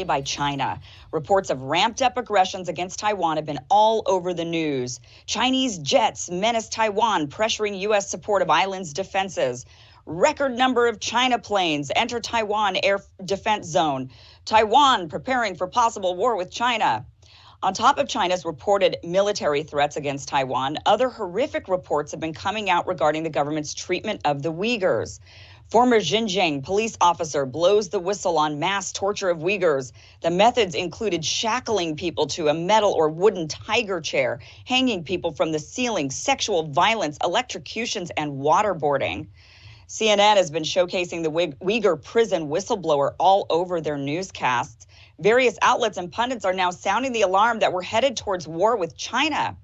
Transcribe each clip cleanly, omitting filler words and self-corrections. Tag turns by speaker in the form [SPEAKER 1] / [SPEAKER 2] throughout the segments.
[SPEAKER 1] by China. Reports of ramped up aggressions against Taiwan have been all over the news. Chinese jets menace Taiwan, pressuring U.S. support of island's defenses. Record number of China planes enter Taiwan air defense zone. Taiwan preparing for possible war with China. On top of China's reported military threats against Taiwan, other horrific reports have been coming out regarding the government's treatment of the Uyghurs. Former Xinjiang police officer blows the whistle on mass torture of Uyghurs. The methods included shackling people to a metal or wooden tiger chair, hanging people from the ceiling, sexual violence, electrocutions, and waterboarding. CNN has been showcasing the Uyghur prison whistleblower all over their newscasts. Various outlets and pundits are now sounding the alarm that we're headed towards war with China.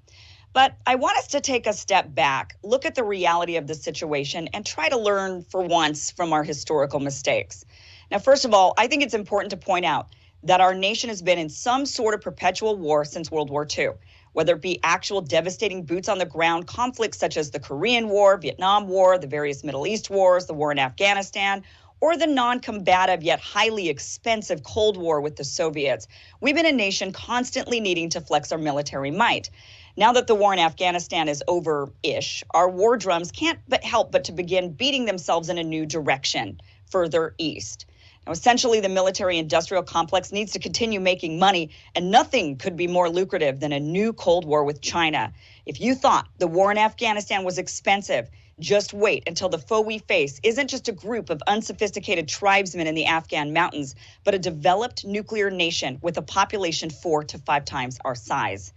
[SPEAKER 1] But I want us to take a step back, look at the reality of the situation, and try to learn for once from our historical mistakes. Now, first of all, I think it's important to point out that our nation has been in some sort of perpetual war since World War II, whether it be actual devastating boots on the ground conflicts such as the Korean War, Vietnam War, the various Middle East wars, the war in Afghanistan, or the non-combative yet highly expensive Cold War with the Soviets. We've been a nation constantly needing to flex our military might. Now that the war in Afghanistan is over-ish, our war drums can't help but to begin beating themselves in a new direction, further east. Now, essentially, the military-industrial complex needs to continue making money, and nothing could be more lucrative than a new Cold War with China. If you thought the war in Afghanistan was expensive, just wait until the foe we face isn't just a group of unsophisticated tribesmen in the Afghan mountains, but a developed nuclear nation with a population 4 to 5 times our size.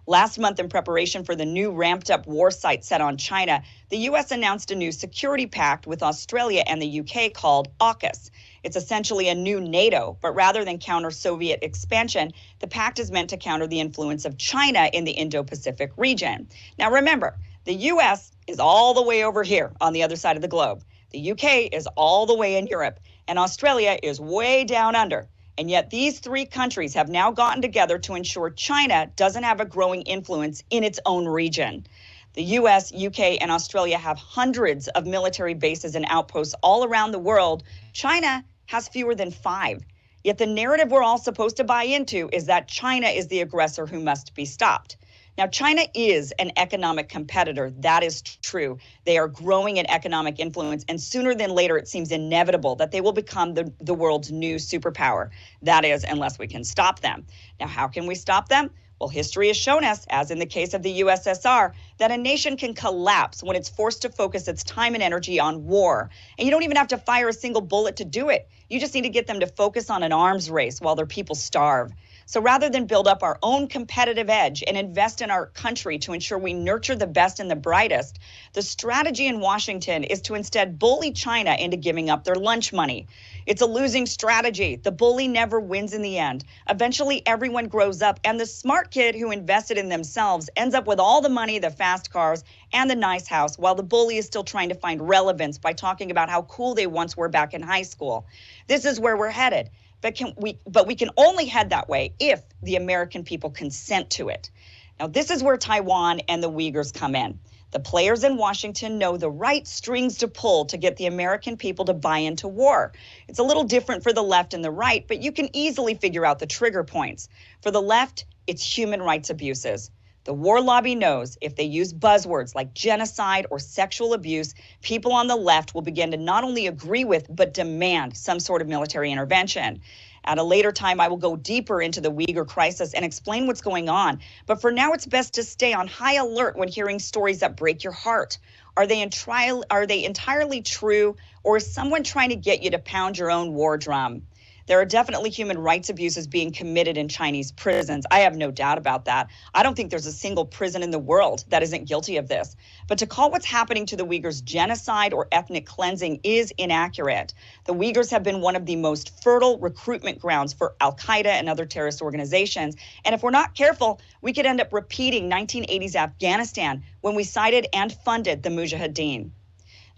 [SPEAKER 1] Last month, in preparation for the new ramped-up war sight set on China, the U.S. announced a new security pact with Australia and the U.K. called AUKUS. It's essentially a new NATO, but rather than counter Soviet expansion, the pact is meant to counter the influence of China in the Indo-Pacific region. Now remember, the U.S. is all the way over here on the other side of the globe. The U.K. is all the way in Europe, and Australia is way down under. And yet these three countries have now gotten together to ensure China doesn't have a growing influence in its own region. The U.S., U.K., and Australia have hundreds of military bases and outposts all around the world. China has fewer than 5. Yet the narrative we're all supposed to buy into is that China is the aggressor who must be stopped. Now, China is an economic competitor. That is true. They are growing in economic influence, and sooner than later, it seems inevitable that they will become the world's new superpower. That is, unless we can stop them. Now, how can we stop them? Well, history has shown us, as in the case of the USSR, that a nation can collapse when it's forced to focus its time and energy on war. And you don't even have to fire a single bullet to do it. You just need to get them to focus on an arms race while their people starve. So rather than build up our own competitive edge and invest in our country to ensure we nurture the best and the brightest, the strategy in Washington is to instead bully China into giving up their lunch money. It's a losing strategy. The bully never wins in the end. Eventually, everyone grows up, and the smart kid who invested in themselves ends up with all the money, the fast cars, and the nice house, while the bully is still trying to find relevance by talking about how cool they once were back in high school. This is where we're headed. But we can only head that way if the American people consent to it. Now, this is where Taiwan and the Uyghurs come in. The players in Washington know the right strings to pull to get the American people to buy into war. It's a little different for the left and the right, but you can easily figure out the trigger points. For the left, it's human rights abuses. The war lobby knows if they use buzzwords like genocide or sexual abuse, people on the left will begin to not only agree with, but demand some sort of military intervention. At a later time, I will go deeper into the Uyghur crisis and explain what's going on. But for now, it's best to stay on high alert when hearing stories that break your heart. Are they entirely true, or is someone trying to get you to pound your own war drum? There are definitely human rights abuses being committed in Chinese prisons. I have no doubt about that. I don't think there's a single prison in the world that isn't guilty of this. But to call what's happening to the Uyghurs genocide or ethnic cleansing is inaccurate. The Uyghurs have been one of the most fertile recruitment grounds for al-Qaeda and other terrorist organizations. And if we're not careful, we could end up repeating 1980s Afghanistan when we cited and funded the Mujahideen.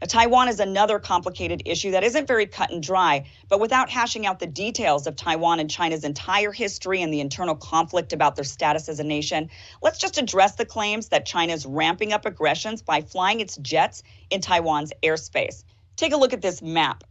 [SPEAKER 1] Now, Taiwan is another complicated issue that isn't very cut and dry, but without hashing out the details of Taiwan and China's entire history and the internal conflict about their status as a nation, let's just address the claims that China is ramping up aggressions by flying its jets in Taiwan's airspace. Take a look at this map.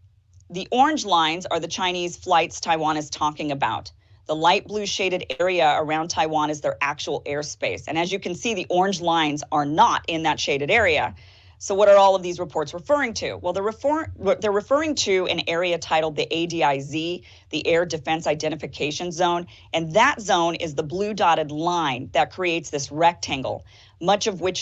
[SPEAKER 1] The orange lines are the Chinese flights Taiwan is talking about. The light blue shaded area around Taiwan is their actual airspace. And as you can see, the orange lines are not in that shaded area. So what are all of these reports referring to? Well, they're referring to an area titled the ADIZ, the Air Defense Identification Zone. And that zone is the blue dotted line that creates this rectangle, much of which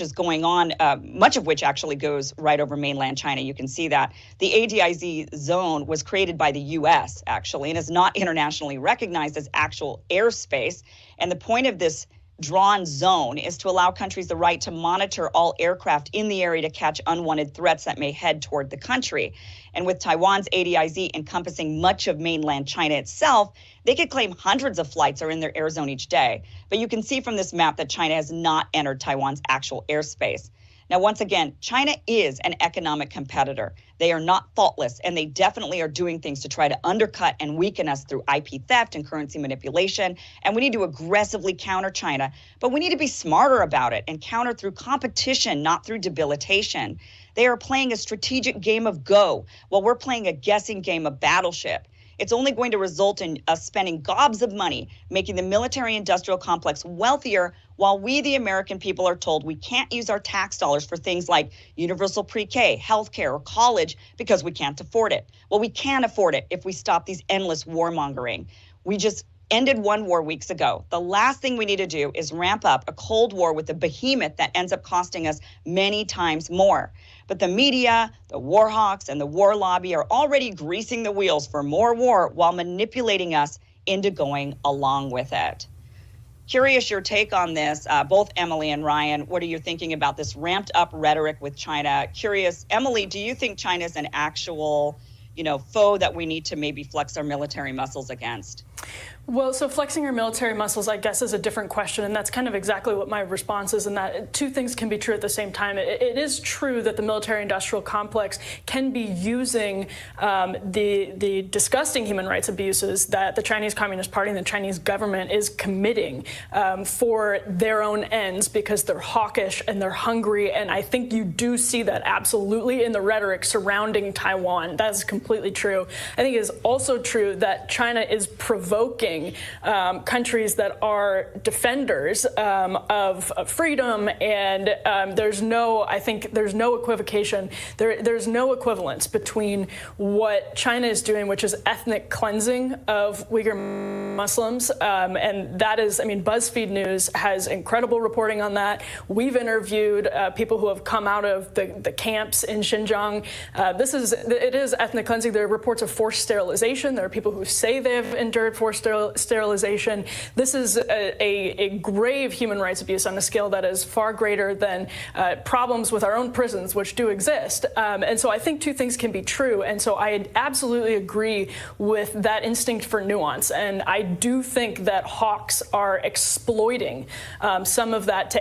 [SPEAKER 1] actually goes right over mainland China. You can see that. The ADIZ zone was created by the U.S., actually, and is not internationally recognized as actual airspace. And the point of this drawn zone is to allow countries the right to monitor all aircraft in the area to catch unwanted threats that may head toward the country. And with Taiwan's ADIZ encompassing much of mainland China itself, they could claim hundreds of flights are in their air zone each day. But you can see from this map that China has not entered Taiwan's actual airspace. Now, once again, China is an economic competitor. They are not faultless, and they definitely are doing things to try to undercut and weaken us through IP theft and currency manipulation. And we need to aggressively counter China, but we need to be smarter about it and counter through competition, not through debilitation. They are playing a strategic game of Go while we're playing a guessing game of Battleship. It's only going to result in us spending gobs of money, making the military-industrial complex wealthier, while we, the American people, are told we can't use our tax dollars for things like universal pre-K, healthcare, or college because we can't afford it. Well, we can afford it if we stop these endless warmongering. We just ended one war weeks ago. The last thing we need to do is ramp up a Cold War with a behemoth that ends up costing us many times more. But the media, the war hawks, and the war lobby are already greasing the wheels for more war while manipulating us into going along with it. Curious your take on this, both Emily and Ryan. What are you thinking about this ramped up rhetoric with China? Curious, Emily, do you think China is an actual, foe that we need to maybe flex our military muscles against?
[SPEAKER 2] Well, so flexing our military muscles, I guess, is a different question, and that's kind of exactly what my response is, in that two things can be true at the same time. It is true that the military-industrial complex can be using the disgusting human rights abuses that the Chinese Communist Party and the Chinese government is committing for their own ends, because they're hawkish and they're hungry, and I think you do see that absolutely in the rhetoric surrounding Taiwan. That is completely true. I think it is also true that China is provoking countries that are defenders of freedom, and there's no equivocation. There's no equivalence between what China is doing, which is ethnic cleansing of Uyghur Muslims, and that is, BuzzFeed News has incredible reporting on that. We've interviewed people who have come out of the camps in Xinjiang. It is ethnic cleansing. There are reports of forced sterilization. There are people who say they have endured forced sterilization. This is a grave human rights abuse on a scale that is far greater than problems with our own prisons, which do exist. And so I think two things can be true. And so I absolutely agree with that instinct for nuance. And I do think that hawks are exploiting some of that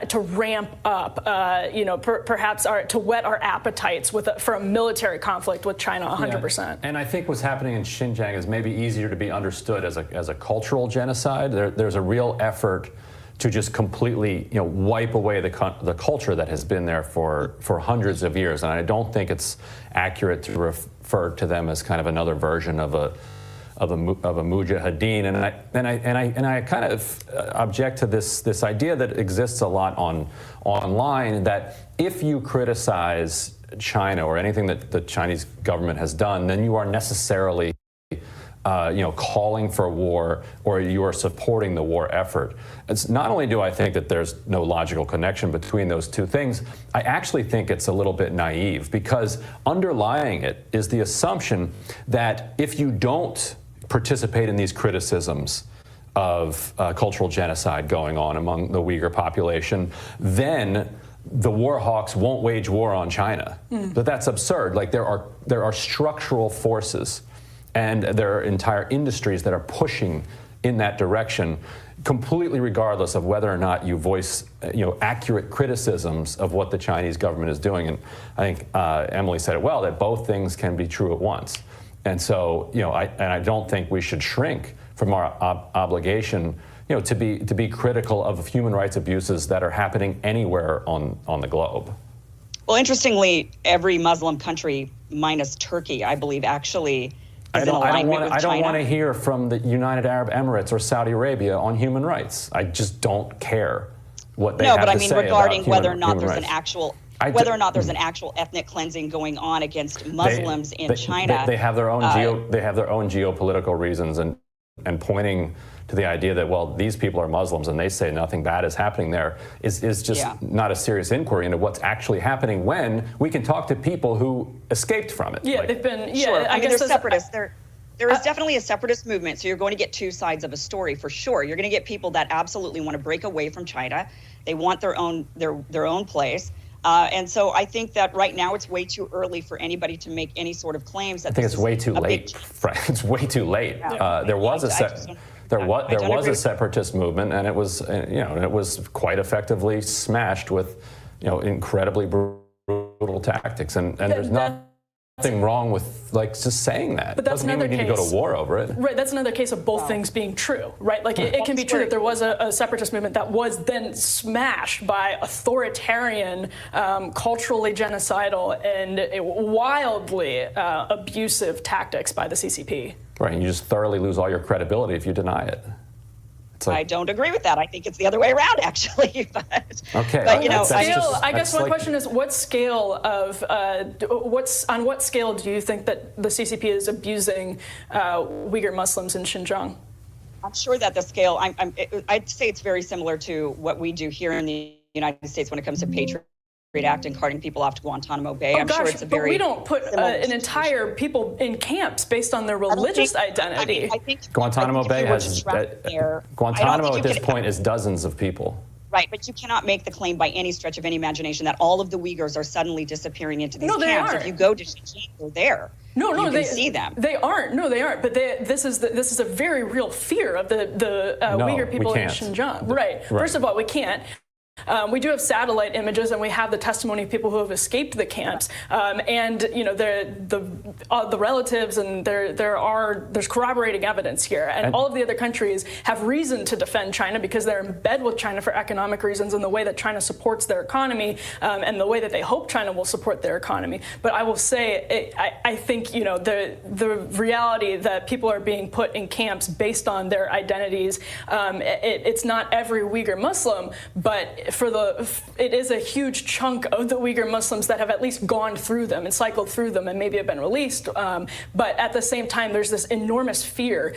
[SPEAKER 2] to ramp up, perhaps to whet our appetites for a military conflict with China 100%.
[SPEAKER 3] Yeah. And I think what's happening in Xinjiang is maybe easier to be understood as a cultural genocide. There's a real effort to just completely, wipe away the culture that has been there for hundreds of years. And I don't think it's accurate to refer to them as kind of another version of a mujahideen. And I kind of object to this idea that exists a lot online, that if you criticize China or anything that the Chinese government has done, then you are necessarily calling for war, or you are supporting the war effort. It's not only do I think that there's no logical connection between those two things, I actually think it's a little bit naive, because underlying it is the assumption that if you don't participate in these criticisms of cultural genocide going on among the Uyghur population, then the war hawks won't wage war on China. But that's absurd. Like, there are structural forces, and there are entire industries that are pushing in that direction, completely regardless of whether or not you voice, accurate criticisms of what the Chinese government is doing. And I think Emily said it well, that both things can be true at once. And so, I don't think we should shrink from our obligation, to be critical of human rights abuses that are happening anywhere on the globe.
[SPEAKER 1] Well, interestingly, every Muslim country minus Turkey, I believe, actually is in alignment with China.
[SPEAKER 3] I don't want to hear from the United Arab Emirates or Saudi Arabia on human rights. I just don't care what they have to say about human rights. No, but I mean regarding whether or not there's an actual there's an actual ethnic cleansing going on against Muslims in China. They have their own geopolitical reasons, and pointing to the idea that, well, these people are Muslims and they say nothing bad is happening there is just not a serious inquiry into what's actually happening when we can talk to people who escaped from it.
[SPEAKER 2] Yeah, they've been. Yeah,
[SPEAKER 1] sure. I mean, they're separatists. There is definitely a separatist movement, so you're going to get two sides of a story for sure. You're going to get people that absolutely want to break away from China. They want their own place. And so I think that right now it's way too early for anybody to make any sort of claims. That
[SPEAKER 3] I think it's way too late. It's way too late. Yeah. There was a separatist movement, and it was it was quite effectively smashed with incredibly brutal tactics. And there's nothing wrong with just saying that.
[SPEAKER 2] But that's
[SPEAKER 3] doesn't mean we need to go to war over it.
[SPEAKER 2] Right. That's another case of both things being true. Right. Like it can be true that there was a separatist movement that was then smashed by authoritarian, culturally genocidal, and wildly abusive tactics by the CCP.
[SPEAKER 3] Right. And you just thoroughly lose all your credibility if you deny it.
[SPEAKER 1] I don't agree with that. I think it's the other way around, actually.
[SPEAKER 3] Okay.
[SPEAKER 2] But I guess one question is, what scale of on what scale do you think that the CCP is abusing Uyghur Muslims in Xinjiang?
[SPEAKER 1] I'm sure that the scale. I'd say it's very similar to what we do here in the United States when it comes to Patriot Act and carting people off to Guantanamo Bay. I'm sure it's a very.
[SPEAKER 2] But we don't put an entire people in camps based on their religious identity.
[SPEAKER 1] I think
[SPEAKER 3] Guantanamo Bay has Guantanamo at this point is dozens of people.
[SPEAKER 1] Right, but you cannot make the claim by any stretch of any imagination that all of the Uyghurs are suddenly disappearing into these camps. If you go to Xinjiang, they're there. You can see them.
[SPEAKER 2] They aren't. No, they aren't. But this is a very real fear of the Uyghur people in Xinjiang. Right. First of all, we can't. We do have satellite images, and we have the testimony of people who have escaped the camps, and the relatives, and there's corroborating evidence here, and all of the other countries have reason to defend China because they're in bed with China for economic reasons and the way that China supports their economy, and the way that they hope China will support their economy. But I will say, I think the reality that people are being put in camps based on their identities, it's not every Uyghur Muslim, but it is a huge chunk of the Uyghur Muslims that have at least gone through them and cycled through them and maybe have been released. But at the same time, there's this enormous fear.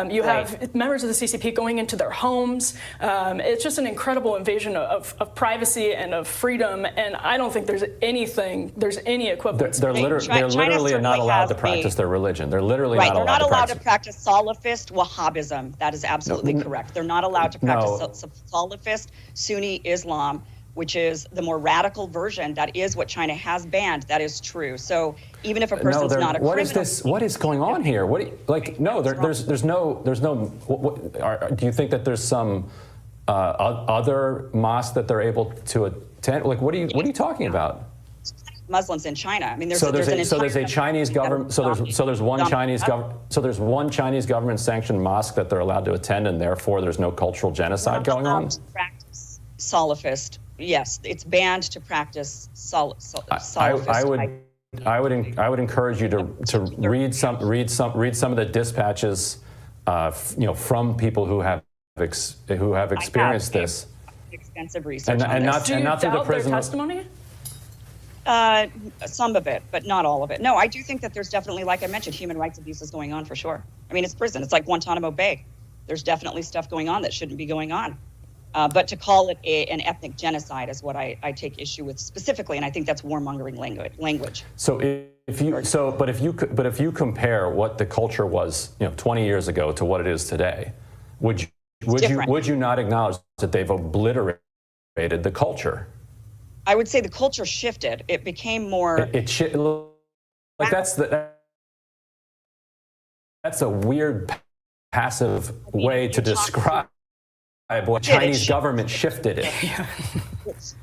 [SPEAKER 2] You have members of the CCP going into their homes. It's just an incredible invasion of privacy and of freedom. And I don't think there's any equivalence.
[SPEAKER 3] They're literally not allowed to practice their religion. They're literally
[SPEAKER 1] not allowed to practice Salafist Wahhabism. That is absolutely correct. They're not allowed to practice Salafist Sunni Islam, which is the more radical version. That is what China has banned. That is true. So even if a person's not a criminal,
[SPEAKER 3] what is going on here? There's no. Do you think that there's some other mosque that they're able to attend? What are you talking about?
[SPEAKER 1] Muslims in China. I mean, there's
[SPEAKER 3] a Chinese government. There's one Chinese government sanctioned mosque that they're allowed to attend, and therefore there's no cultural genocide going on.
[SPEAKER 1] Salafist, yes, it's banned to practice Salafist.
[SPEAKER 3] I would encourage you to read some of the dispatches, from people who have experienced this.
[SPEAKER 1] Extensive research,
[SPEAKER 3] and not through the prism of
[SPEAKER 2] testimony.
[SPEAKER 1] Some of it, but not all of it. No, I do think that there's definitely, like I mentioned, human rights abuses going on for sure. I mean, it's prison. It's like Guantanamo Bay. There's definitely stuff going on that shouldn't be going on. But to call it an ethnic genocide is what I take issue with specifically, and I think that's warmongering language.
[SPEAKER 3] So if you compare what the culture was, 20 years ago to what it is today, would you not acknowledge that they've obliterated the culture?
[SPEAKER 1] I would say the culture shifted. It became more.
[SPEAKER 3] That's a weird passive way to describe what Chinese government shifted it,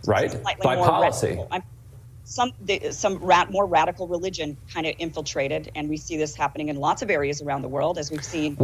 [SPEAKER 3] right? By policy.
[SPEAKER 1] More radical religion kind of infiltrated, and we see this happening in lots of areas around the world, as we've seen.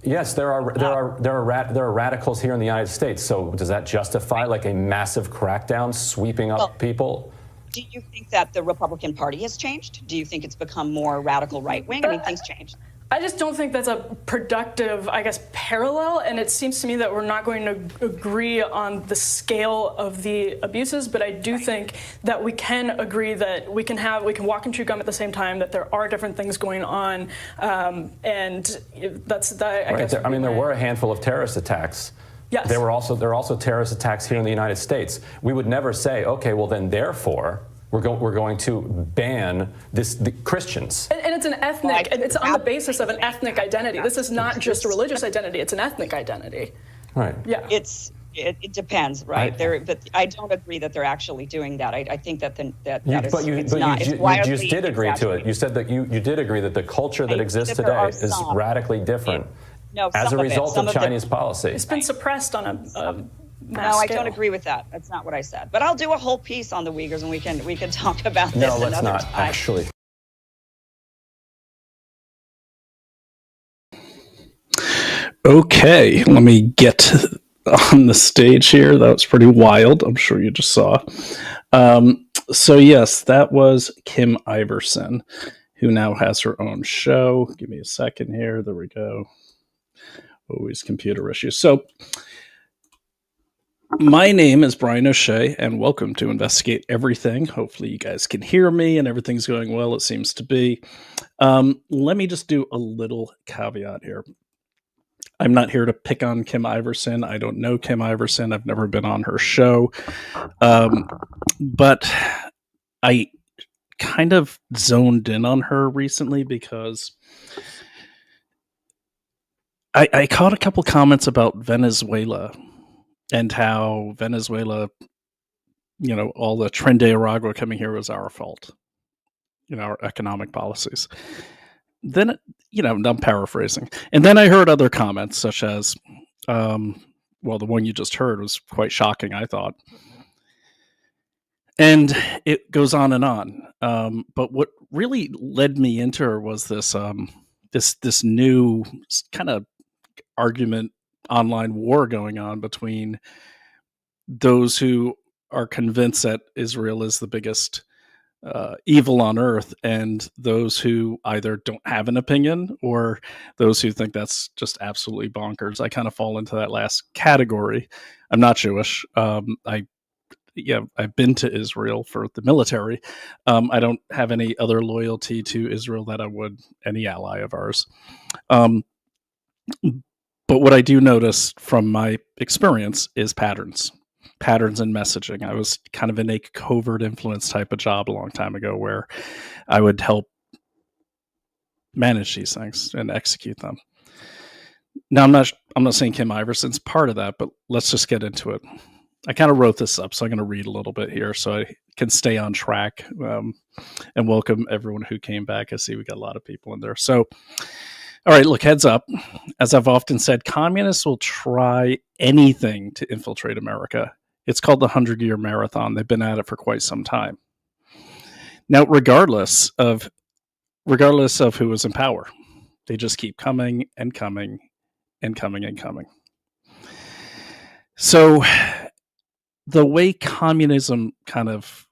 [SPEAKER 3] Yes, there are radicals here in the United States. So does that justify a massive crackdown sweeping up people?
[SPEAKER 1] Do you think that the Republican Party has changed? Do you think it's become more radical right-wing? I mean, things changed.
[SPEAKER 2] I just don't think that's a productive, I guess, parallel, and it seems to me that we're not going to agree on the scale of the abuses, but I do think that we can agree that we can walk and chew gum at the same time, that there are different things going on, and that's that. I guess.
[SPEAKER 3] I mean, there were a handful of terrorist attacks.
[SPEAKER 2] Yes.
[SPEAKER 3] There are also terrorist attacks here in the United States. We would never say, okay, well then therefore we're going to ban the Christians.
[SPEAKER 2] And it's an ethnic, and it's on the basis of an ethnic identity. This is not just a religious identity, it's an ethnic identity.
[SPEAKER 3] Right.
[SPEAKER 2] Yeah.
[SPEAKER 1] It depends, right? But I don't agree that they're actually doing that. I think that you
[SPEAKER 3] just did agree to it. You said that you did agree that the culture that exists today is radically different as a result of Chinese policy.
[SPEAKER 2] It's been suppressed on a
[SPEAKER 1] No, I don't agree with that. That's not what I said. But I'll do a whole piece on the Uyghurs, and we can talk about this another time.
[SPEAKER 3] No, let's not, actually.
[SPEAKER 4] Okay, let me get on the stage here. That was pretty wild. I'm sure you just saw. So yes, that was Kim Iversen, who now has her own show. Give me a second here. There we go. Always computer issues. So my name is Brian O'Shea, and welcome to Investigate Everything. Hopefully you guys can hear me and everything's going well. It seems to be. Let me just do a little caveat here. I'm not here to pick on Kim Iversen. I don't know Kim Iversen. I've never been on her show. But I kind of zoned in on her recently because I caught a couple comments about Venezuela and how Venezuela, all the Tren de Aragua coming here was our fault, our economic policies. Then, I'm paraphrasing. And then I heard other comments such as, the one you just heard was quite shocking, I thought. And it goes on and on. But what really led me into her was this this new kind of argument, online war going on between those who are convinced that Israel is the biggest evil on earth and those who either don't have an opinion or those who think that's just absolutely bonkers. I kind of fall into that last category. I'm not Jewish. I've been to Israel for the military. I don't have any other loyalty to Israel that I would any ally of ours. But what I do notice from my experience is patterns in messaging. I was kind of in a covert influence type of job a long time ago where I would help manage these things and execute them. Now, I'm not saying Kim Iversen's part of that, but let's just get into it. I kind of wrote this up, so I'm going to read a little bit here so I can stay on track and welcome everyone who came back. I see we got a lot of people in there. So, all right, look, heads up. As I've often said, communists will try anything to infiltrate America. It's called the 100-year marathon. They've been at it for quite some time. Now, regardless of who is in power, they just keep coming and coming and coming and coming. So the way communism kind of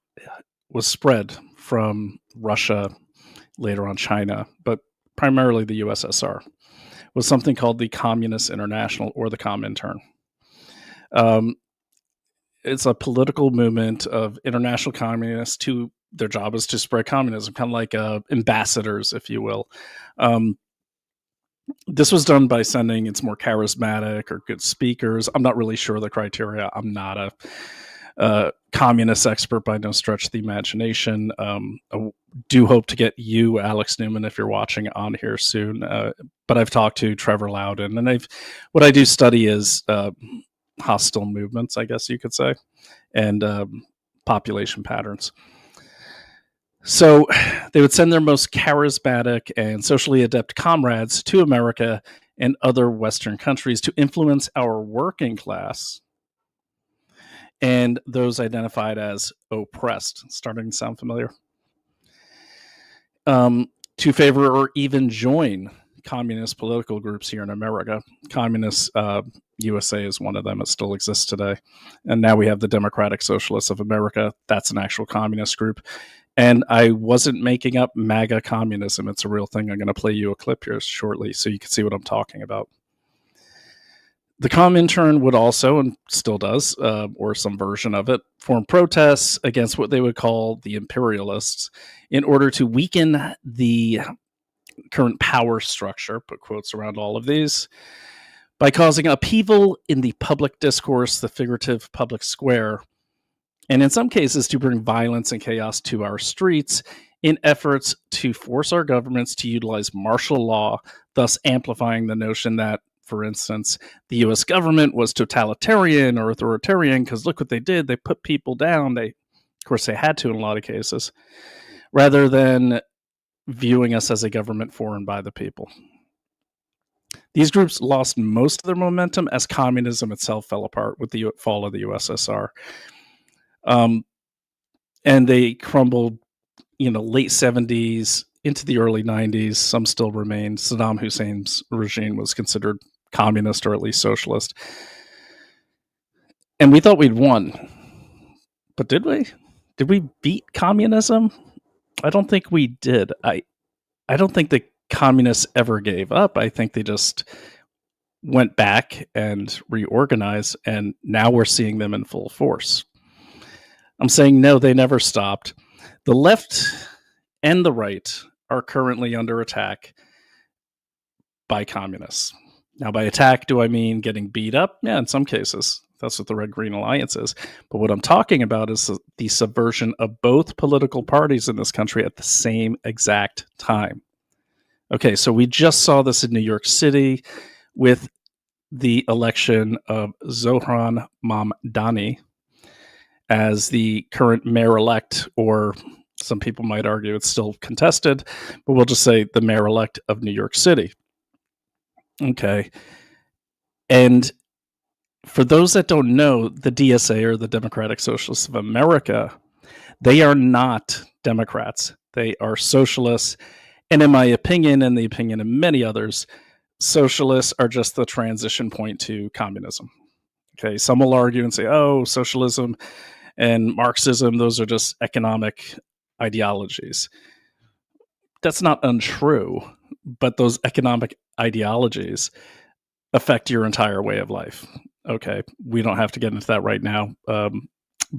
[SPEAKER 4] was spread from Russia, later on China, but primarily the USSR, was something called the Communist International, or the Comintern. It's a political movement of international communists who their job is to spread communism, kind of like ambassadors, if you will. This was done by sending its more charismatic or good speakers. I'm not really sure of the criteria. I'm not a communist expert by no stretch of the imagination. I do hope to get you, Alex Newman, if you're watching, on here soon. But I've talked to Trevor Loudon, and what I do study is hostile movements, I guess you could say, and population patterns. So they would send their most charismatic and socially adept comrades to America and other Western countries to influence our working class and those identified as oppressed. Starting to sound familiar? To favor or even join communist political groups here in America. Communist USA is one of them. It still exists today. And now we have the Democratic Socialists of America. That's an actual communist group. And I wasn't making up MAGA communism. It's a real thing. I'm going to play you a clip here shortly so you can see what I'm talking about. The Comintern would also, and still does, or some version of it, form protests against what they would call the imperialists in order to weaken the current power structure, put quotes around all of these, by causing upheaval in the public discourse, the figurative public square, and in some cases to bring violence and chaos to our streets in efforts to force our governments to utilize martial law, thus amplifying the notion that, for instance, the U.S. government was totalitarian or authoritarian because look what they did. They put people down. Of course, they had to in a lot of cases, rather than viewing us as a government for and by the people. These groups lost most of their momentum as communism itself fell apart with the fall of the USSR. And they crumbled, late 70s into the early 90s. Some still remain. Saddam Hussein's regime was considered communist or at least socialist. And we thought we'd won. But did we? Did we beat communism? I don't think we did. I don't think the communists ever gave up. I think they just went back and reorganized, and now we're seeing them in full force. I'm saying no, they never stopped. The left and the right are currently under attack by communists. Now, by attack, do I mean getting beat up? Yeah, in some cases. That's what the Red-Green Alliance is. But what I'm talking about is the subversion of both political parties in this country at the same exact time. Okay, so we just saw this in New York City with the election of Zohran Mamdani as the current mayor-elect, or some people might argue it's still contested, but we'll just say the mayor-elect of New York City. Okay. And for those that don't know, the DSA, or the Democratic Socialists of America, they are not Democrats. They are socialists. And in my opinion, and the opinion of many others, socialists are just the transition point to communism. Okay. Some will argue and say, oh, socialism and Marxism, those are just economic ideologies. That's not untrue, but those economic ideologies affect your entire way of life. Okay, we don't have to get into that right now,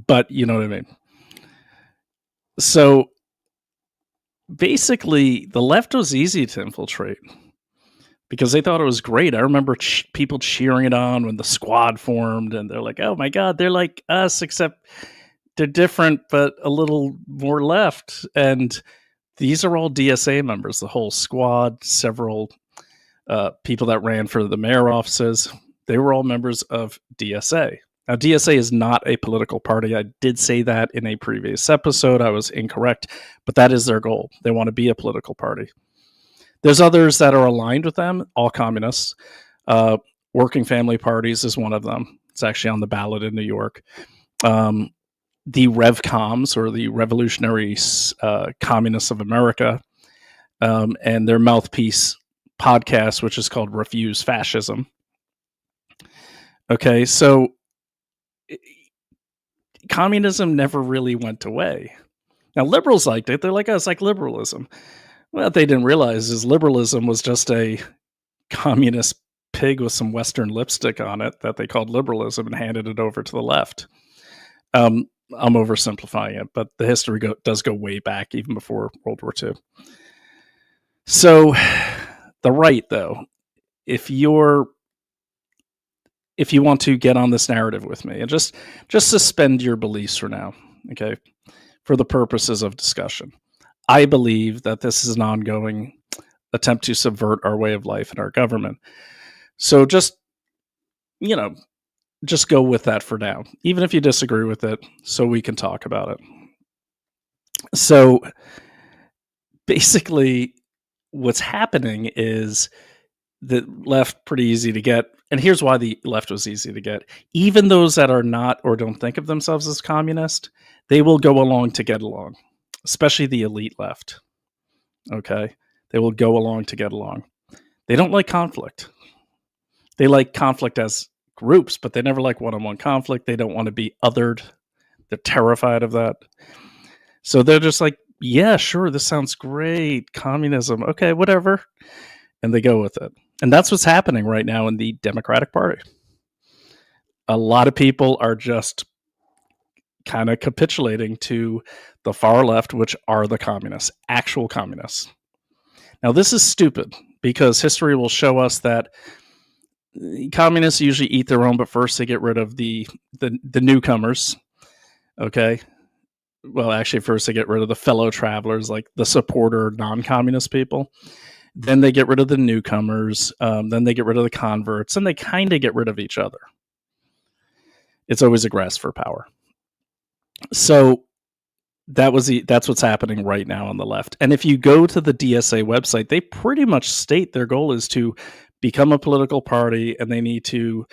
[SPEAKER 4] but you know what I mean. So basically, the left was easy to infiltrate because they thought it was great. I remember people cheering it on when the Squad formed, and they're like, oh my God, they're like us, except they're different, but a little more left. And these are all DSA members, the whole Squad, several people that ran for the mayor offices. They were all members of DSA. Now, DSA is not a political party. I did say that in a previous episode. I was incorrect, but that is their goal. They want to be a political party. There's others that are aligned with them, all communists. Working Family Parties is one of them. It's actually on the ballot in New York. The RevComs, or the Revolutionary Communists of America, and their mouthpiece podcast, which is called Refuse Fascism. Okay, so communism never really went away. Now, liberals liked it. They're like, oh, it's like liberalism. Well, what they didn't realize is liberalism was just a communist pig with some Western lipstick on it that they called liberalism and handed it over to the left. I'm oversimplifying it, but the history does go way back, even before World War II. So the right, though, if you want to get on this narrative with me, and just suspend your beliefs for now, okay, for the purposes of discussion. I believe that this is an ongoing attempt to subvert our way of life and our government. So just go with that for now, even if you disagree with it, so we can talk about it. So basically, what's happening is the left pretty easy to get. And here's why the left was easy to get. Even those that are not or don't think of themselves as communist, they will go along to get along, especially the elite left. Okay? They will go along to get along. They don't like conflict. They like conflict as groups, but they never like one-on-one conflict. They don't want to be othered. They're terrified of that. So they're just like, yeah, sure, this sounds great. Communism, okay, whatever. And they go with it. And that's what's happening right now in the Democratic Party. A lot of people are just kind of capitulating to the far left, which are the communists, actual communists. Now, this is stupid because history will show us that communists usually eat their own, but first they get rid of the newcomers. Okay. Well, actually, first they get rid of the fellow travelers, like the supporter non-communist people. Then they get rid of the newcomers. Then they get rid of the converts, and they kind of get rid of each other. It's always a grasp for power. So that's what's happening right now on the left. And if you go to the DSA website, they pretty much state their goal is to become a political party, and they need to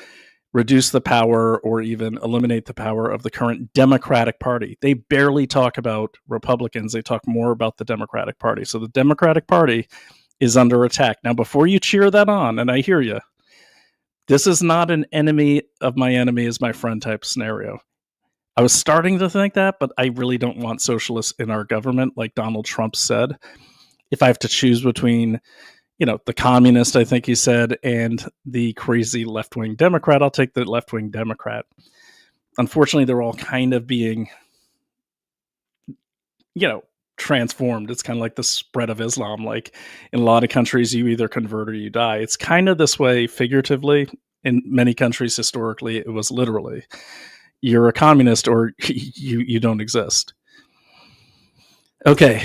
[SPEAKER 4] reduce the power or even eliminate the power of the current Democratic Party. They barely talk about Republicans. They talk more about the Democratic Party. So the Democratic Party is under attack. Now, before you cheer that on, and I hear you, this is not an enemy of my enemy is my friend type scenario. I was starting to think that, but I really don't want socialists in our government, like Donald Trump said. If I have to choose between, the communist, I think he said, and the crazy left-wing Democrat, I'll take the left-wing Democrat. Unfortunately, they're all kind of being, transformed. It's kind of like the spread of Islam. Like in a lot of countries, you either convert or you die. It's kind of this way figuratively. In many countries, historically, it was literally. You're a communist or you don't exist. Okay,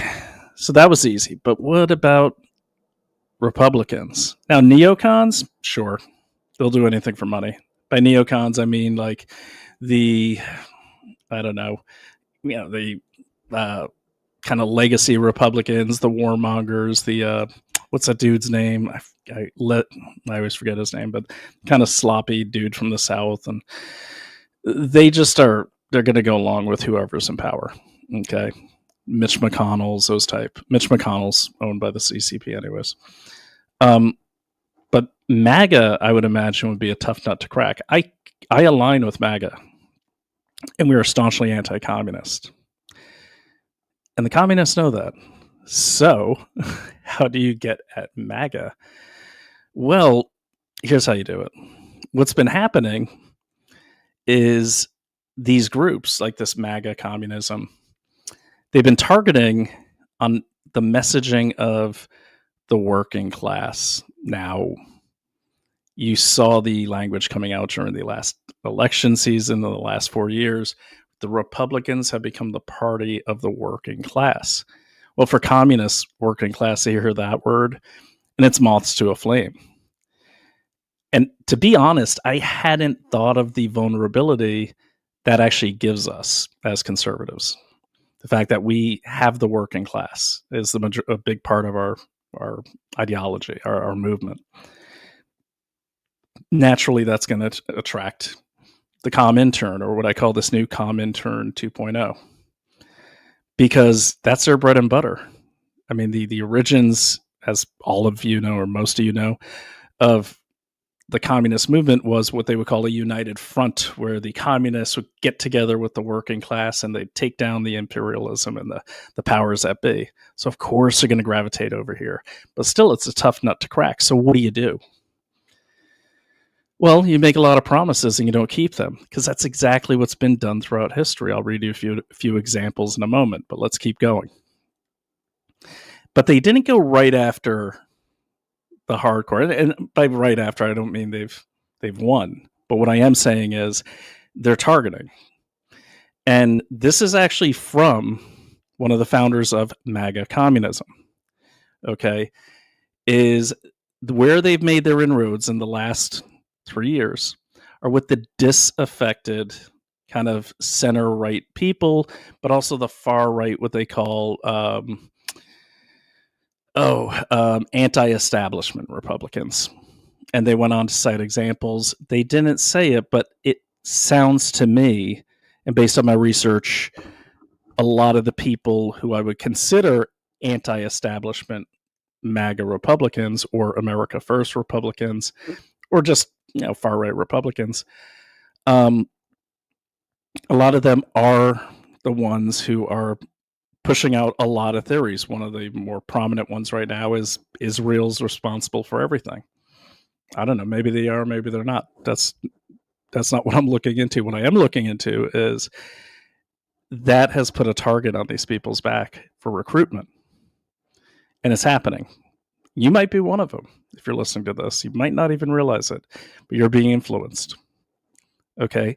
[SPEAKER 4] so that was easy. But what about Republicans? Now, neocons, sure, they'll do anything for money. By neocons, I mean like the kind of legacy Republicans, the warmongers, the what's that dude's name? I always forget his name, but kind of sloppy dude from the South, and they just they're going to go along with whoever's in power. Okay, Mitch McConnell's those type. Mitch McConnell's owned by the CCP, anyways. But MAGA, I would imagine, would be a tough nut to crack. I align with MAGA, and we are staunchly anti-communist. And the communists know that. So, how do you get at MAGA? Well, here's how you do it. What's been happening is these groups, like this MAGA communism, they've been targeting on the messaging of the working class. Now, you saw the language coming out during the last election season in the last 4 years. The Republicans have become the party of the working class. Well, for communists, working class, they hear that word, and it's moths to a flame. And to be honest, I hadn't thought of the vulnerability that actually gives us as conservatives. The fact that we have the working class is a big part of our ideology, our movement. Naturally, that's going to attract the COMINTERN, or what I call this new COMINTERN 2.0, because that's their bread and butter. I mean, the origins, as all of you know, or most of you know, of the communist movement was what they would call a united front, where the communists would get together with the working class and they'd take down the imperialism and the powers that be. So of course they're going to gravitate over here, but still it's a tough nut to crack. So what do? Well, you make a lot of promises and you don't keep them, because that's exactly what's been done throughout history. I'll read you a few examples in a moment, but let's keep going. But they didn't go right after the hardcore, and by right after, I don't mean they've won. But what I am saying is they're targeting. And this is actually from one of the founders of MAGA communism. Okay, is where they've made their inroads in the last 3 years are with the disaffected kind of center-right people, but also the far-right, what they call anti-establishment Republicans. And they went on to cite examples. They didn't say it, but it sounds to me, and based on my research, a lot of the people who I would consider anti-establishment MAGA Republicans or America First Republicans or just, far right Republicans, a lot of them are the ones who are pushing out a lot of theories. One of the more prominent ones right now is Israel's responsible for everything. I don't know. Maybe they are, maybe they're not. That's not what I'm looking into. What I am looking into is that has put a target on these people's back for recruitment. And it's happening. You might be one of them if you're listening to this. You might not even realize it, but you're being influenced. Okay?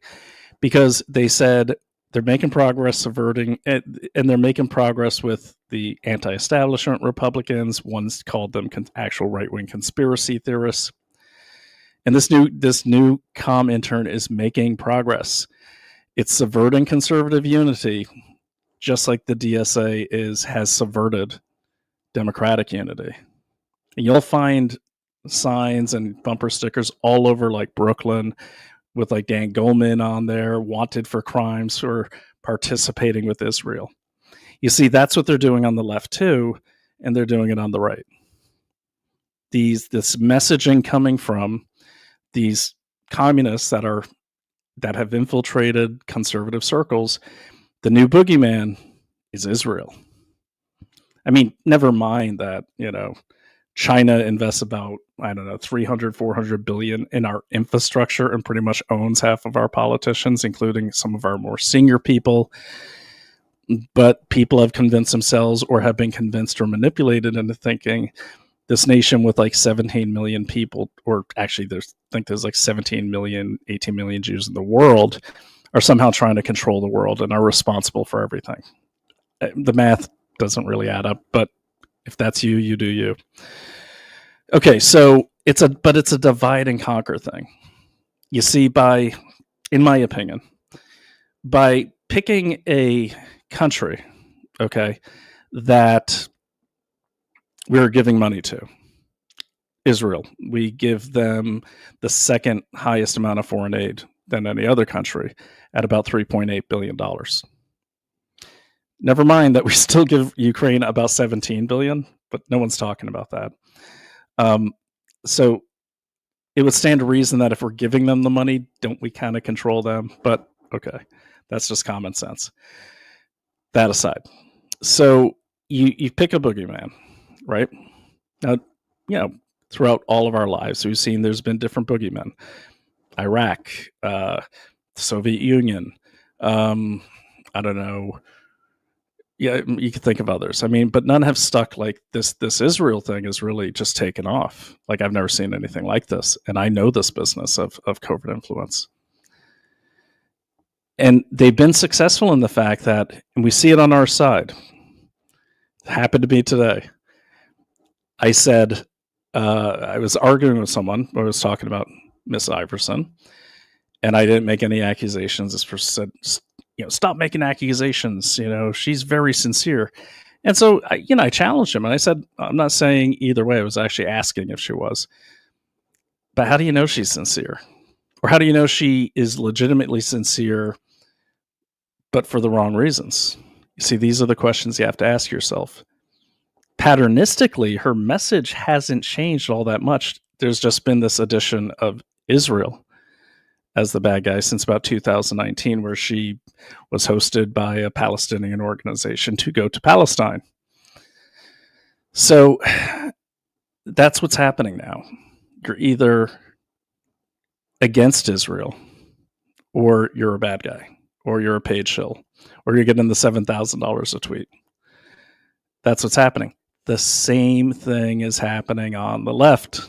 [SPEAKER 4] Because they said they're making progress subverting, and they're making progress with the anti-establishment Republicans. One's called them actual right-wing conspiracy theorists. And this new COMINTERN is making progress. It's subverting conservative unity, just like the DSA has subverted democratic unity. And you'll find signs and bumper stickers all over, like Brooklyn, with like Dan Goldman on there, wanted for crimes for participating with Israel. You see, that's what they're doing on the left too, and they're doing it on the right. This messaging coming from these communists that have infiltrated conservative circles. The new boogeyman is Israel. I mean, never mind that, China invests about, 300, 400 billion in our infrastructure and pretty much owns half of our politicians, including some of our more senior people. But people have convinced themselves or have been convinced or manipulated into thinking this nation with like 17 million people, or actually there's like 17 million, 18 million Jews in the world, are somehow trying to control the world and are responsible for everything. The math doesn't really add up, but if that's you, you do you. Okay, so it's a divide and conquer thing. You see, in my opinion, by picking a country, okay, that we're giving money to, Israel, we give them the second highest amount of foreign aid than any other country at about $3.8 billion. Never mind that we still give Ukraine about $17 billion, but no one's talking about that. So it would stand to reason that if we're giving them the money, don't we kind of control them? But okay, that's just common sense. That aside, so you pick a boogeyman, right? Now, throughout all of our lives, we've seen there's been different boogeymen. Iraq, the Soviet Union, I don't know. Yeah, you could think of others. I mean, but none have stuck like this. This Israel thing is really just taken off. Like, I've never seen anything like this. And I know this business of covert influence. And they've been successful in the fact that, and we see it on our side. It happened to me today. I said, I was arguing with someone. I was talking about Miss Iversen. And I didn't make any accusations. This person said, stop making accusations. She's very sincere. And so, I challenged him and I said, I'm not saying either way. I was actually asking if she was. But how do you know she's sincere? Or how do you know she is legitimately sincere, but for the wrong reasons? You see, these are the questions you have to ask yourself. Patternistically, her message hasn't changed all that much. There's just been this addition of Israel as the bad guy since about 2019, where she was hosted by a Palestinian organization to go to Palestine. So that's what's happening now. You're either against Israel, or you're a bad guy, or you're a paid shill, or you're getting the $7,000 a tweet. That's what's happening. The same thing is happening on the left.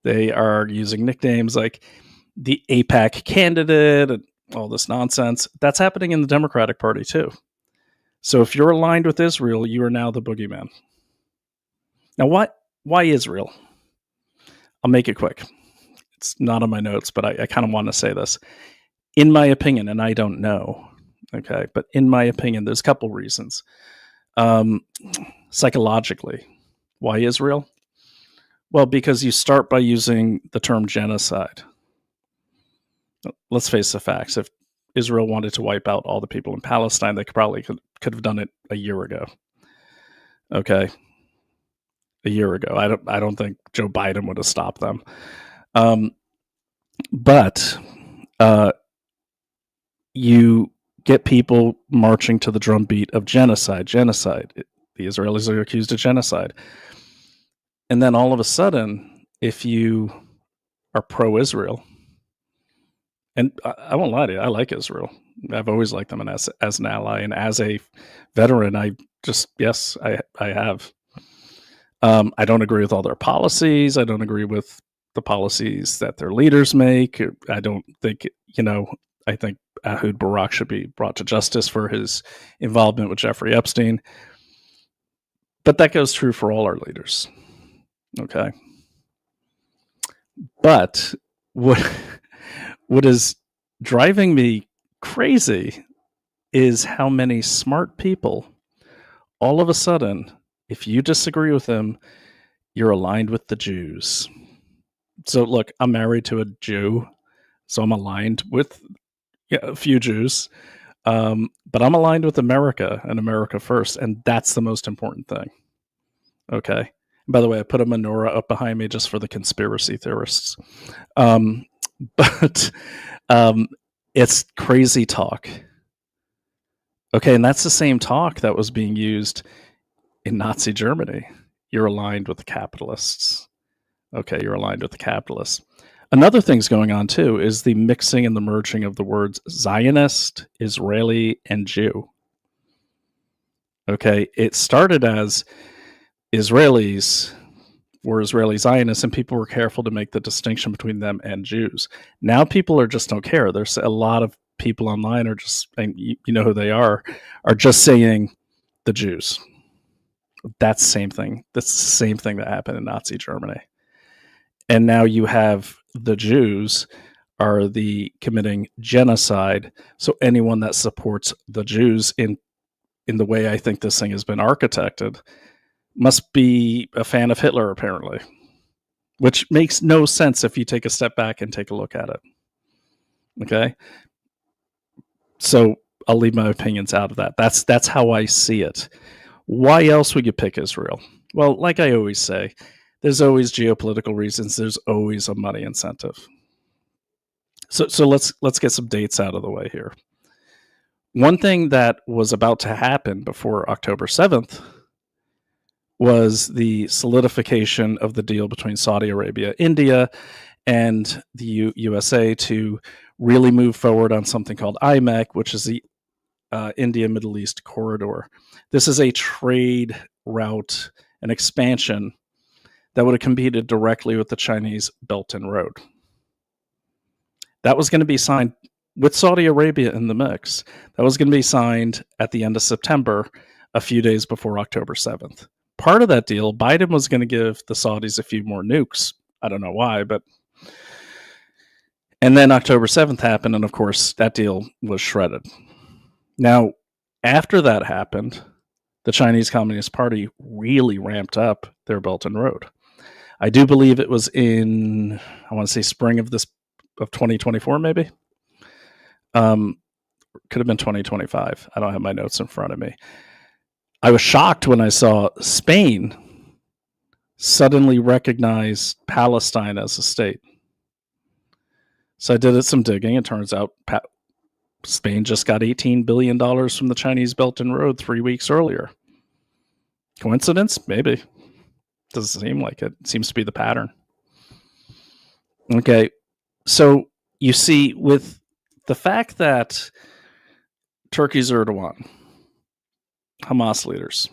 [SPEAKER 4] They are using nicknames like the AIPAC candidate and all this nonsense. That's happening in the Democratic Party too. So if you're aligned with Israel, you are now the boogeyman. Now, why Israel? I'll make it quick. It's not on my notes, but I kind of want to say this. In my opinion, and I don't know, okay, but in my opinion, there's a couple reasons. Psychologically, why Israel? Well, because you start by using the term genocide. Let's face the facts. If Israel wanted to wipe out all the people in Palestine, they probably could have done it a year ago. Okay. a year ago. I don't think Joe Biden would have stopped them. But you get people marching to the drumbeat of genocide. The Israelis are accused of genocide. And then all of a sudden, if you are pro-Israel, and I won't lie to you, I like Israel. I've always liked them as an ally, and as a veteran, I have. I don't agree with all their policies. I don't agree with the policies that their leaders make. I don't think, I think Ehud Barak should be brought to justice for his involvement with Jeffrey Epstein. But that goes true for all our leaders. Okay. But what is driving me crazy is how many smart people, all of a sudden, if you disagree with them, you're aligned with the Jews. So look, I'm married to a Jew, so I'm aligned with a few Jews, but I'm aligned with America and America first, and that's the most important thing. Okay. And by the way, I put a menorah up behind me just for the conspiracy theorists. But it's crazy talk. Okay, and that's the same talk that was being used in Nazi Germany. You're aligned with the capitalists. Okay, you're aligned with the capitalists. Another thing's going on too is the mixing and the merging of the words Zionist, Israeli, and Jew. Okay, it started as Israelis were Israeli Zionists, and people were careful to make the distinction between them and Jews. Now people just don't care. There's a lot of people online are just, and you know who they are just saying the Jews. That's the same thing. That's the same thing that happened in Nazi Germany. And now you have the Jews are the committing genocide. So anyone that supports the Jews in the way I think this thing has been architected must be a fan of Hitler, apparently, which makes no sense if you take a step back and take a look at it. Okay. So I'll leave my opinions out of that. That's how I see it. Why else would you pick Israel? Well, like I always say, there's always geopolitical reasons. There's always a money incentive. So let's get some dates out of the way here. One thing that was about to happen before October 7th was the solidification of the deal between Saudi Arabia, India, and the USA to really move forward on something called IMEC, which is the India Middle East corridor. This is a trade route, an expansion that would have competed directly with the Chinese Belt and Road. That was going to be signed with Saudi Arabia in the mix. That was going to be signed at the end of September, a few days before October 7th. Part of that deal, Biden was going to give the Saudis a few more nukes. I don't know why, but... And then October 7th happened, and of course, that deal was shredded. Now, after that happened, the Chinese Communist Party really ramped up their Belt and Road. I do believe it was in, I want to say spring of 2024, maybe. Could have been 2025. I don't have my notes in front of me. I was shocked when I saw Spain suddenly recognize Palestine as a state. So I did some digging. It turns out Spain just got $18 billion from the Chinese Belt and Road 3 weeks earlier. Coincidence? Maybe. Doesn't seem like it. It seems to be the pattern. Okay. So you see, with the fact that Turkey's Erdogan, Hamas leaders,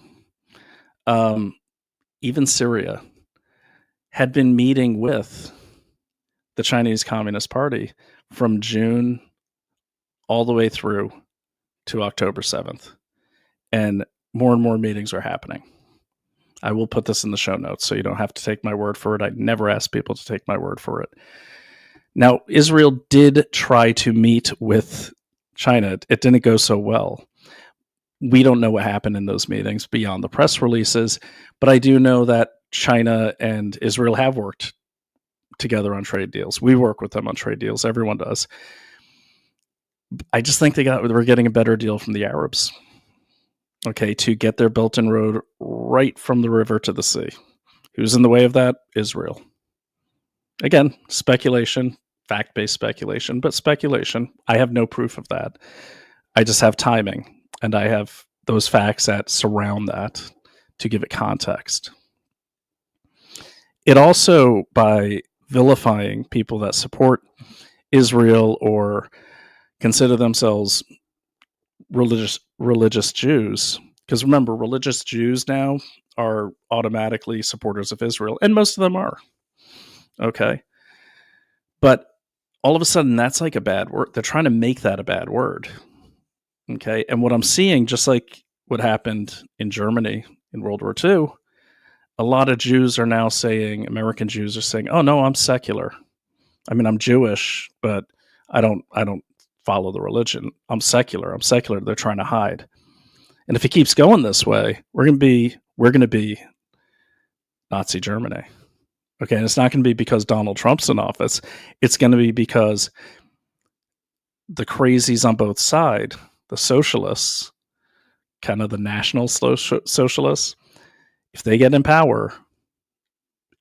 [SPEAKER 4] even Syria, had been meeting with the Chinese Communist Party from June all the way through to October 7th. And more meetings are happening. I will put this in the show notes so you don't have to take my word for it. I never ask people to take my word for it. Now, Israel did try to meet with China. It didn't go so well. We don't know what happened in those meetings beyond the press releases, but I do know that China and Israel have worked together on trade deals. We work with them on trade deals. Everyone does. I just think we're getting a better deal from the Arabs. Okay, to get their Belt and Road right from the river to the sea. Who's in the way of that? Israel. Again, speculation, fact-based speculation, but speculation. I have no proof of that. I just have timing, and I have those facts that surround that to give it context. It also, by vilifying people that support Israel or consider themselves religious Jews, because remember, religious Jews now are automatically supporters of Israel, and most of them are. Okay. But all of a sudden, that's like a bad word. They're trying to make that a bad word. Okay. And what I'm seeing, just like what happened in Germany in World War II, a lot of Jews are now saying, American Jews are saying, oh, no, I'm secular. I mean, I'm Jewish, but I don't follow the religion. I'm secular. They're trying to hide. And if it keeps going this way, we're going to be Nazi Germany. Okay, and it's not going to be because Donald Trump's in office. It's going to be because the crazies on both sides, the socialists, kind of the national socialists, if they get in power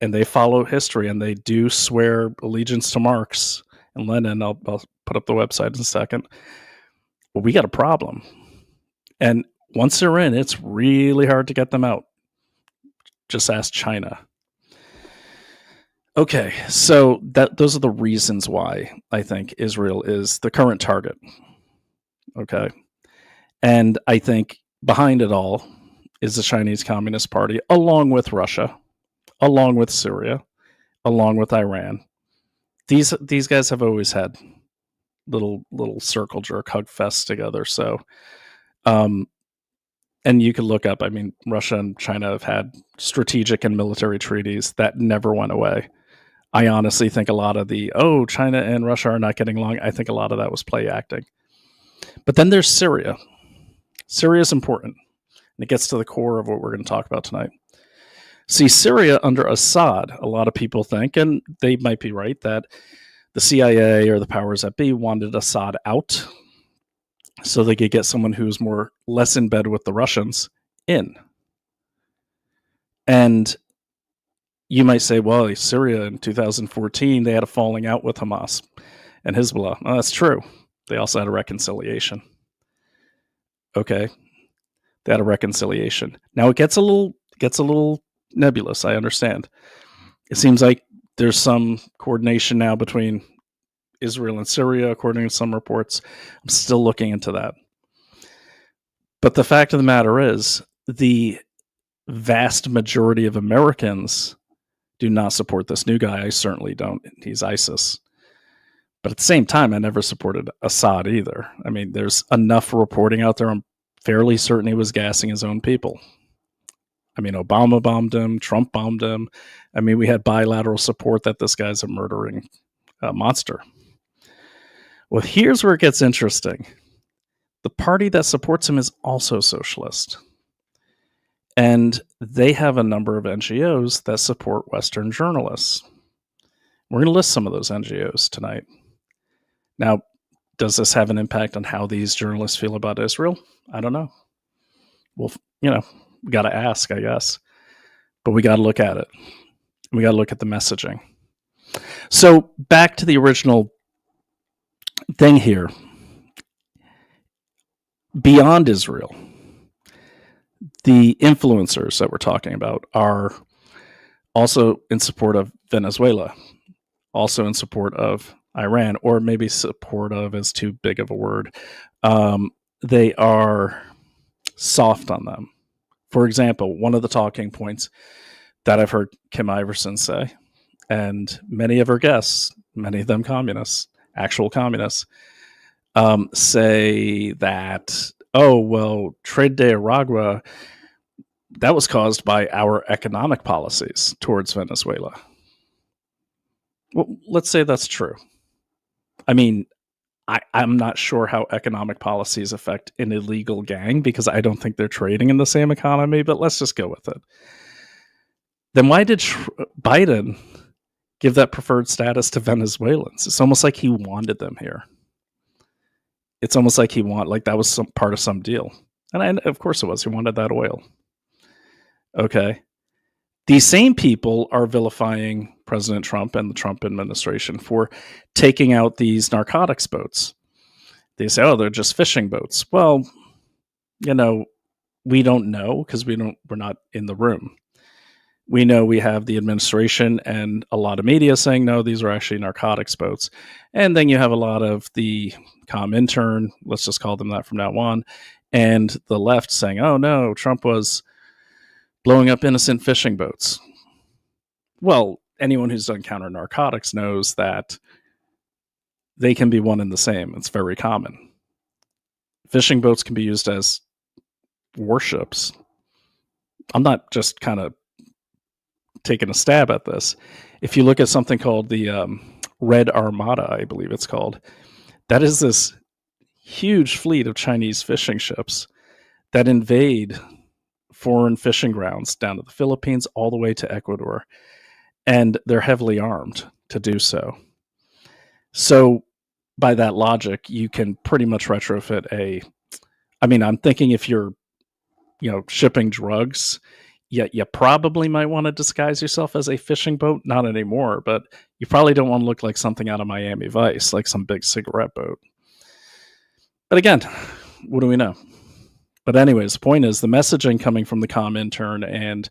[SPEAKER 4] and they follow history and they do swear allegiance to Marx and Lenin, I'll put up the website in a second, well, we got a problem. And once they're in, it's really hard to get them out. Just ask China. Okay, so those are the reasons why I think Israel is the current target. Okay, and I think behind it all is the Chinese Communist Party, along with Russia, along with Syria, along with Iran. These guys have always had little circle jerk hug fests together. So, and you could look up. I mean, Russia and China have had strategic and military treaties that never went away. I honestly think a lot of China and Russia are not getting along, I think a lot of that was play acting. But then there's Syria. Syria is important, and it gets to the core of what we're going to talk about tonight. See, Syria under Assad, a lot of people think, and they might be right, that the CIA or the powers that be wanted Assad out so they could get someone who's less in bed with the Russians in. And you might say, well, Syria in 2014, they had a falling out with Hamas and Hezbollah. Well, that's true. They also had a reconciliation. Okay. They had a reconciliation. Now it gets a little nebulous, I understand. It seems like there's some coordination now between Israel and Syria, according to some reports. I'm still looking into that. But the fact of the matter is, the vast majority of Americans do not support this new guy. I certainly don't. He's ISIS. But at the same time, I never supported Assad either. I mean, there's enough reporting out there. I'm fairly certain he was gassing his own people. I mean, Obama bombed him. Trump bombed him. I mean, we had bilateral support that this guy's a murdering monster. Well, here's where it gets interesting. The party that supports him is also socialist. And they have a number of NGOs that support Western journalists. We're going to list some of those NGOs tonight. Now, does this have an impact on how these journalists feel about Israel? I don't know. Well, we got to ask, I guess. But we got to look at it. We got to look at the messaging. So back to the original thing here. Beyond Israel, the influencers that we're talking about are also in support of Venezuela, also in support of Iran, or maybe support of is too big of a word. They are soft on them. For example, one of the talking points that I've heard Kim Iversen say, and many of her guests, many of them communists, actual communists, say that, trade de Aragua, that was caused by our economic policies towards Venezuela. Well, let's say that's true. I mean, I'm not sure how economic policies affect an illegal gang because I don't think they're trading in the same economy, but let's just go with it. Then why did Biden give that preferred status to Venezuelans? It's almost like he wanted them here. It's almost like that was some part of some deal. And of course it was. He wanted that oil. Okay. These same people are vilifying President Trump and the Trump administration for taking out these narcotics boats. They say, oh, they're just fishing boats. Well, we don't know because we're not in the room. We know we have the administration and a lot of media saying, no, these are actually narcotics boats. And then you have a lot of the COMINTERN, let's just call them that from now on, and the left saying, oh, no, Trump was blowing up innocent fishing boats. Well, anyone who's done counter narcotics knows that they can be one and the same. It's very common. Fishing boats can be used as warships. I'm not just kind of taking a stab at this. If you look at something called the Red Armada, I believe it's called, that is this huge fleet of Chinese fishing ships that invade foreign fishing grounds down to the Philippines all the way to Ecuador, and they're heavily armed to do so. So by that logic, you can pretty much retrofit I'm thinking if you're shipping drugs, you probably might want to disguise yourself as a fishing boat. Not anymore, but you probably don't want to look like something out of Miami Vice, like some big cigarette boat. But again, what do we know? But anyways, the point is the messaging coming from the COMINTERN and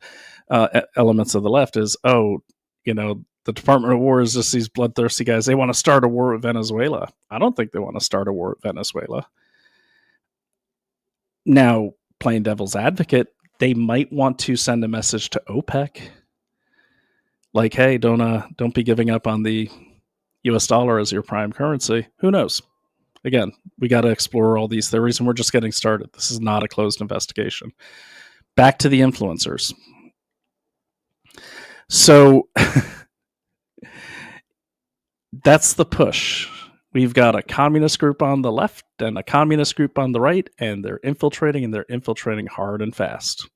[SPEAKER 4] elements of the left is, the Department of War is just these bloodthirsty guys. They want to start a war with Venezuela. I don't think they want to start a war with Venezuela. Now, playing devil's advocate, they might want to send a message to OPEC, like, "Hey, don't be giving up on the U.S. dollar as your prime currency." Who knows? Again, we got to explore all these theories, and we're just getting started. This is not a closed investigation. Back to the influencers. So that's the push. We've got a communist group on the left and a communist group on the right, and they're infiltrating hard and fast.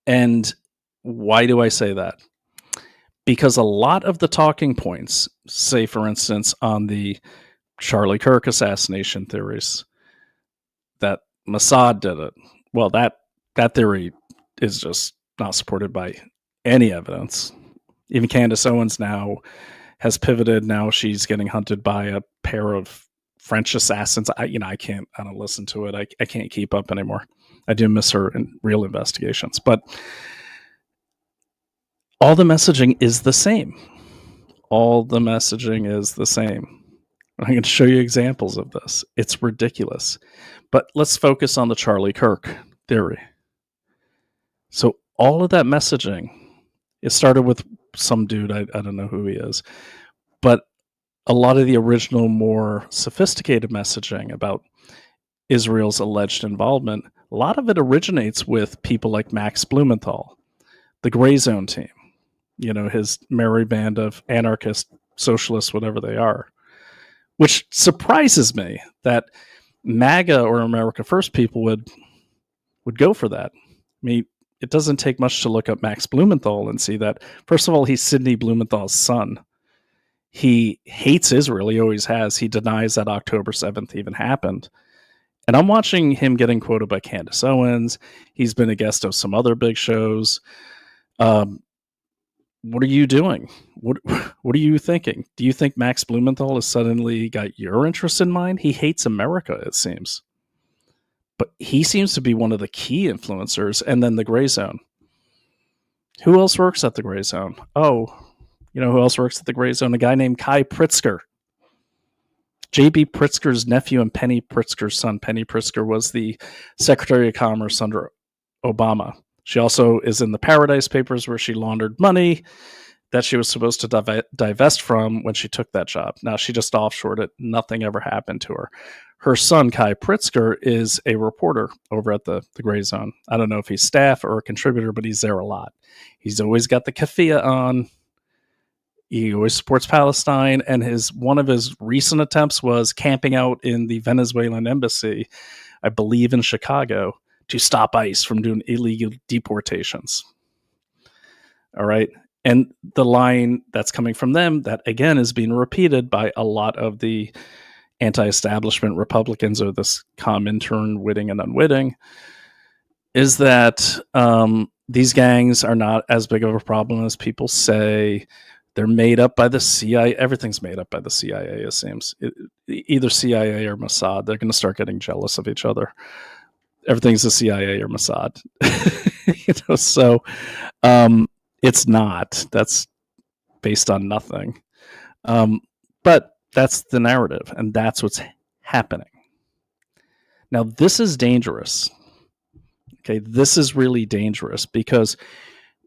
[SPEAKER 4] And why do I say that? Because a lot of the talking points, say for instance on the Charlie Kirk assassination theories, that Mossad did it, well, that theory is just not supported by any evidence. Even Candace Owens now has pivoted. Now she's getting hunted by a pair of French assassins. I don't listen to it. I can't keep up anymore. I do miss her in real investigations, but all the messaging is the same. All the messaging is the same. I'm going to show you examples of this. It's ridiculous. But let's focus on the Charlie Kirk theory. So all of that messaging, it started with some dude, I don't know who he is, but a lot of the original, more sophisticated messaging about Israel's alleged involvement, a lot of it originates with people like Max Blumenthal, the Gray Zone team, his merry band of anarchists, socialists, whatever they are, which surprises me that MAGA or America First people would go for that. I mean, it doesn't take much to look up Max Blumenthal and see that, first of all, he's Sidney Blumenthal's son. He hates Israel. He always has. He denies that October 7th even happened. And I'm watching him getting quoted by Candace Owens. He's been a guest of some other big shows. What are you doing? What are you thinking? Do you think Max Blumenthal has suddenly got your interest in mind? He hates America, it seems. But he seems to be one of the key influencers. And then the Gray Zone. Who else works at the Gray Zone? Oh, who else works at the Gray Zone? A guy named Kai Pritzker. J.B. Pritzker's nephew and Penny Pritzker's son. Penny Pritzker was the Secretary of Commerce under Obama. She also is in the Paradise Papers, where she laundered money that she was supposed to divest from when she took that job. Now, she just offshored it. Nothing ever happened to her. Her son, Kai Pritzker, is a reporter over at the Gray Zone. I don't know if he's staff or a contributor, but he's there a lot. He's always got the keffiyeh on. He always supports Palestine, and one of his recent attempts was camping out in the Venezuelan embassy, I believe in Chicago, to stop ICE from doing illegal deportations. All right. And the line that's coming from them, that again is being repeated by a lot of the anti-establishment Republicans, or this COMINTERN witting and unwitting, is that these gangs are not as big of a problem as people say. They're made up by the CIA. Everything's made up by the CIA, it seems. Either CIA or Mossad. They're going to start getting jealous of each other. Everything's the CIA or Mossad. So it's not. That's based on nothing. But that's the narrative, and that's what's happening. Now, this is dangerous. Okay, this is really dangerous because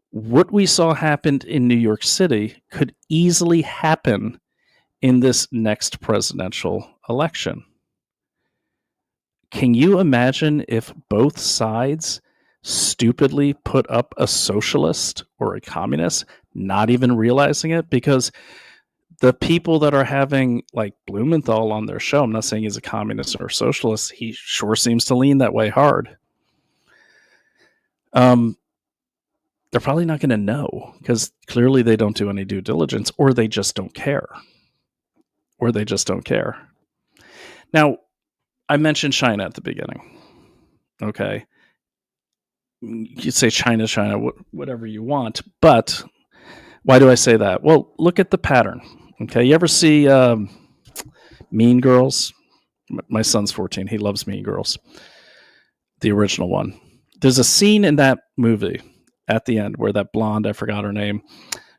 [SPEAKER 4] what we saw happen in New York City could easily happen in this next presidential election. Can you imagine if both sides stupidly put up a socialist or a communist, not even realizing it? Because the people that are having like Blumenthal on their show, I'm not saying he's a communist or a socialist, he sure seems to lean that way hard. They're probably not going to know because clearly they don't do any due diligence, or they just don't care. Now, I mentioned China at the beginning. Okay. You say China, whatever you want, but why do I say that? Well, look at the pattern. Okay. You ever see Mean Girls? My son's 14. He loves Mean Girls. The original one. There's a scene in that movie at the end where that blonde, I forgot her name,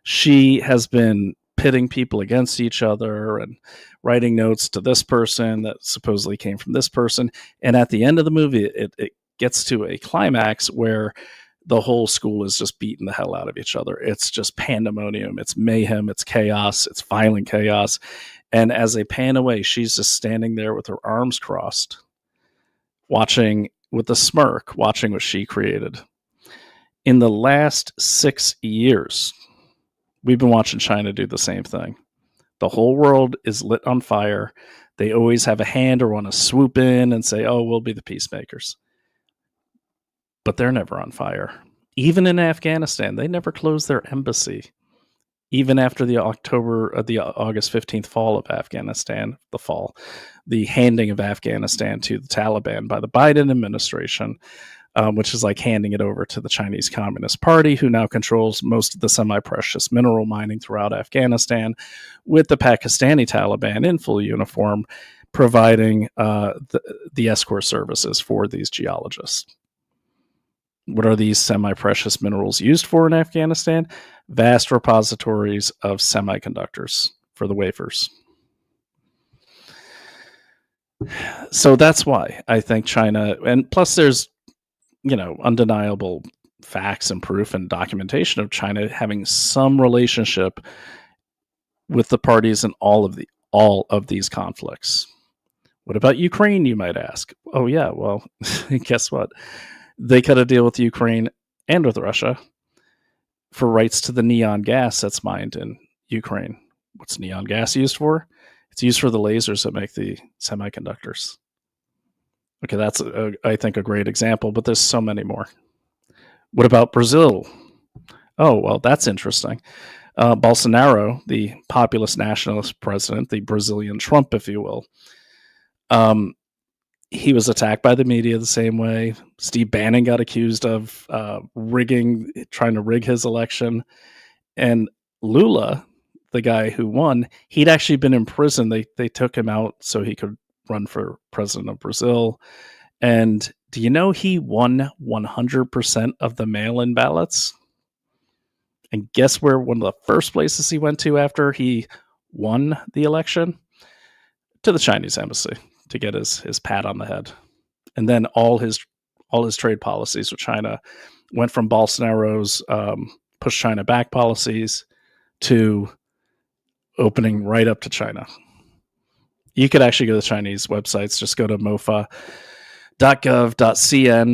[SPEAKER 4] she has been pitting people against each other and writing notes to this person that supposedly came from this person. And at the end of the movie, it gets to a climax where the whole school is just beating the hell out of each other. It's just pandemonium. It's mayhem. It's chaos. It's violent chaos. And as they pan away, she's just standing there with her arms crossed, watching with a smirk, watching what she created. In the last 6 years, we've been watching China do the same thing. The whole world is lit on fire. They always have a hand or want to swoop in and say, oh, we'll be the peacemakers. But they're never on fire. Even in Afghanistan, they never closed their embassy. Even after the August 15th fall of Afghanistan, the handing of Afghanistan to the Taliban by the Biden administration, which is like handing it over to the Chinese Communist Party, who now controls most of the semi-precious mineral mining throughout Afghanistan, with the Pakistani Taliban in full uniform providing the escort services for these geologists. What are these semi-precious minerals used for in Afghanistan? Vast repositories of semiconductors for the wafers. So that's why I think China, and plus there's, undeniable facts and proof and documentation of China having some relationship with the parties in all of these conflicts. What about Ukraine, you might ask? Oh yeah, well, guess what? They cut a deal with Ukraine and with Russia for rights to the neon gas that's mined in Ukraine. What's neon gas used for? It's used for the lasers that make the semiconductors. Okay, that's, I think, a great example, but there's so many more. What about Brazil? Oh, well, that's interesting. Bolsonaro, the populist nationalist president, the Brazilian Trump, if you will, he was attacked by the media the same way. Steve Bannon got accused of trying to rig his election. And Lula, the guy who won, he'd actually been in prison. They took him out so he could run for president of Brazil. And do you know he won 100% of the mail-in ballots? And guess where one of the first places he went to after he won the election? To the Chinese embassy to get his pat on the head. And then all his trade policies with China went from Bolsonaro's push China back policies to opening right up to China. You could actually go to the Chinese websites, just go to mofa.gov.cn,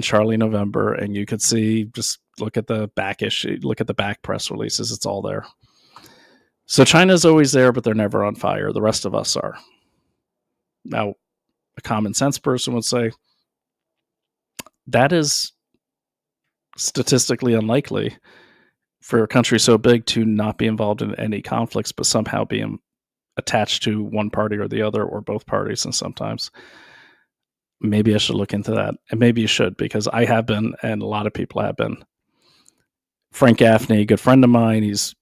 [SPEAKER 4] Charlie November, and you could see, just look at the back issue, look at the back press releases, it's all there. So China's always there, but they're never on fire. The rest of us are. Now, a common sense person would say that is statistically unlikely for a country so big to not be involved in any conflicts, but somehow being attached to one party or the other, or both parties. And sometimes maybe I should look into that, and maybe you should, because I have been, and a lot of people have been. Frank Gaffney, good friend of mine. He's,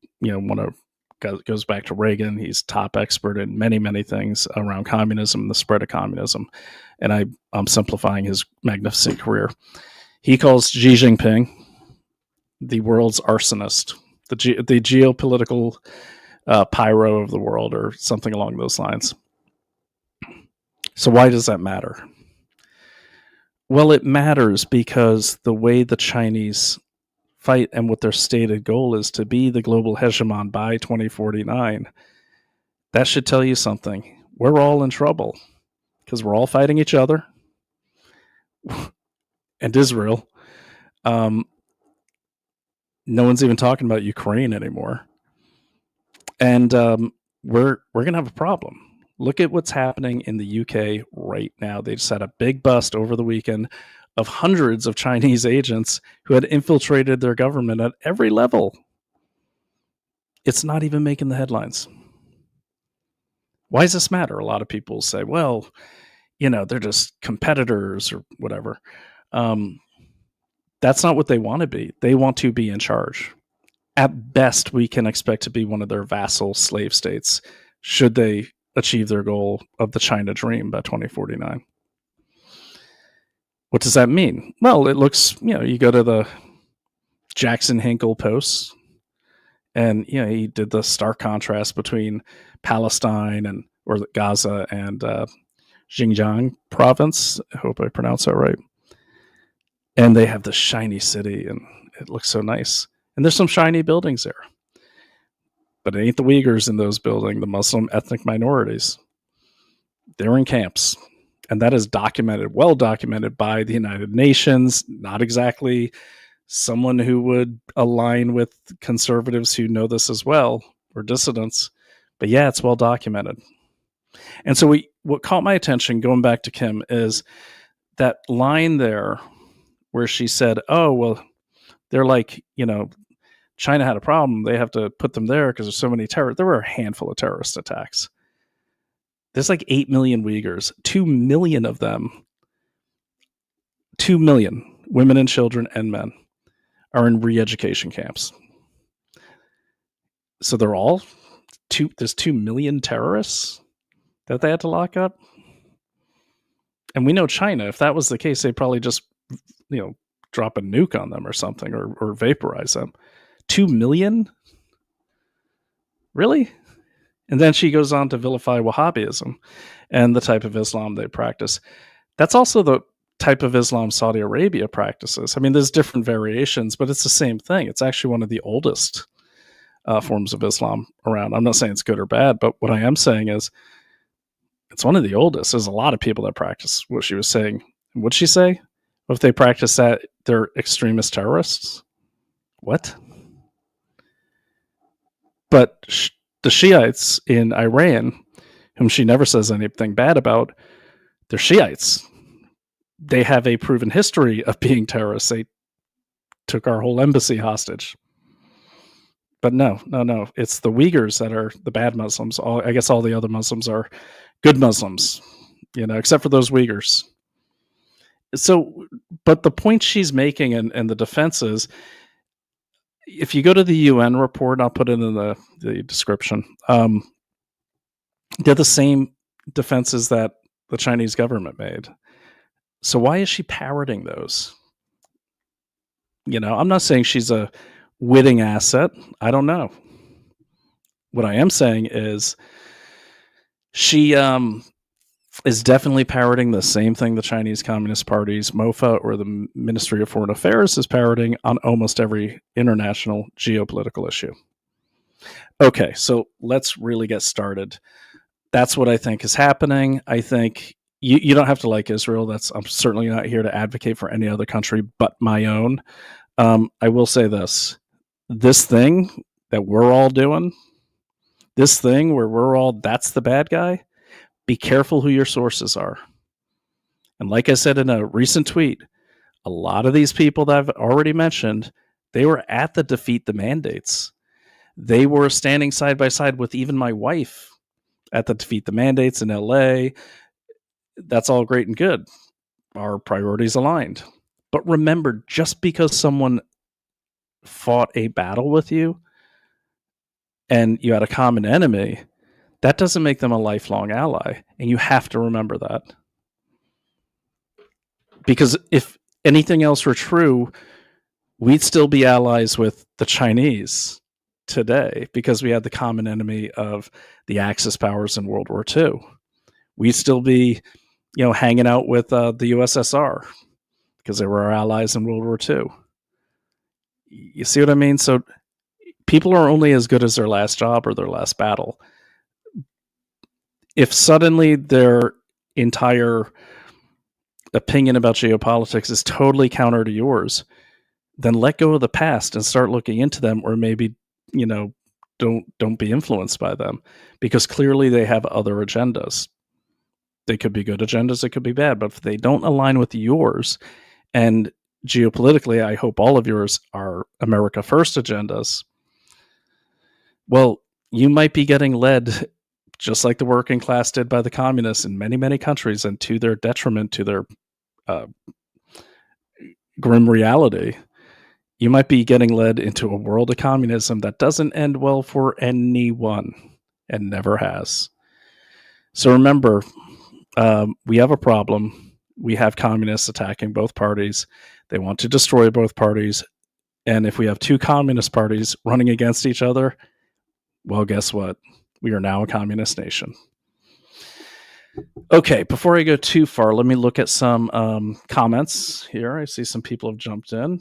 [SPEAKER 4] goes back to Reagan. He's top expert in many, many things around communism and the spread of communism. And I'm simplifying his magnificent career. He calls Xi Jinping the world's arsonist, the geopolitical pyro of the world, or something along those lines. So why does that matter? Well, it matters because the way the Chinese fight and what their stated goal is to be the global hegemon by 2049, that should tell you something. We're all in trouble because we're all fighting each other and Israel. No one's even talking about Ukraine anymore. And we're going to have a problem. Look at what's happening in the UK right now. They just had a big bust over the weekend of hundreds of Chinese agents who had infiltrated their government at every level. It's not even making the headlines. Why does this matter? A lot of people say, well, they're just competitors or whatever. That's not what they want to be. They want to be in charge. At best, we can expect to be one of their vassal slave states should they achieve their goal of the China dream by 2049. What does that mean? Well, it looks, you go to the Jackson Hinkle posts, and he did the stark contrast between Palestine or Gaza and Xinjiang province. I hope I pronounced that right. And they have the shiny city, and it looks so nice. And there's some shiny buildings there. But it ain't the Uyghurs in those buildings, the Muslim ethnic minorities. They're in camps. And that is documented, well documented by the United Nations. Not exactly someone who would align with conservatives who know this as well, or dissidents. But yeah, it's well documented. And so what caught my attention, going back to Kim, is that line there where she said, oh, well, they're like, China had a problem. They have to put them there because there's so many terrorists. There were a handful of terrorist attacks. There's like 8 million Uyghurs, 2 million of them, 2 million women and children and men are in re-education camps. So there's 2 million terrorists that they had to lock up. And we know China, if that was the case, they'd probably just, drop a nuke on them or something, or vaporize them. 2 million? Really? And then she goes on to vilify Wahhabism and the type of Islam they practice. That's also the type of Islam Saudi Arabia practices. I mean, there's different variations, but it's the same thing. It's actually one of the oldest forms of Islam around. I'm not saying it's good or bad, but what I am saying is it's one of the oldest. There's a lot of people that practice what she was saying. What'd she say? If they practice that, they're extremist terrorists? What? But the Shiites in Iran, whom she never says anything bad about, they're Shiites. They have a proven history of being terrorists. They took our whole embassy hostage. But no. It's the Uyghurs that are the bad Muslims. I guess all the other Muslims are good Muslims, except for those Uyghurs. So, but the point she's making and the defense is, if you go to the UN report, I'll put it in the description, they're the same defenses that the Chinese government made. So why is she parroting those? I'm not saying she's a witting asset. I don't know. What I am saying is she is definitely parroting the same thing the Chinese Communist Party's MOFA or the Ministry of Foreign Affairs is parroting on almost every international geopolitical issue. Okay, so let's really get started. That's what I think is happening. I think you don't have to like Israel. I'm certainly not here to advocate for any other country but my own. I will say this thing that we're all doing, this thing where that's the bad guy, be careful who your sources are. And like I said in a recent tweet, a lot of these people that I've already mentioned, they were at the Defeat the Mandates. They were standing side by side with even my wife at the Defeat the Mandates in LA. That's all great and good. Our priorities aligned. But remember, just because someone fought a battle with you and you had a common enemy, that doesn't make them a lifelong ally. And you have to remember that. Because if anything else were true, we'd still be allies with the Chinese today because we had the common enemy of the Axis powers in World War II. We'd still be, hanging out with the USSR because they were our allies in World War II. You see what I mean? So people are only as good as their last job or their last battle. If suddenly their entire opinion about geopolitics is totally counter to yours, then let go of the past and start looking into them, or maybe, don't be influenced by them, because clearly they have other agendas. They could be good agendas, it could be bad, but if they don't align with yours, and geopolitically, I hope all of yours are America First agendas, well, you might be getting led just like the working class did by the communists in many, many countries, and to their detriment, to their grim reality. You might be getting led into a world of communism that doesn't end well for anyone and never has. So remember, we have a problem. We have communists attacking both parties. They want to destroy both parties. And if we have two communist parties running against each other, well, guess what? We are now a communist nation. Okay, before I go too far, let me look at some comments here. I see some people have jumped in.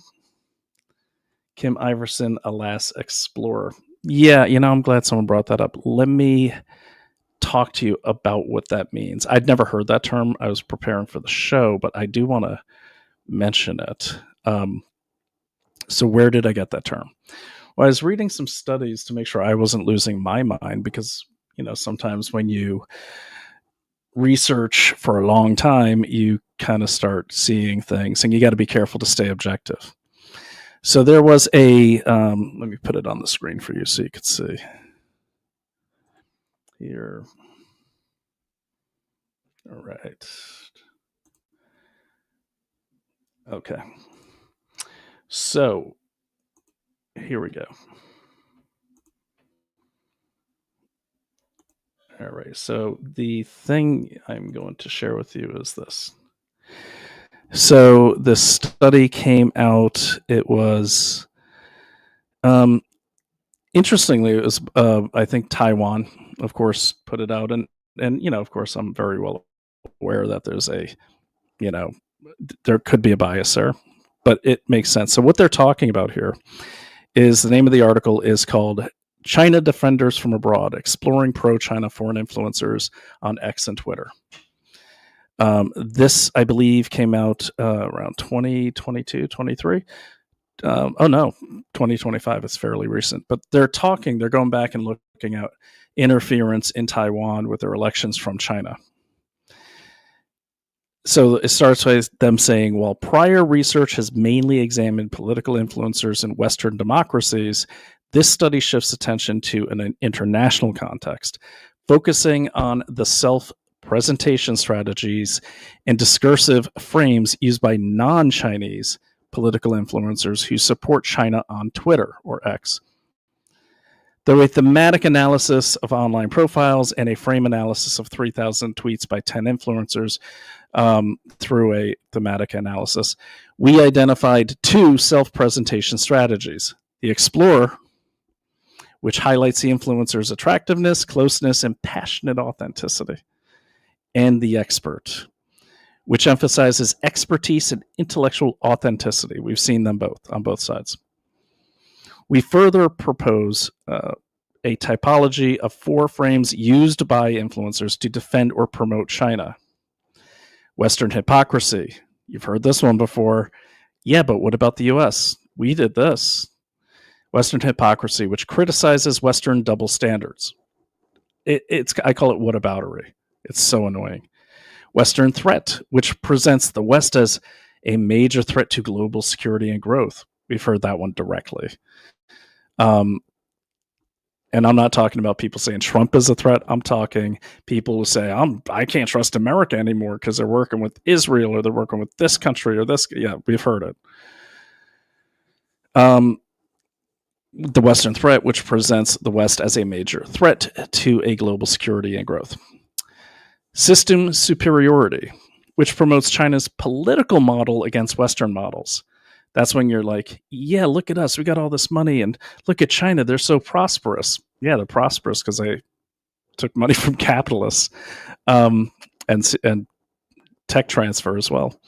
[SPEAKER 4] Kim Iversen, alas, explorer. Yeah, I'm glad someone brought that up. Let me talk to you about what that means. I'd never heard that term. I was preparing for the show, but I do want to mention it. So where did I get that term? Well, I was reading some studies to make sure I wasn't losing my mind, because, sometimes when you research for a long time, you kind of start seeing things, and you got to be careful to stay objective. So there was a, let me put it on the screen for you so you could see. Here. All right. Okay. So here we go. All right. So the thing I'm going to share with you is this. So this study came out. It was, interestingly, it was, I think Taiwan, of course, put it out. And, of course, I'm very well aware that there's there could be a bias there, but it makes sense. So what they're talking about here is, the name of the article is called China Defenders from Abroad, Exploring Pro-China Foreign Influencers on X and Twitter. This, I believe, came out around 2022, 23. 2025 is fairly recent. But they're going back and looking at interference in Taiwan with their elections from China. So it starts with them saying, while prior research has mainly examined political influencers in Western democracies, this study shifts attention to an international context, focusing on the self-presentation strategies and discursive frames used by non-Chinese political influencers who support China on Twitter, or X. Through a thematic analysis of online profiles and a frame analysis of 3,000 tweets by 10 influencers, through a thematic analysis, we identified two self-presentation strategies. The Explorer, which highlights the influencer's attractiveness, closeness, and passionate authenticity. And the Expert, which emphasizes expertise and intellectual authenticity. We've seen them both on both sides. We further propose a typology of 4 frames used by influencers to defend or promote China. Western hypocrisy. You've heard this one before. Yeah, but what about the US? We did this. Western hypocrisy, which criticizes Western double standards. I call it whataboutery. It's so annoying. Western threat, which presents the West as a major threat to global security and growth. We've heard that one directly. And I'm not talking about people saying Trump is a threat. I'm talking people who say, I can't trust America anymore because they're working with Israel, or they're working with this country or this. Yeah, we've heard it. the Western threat, which presents the West as a major threat to a global security and growth. System superiority, which promotes China's political model against Western models. That's when you're like, yeah, look at us. We got all this money, and look at China. They're so prosperous. Yeah, they're prosperous because they took money from capitalists and tech transfer as well.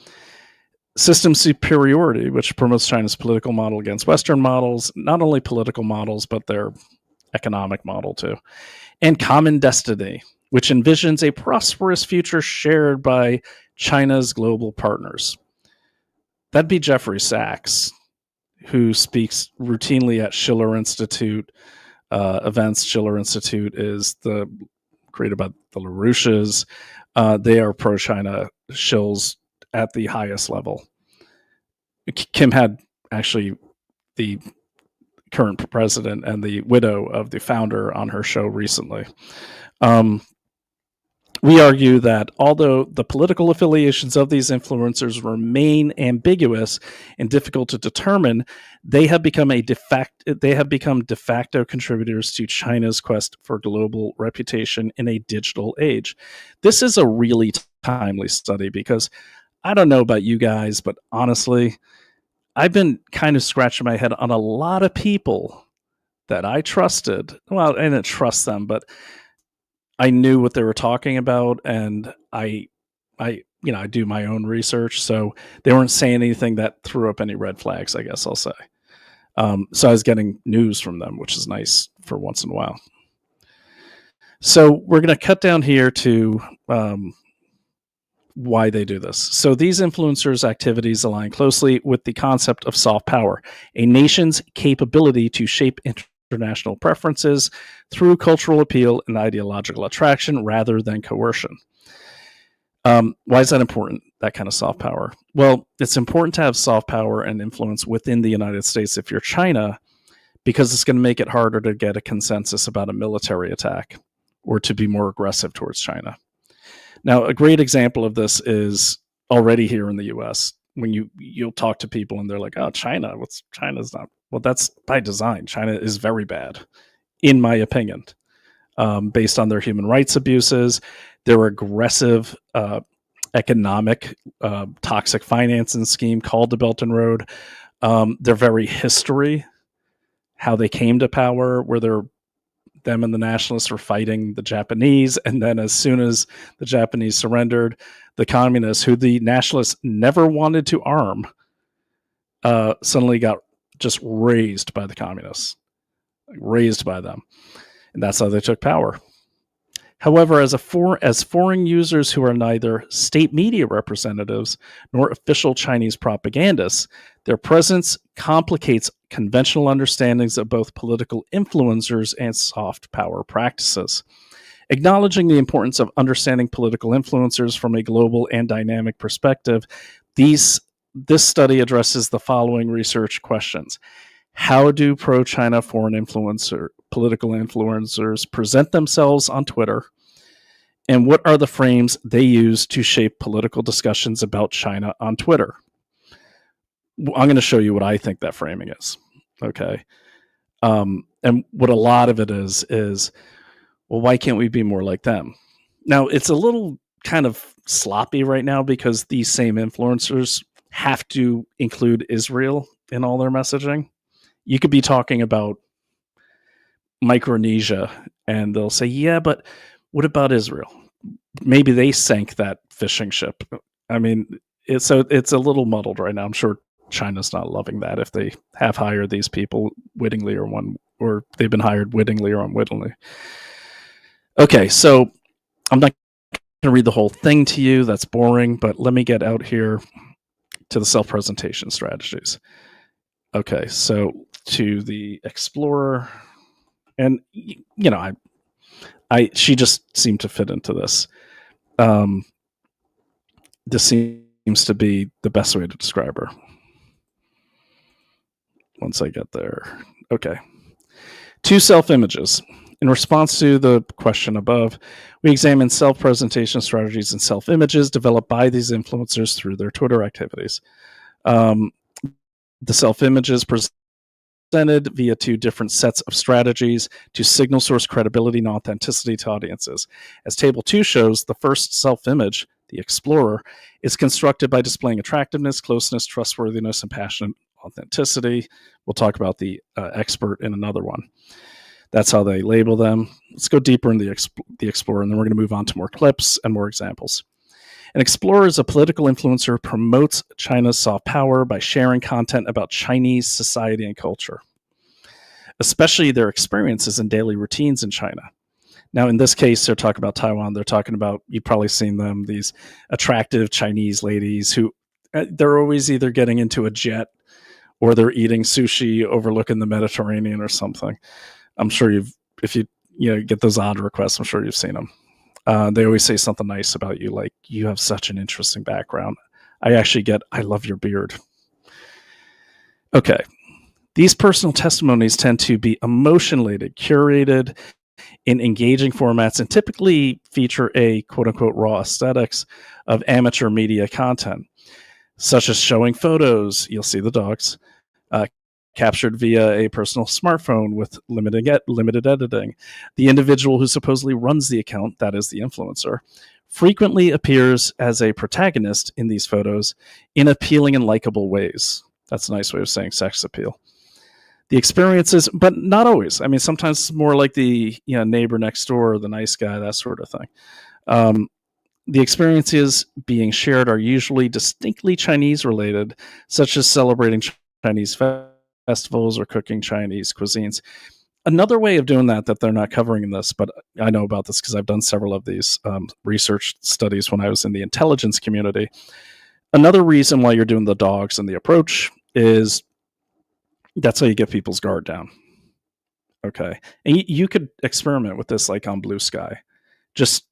[SPEAKER 4] System superiority, which promotes China's political model against Western models, not only political models, but their economic model too. And common destiny, which envisions a prosperous future shared by China's global partners. That'd be Jeffrey Sachs, who speaks routinely at Schiller Institute events. Schiller Institute is created by the LaRouches. They are pro-China shills at the highest level. Kim had actually the current president and the widow of the founder on her show recently. We argue that although the political affiliations of these influencers remain ambiguous and difficult to determine, they have become de facto contributors to China's quest for global reputation in a digital age. This is a really timely study because I don't know about you guys, but honestly, I've been kind of scratching my head on a lot of people that I trusted. Well, I didn't trust them, but I knew what they were talking about, and I do my own research, so they weren't saying anything that threw up any red flags, I guess I'll say. So I was getting news from them, which is nice for once in a while. So we're going to cut down here to why they do this. So these influencers' activities align closely with the concept of soft power, a nation's capability to shape international preferences through cultural appeal and ideological attraction rather than coercion. Why is that important, that kind of soft power? Well, it's important to have soft power and influence within the United States if you're China, because it's going to make it harder to get a consensus about a military attack or to be more aggressive towards China. Now, a great example of this is already here in the U.S. when you'll talk to people and they're like, oh, China's not. Well, that's by design. China is very bad, in my opinion, based on their human rights abuses, their aggressive economic toxic financing scheme called the Belt and Road, their very history, how they came to power, where them and the nationalists were fighting the Japanese, and then as soon as the Japanese surrendered, the communists, who the nationalists never wanted to arm, suddenly got just raised by the communists, raised by them, and that's how they took power. However, as foreign users who are neither state media representatives nor official Chinese propagandists, their presence complicates conventional understandings of both political influencers and soft power practices. Acknowledging the importance of understanding political influencers from a global and dynamic perspective, this study addresses the following research questions. How do pro-China political influencers present themselves on Twitter? And what are the frames they use to shape political discussions about China on Twitter? I'm going to show you what I think that framing is. Okay. And what a lot of it is, well, why can't we be more like them? Now, it's a little kind of sloppy right now because these same influencers have to include Israel in all their messaging. You could be talking about Micronesia and they'll say, yeah, but what about Israel? Maybe they sank that fishing ship. I mean, it's a little muddled right now. I'm sure China's not loving that if they have hired these people wittingly or they've been hired wittingly or unwittingly. Okay, so I'm not going to read the whole thing to you. That's boring, but let me get out here to the self-presentation strategies. Okay, so to the Explorer, and she just seemed to fit into this. This seems to be the best way to describe her. Once I get there. Okay. 2 self-images. In response to the question above, we examine self-presentation strategies and self-images developed by these influencers through their Twitter activities. The self-images present presented via two different sets of strategies to signal source credibility and authenticity to audiences. As Table 2 shows, the first self-image, the explorer, is constructed by displaying attractiveness, closeness, trustworthiness, and passionate authenticity. We'll talk about the expert in another one. That's how they label them. Let's go deeper in the explorer, and then we're going to move on to more clips and more examples. An explorer is a political influencer who promotes China's soft power by sharing content about Chinese society and culture, especially their experiences and daily routines in China. Now, in this case, they're talking about Taiwan. They're talking about, you've probably seen them, these attractive Chinese ladies who they're always either getting into a jet or they're eating sushi overlooking the Mediterranean or something. I'm sure if you get those odd requests, I'm sure you've seen them. They always say something nice about you, like, you have such an interesting background. I actually get, I love your beard. Okay. These personal testimonies tend to be emotion-laden, curated in engaging formats, and typically feature a quote-unquote raw aesthetics of amateur media content, such as showing photos, you'll see the dogs, captured via a personal smartphone with limited editing. The individual who supposedly runs the account, that is the influencer, frequently appears as a protagonist in these photos in appealing and likable ways. That's a nice way of saying sex appeal. The experiences, but not always. I mean, sometimes it's more like the neighbor next door, the nice guy, that sort of thing. The experiences being shared are usually distinctly Chinese related, such as celebrating Chinese festivals or cooking Chinese cuisines. Another way of doing that they're not covering in this, but I know about this because I've done several of these research studies when I was in the intelligence community. Another reason why you're doing the dogs and the approach is that's how you get people's guard down. Okay. And you could experiment with this like on Blue Sky. Just,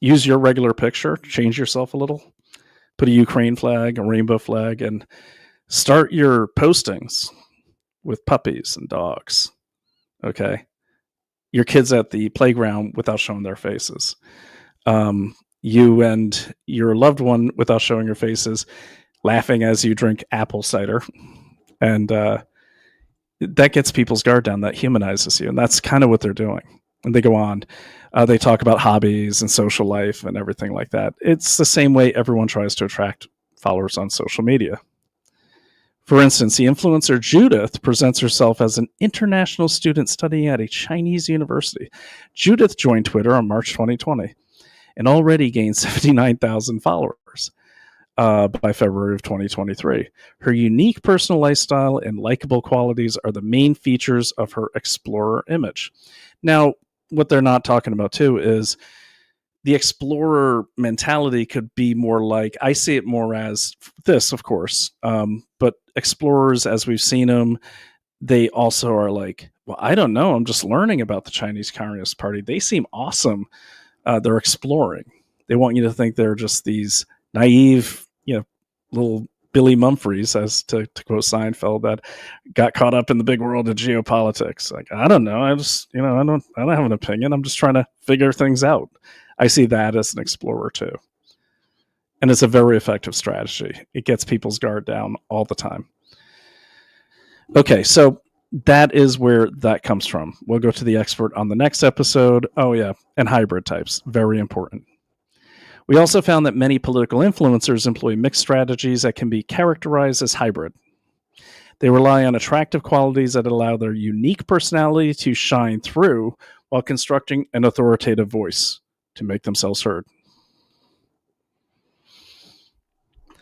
[SPEAKER 4] use your regular picture, change yourself a little, put a Ukraine flag, a rainbow flag, and start your postings with puppies and dogs. Okay. Your kids at the playground without showing their faces. You and your loved one without showing your faces, laughing as you drink apple cider. And that gets people's guard down. That humanizes you. And that's kind of what they're doing. And they go on. They talk about hobbies and social life and everything like that. It's the same way everyone tries to attract followers on social media. For instance, the influencer Judith presents herself as an international student studying at a Chinese university. Judith joined Twitter on March 2020 and already gained 79,000 followers by February of 2023. Her unique personal lifestyle and likable qualities are the main features of her explorer image. Now, what they're not talking about too is the explorer mentality could be more like, I see it more as this, of course, but explorers, as we've seen them, they also are like, well, I don't know, I'm just learning about the Chinese Communist Party. They seem awesome. They're exploring. They want you to think they're just these naive, little Billy Mumphreys, as to quote Seinfeld, that got caught up in the big world of geopolitics. Like, I don't know. I just, I don't have an opinion. I'm just trying to figure things out. I see that as an explorer too. And it's a very effective strategy. It gets people's guard down all the time. Okay, so that is where that comes from. We'll go to the expert on the next episode. Oh yeah, and hybrid types, very important. We also found that many political influencers employ mixed strategies that can be characterized as hybrid. They rely on attractive qualities that allow their unique personality to shine through while constructing an authoritative voice to make themselves heard.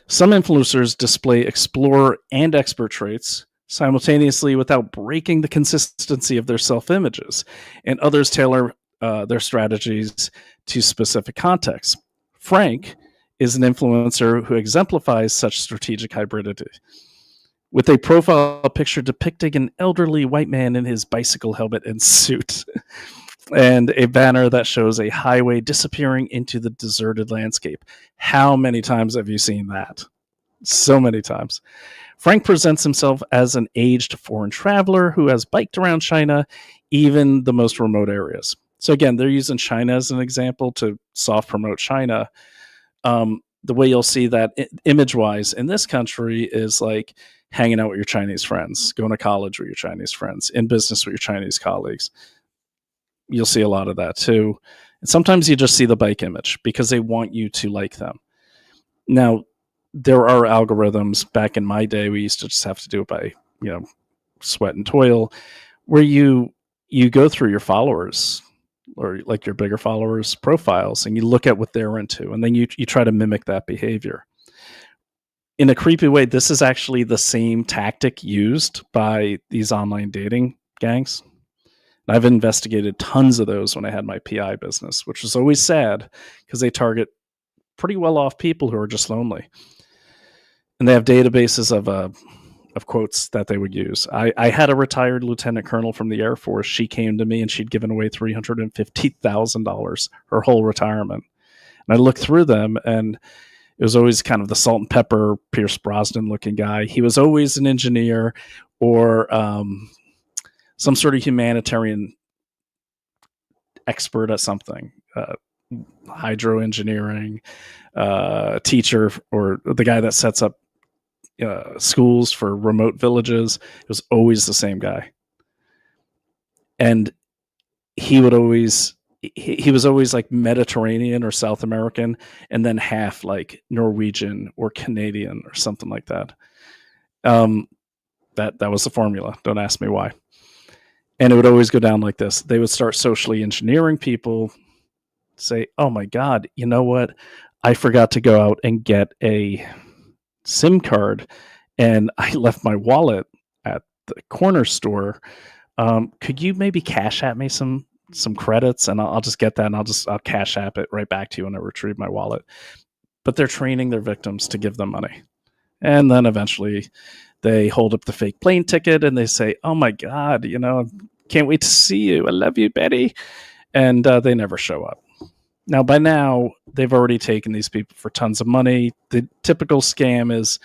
[SPEAKER 4] Some influencers display explorer and expert traits simultaneously without breaking the consistency of their self-images, and others tailor their strategies to specific contexts. Frank is an influencer who exemplifies such strategic hybridity, with a profile picture depicting an elderly white man in his bicycle helmet and suit, and a banner that shows a highway disappearing into the deserted landscape. How many times have you seen that? So many times. Frank presents himself as an aged foreign traveler who has biked around China, even the most remote areas. So again, they're using China as an example to soft promote China. The way you'll see that image-wise in this country is like hanging out with your Chinese friends, going to college with your Chinese friends, in business with your Chinese colleagues. You'll see a lot of that too. And sometimes you just see the bike image because they want you to like them. Now, there are algorithms. Back in my day, we used to just have to do it by, sweat and toil, where you go through your followers or like your bigger followers' profiles and you look at what they're into, and then you try to mimic that behavior. In a creepy way, this is actually the same tactic used by these online dating gangs. I've investigated tons of those when I had my PI business, which was always sad because they target pretty well-off people who are just lonely. And they have databases of quotes that they would use. I had a retired lieutenant colonel from the Air Force. She came to me and she'd given away $350,000, her whole retirement. And I looked through them, and it was always kind of the salt and pepper, Pierce Brosnan looking guy. He was always an engineer or some sort of humanitarian expert at something, hydro engineering, teacher, or the guy that sets up schools for remote villages. It was always the same guy. And he was always like Mediterranean or South American, and then half like Norwegian or Canadian or something like that. That was the formula. Don't ask me why. And it would always go down like this. They would start socially engineering people, say, oh my God, you know what? I forgot to go out and get a SIM card, and I left my wallet at the corner store. Could you maybe cash at me some credits, and I'll just get that, and I'll cash app it right back to you when I retrieve my wallet. But they're training their victims to give them money. And then eventually they hold up the fake plane ticket and they say, oh my God, can't wait to see you. I love you, Betty. And they never show up. Now, by now, they've already taken these people for tons of money. The typical scam is,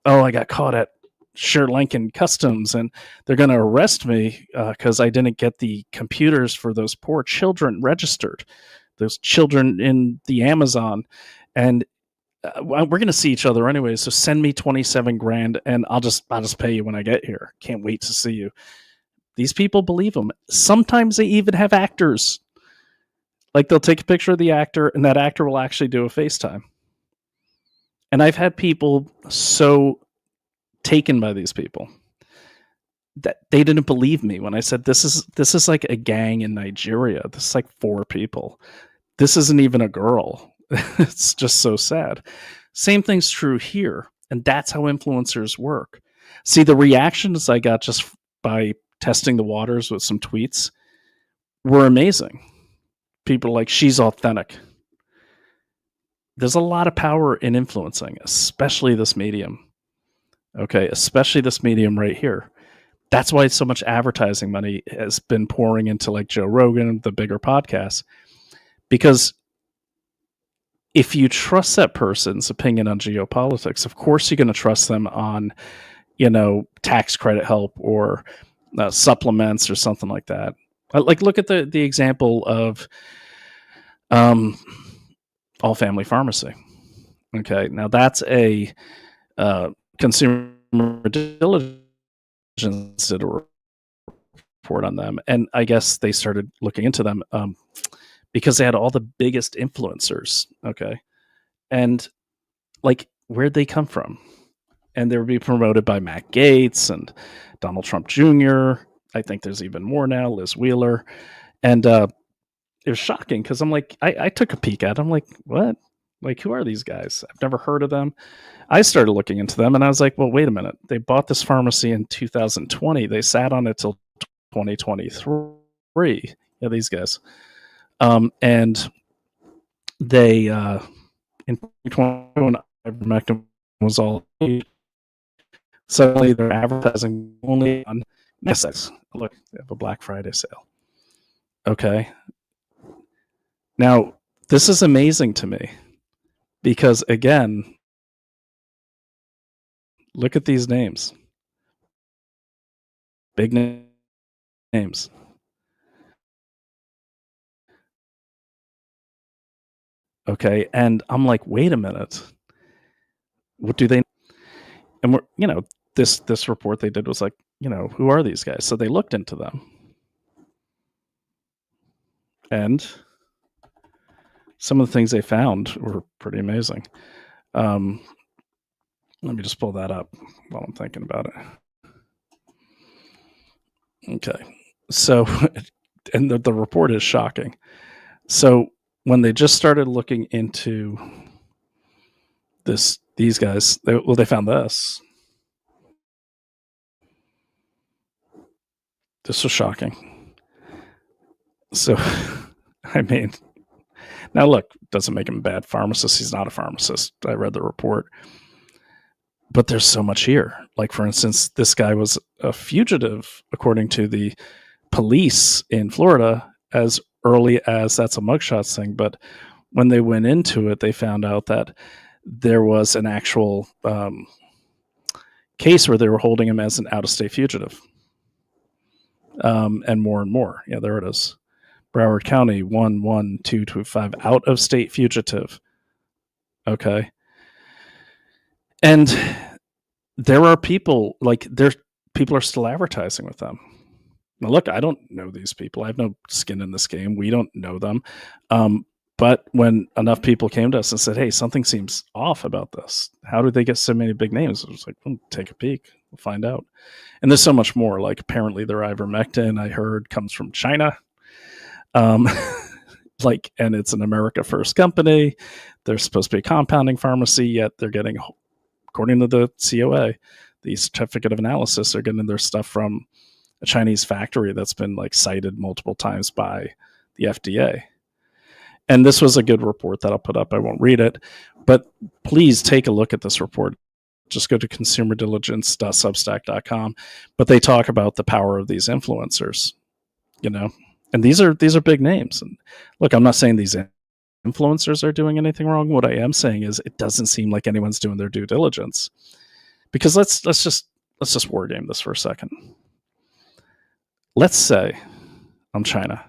[SPEAKER 4] oh, I got caught at Sri Lankan customs and they're going to arrest me because I didn't get the computers for those poor children registered, those children in the Amazon. And we're going to see each other anyway, so send me 27 grand and I'll just pay you when I get here. Can't wait to see you. These people believe them. Sometimes they even have actors. Like they'll take a picture of the actor and that actor will actually do a FaceTime. And I've had people so taken by these people that they didn't believe me when I said this is like a gang in Nigeria. This is like 4 people. This isn't even a girl. It's just so sad. Same thing's true here. And that's how influencers work. See, the reactions I got just by testing the waters with some tweets were amazing. People are like, she's authentic. There's a lot of power in influencing, especially this medium. Okay, especially this medium right here. That's why so much advertising money has been pouring into like Joe Rogan, the bigger podcasts. Because if you trust that person's opinion on geopolitics, of course you're going to trust them on, tax credit help or supplements or something like that. Like look at the example of All Family Pharmacy. Okay, now that's a consumer diligence did a report on them, and I guess they started looking into them because they had all the biggest influencers. Okay, and like where'd they come from? And they would be promoted by Matt Gaetz and Donald Trump Jr. I think there's even more now, Liz Wheeler. And it was shocking because I'm like, I took a peek at them. I'm like, what? Like, who are these guys? I've never heard of them. I started looking into them and I was like, well, wait a minute. They bought this pharmacy in 2020. They sat on it till 2023. Yeah, these guys. And they, in 2020, when ivermectin was all suddenly they're advertising only on Netflix. Look, they have a Black Friday sale. Okay. Now, this is amazing to me because, again, look at these names. Big names. Okay. And I'm like, wait a minute. What do they? And we're, this report they did was like, who are these guys? So they looked into them. And some of the things they found were pretty amazing. Let me just pull that up while I'm thinking about it. Okay. So, and the report is shocking. So when they just started looking into these guys, they found this. This was shocking. So, I mean, now look, doesn't make him a bad pharmacist. He's not a pharmacist. I read the report. But there's so much here. Like, for instance, this guy was a fugitive, according to the police in Florida, as early as, that's a mugshots thing. But when they went into it, they found out that there was an actual case where they were holding him as an out-of-state fugitive. And more. Yeah, there it is. Broward County 11225, out-of-state fugitive. Okay. And there are people, people are still advertising with them. Now, look, I don't know these people. I have no skin in this game. We don't know them. But when enough people came to us and said, hey, something seems off about this. How did they get so many big names? I was like, well, take a peek. We'll find out. And there's so much more. Like, apparently their ivermectin, I heard, comes from China. And it's an America First company. They're supposed to be a compounding pharmacy, yet they're getting, according to the COA, the certificate of analysis, they're getting their stuff from a Chinese factory that's been cited multiple times by the FDA. And this was a good report that I'll put up. I won't read it, but please take a look at this report. Just go to consumerdiligence.substack.com. But they talk about the power of these influencers, and these are big names. And look, I'm not saying these influencers are doing anything wrong. What I am saying is it doesn't seem like anyone's doing their due diligence. Because let's just war game this for a second. Let's say I'm China,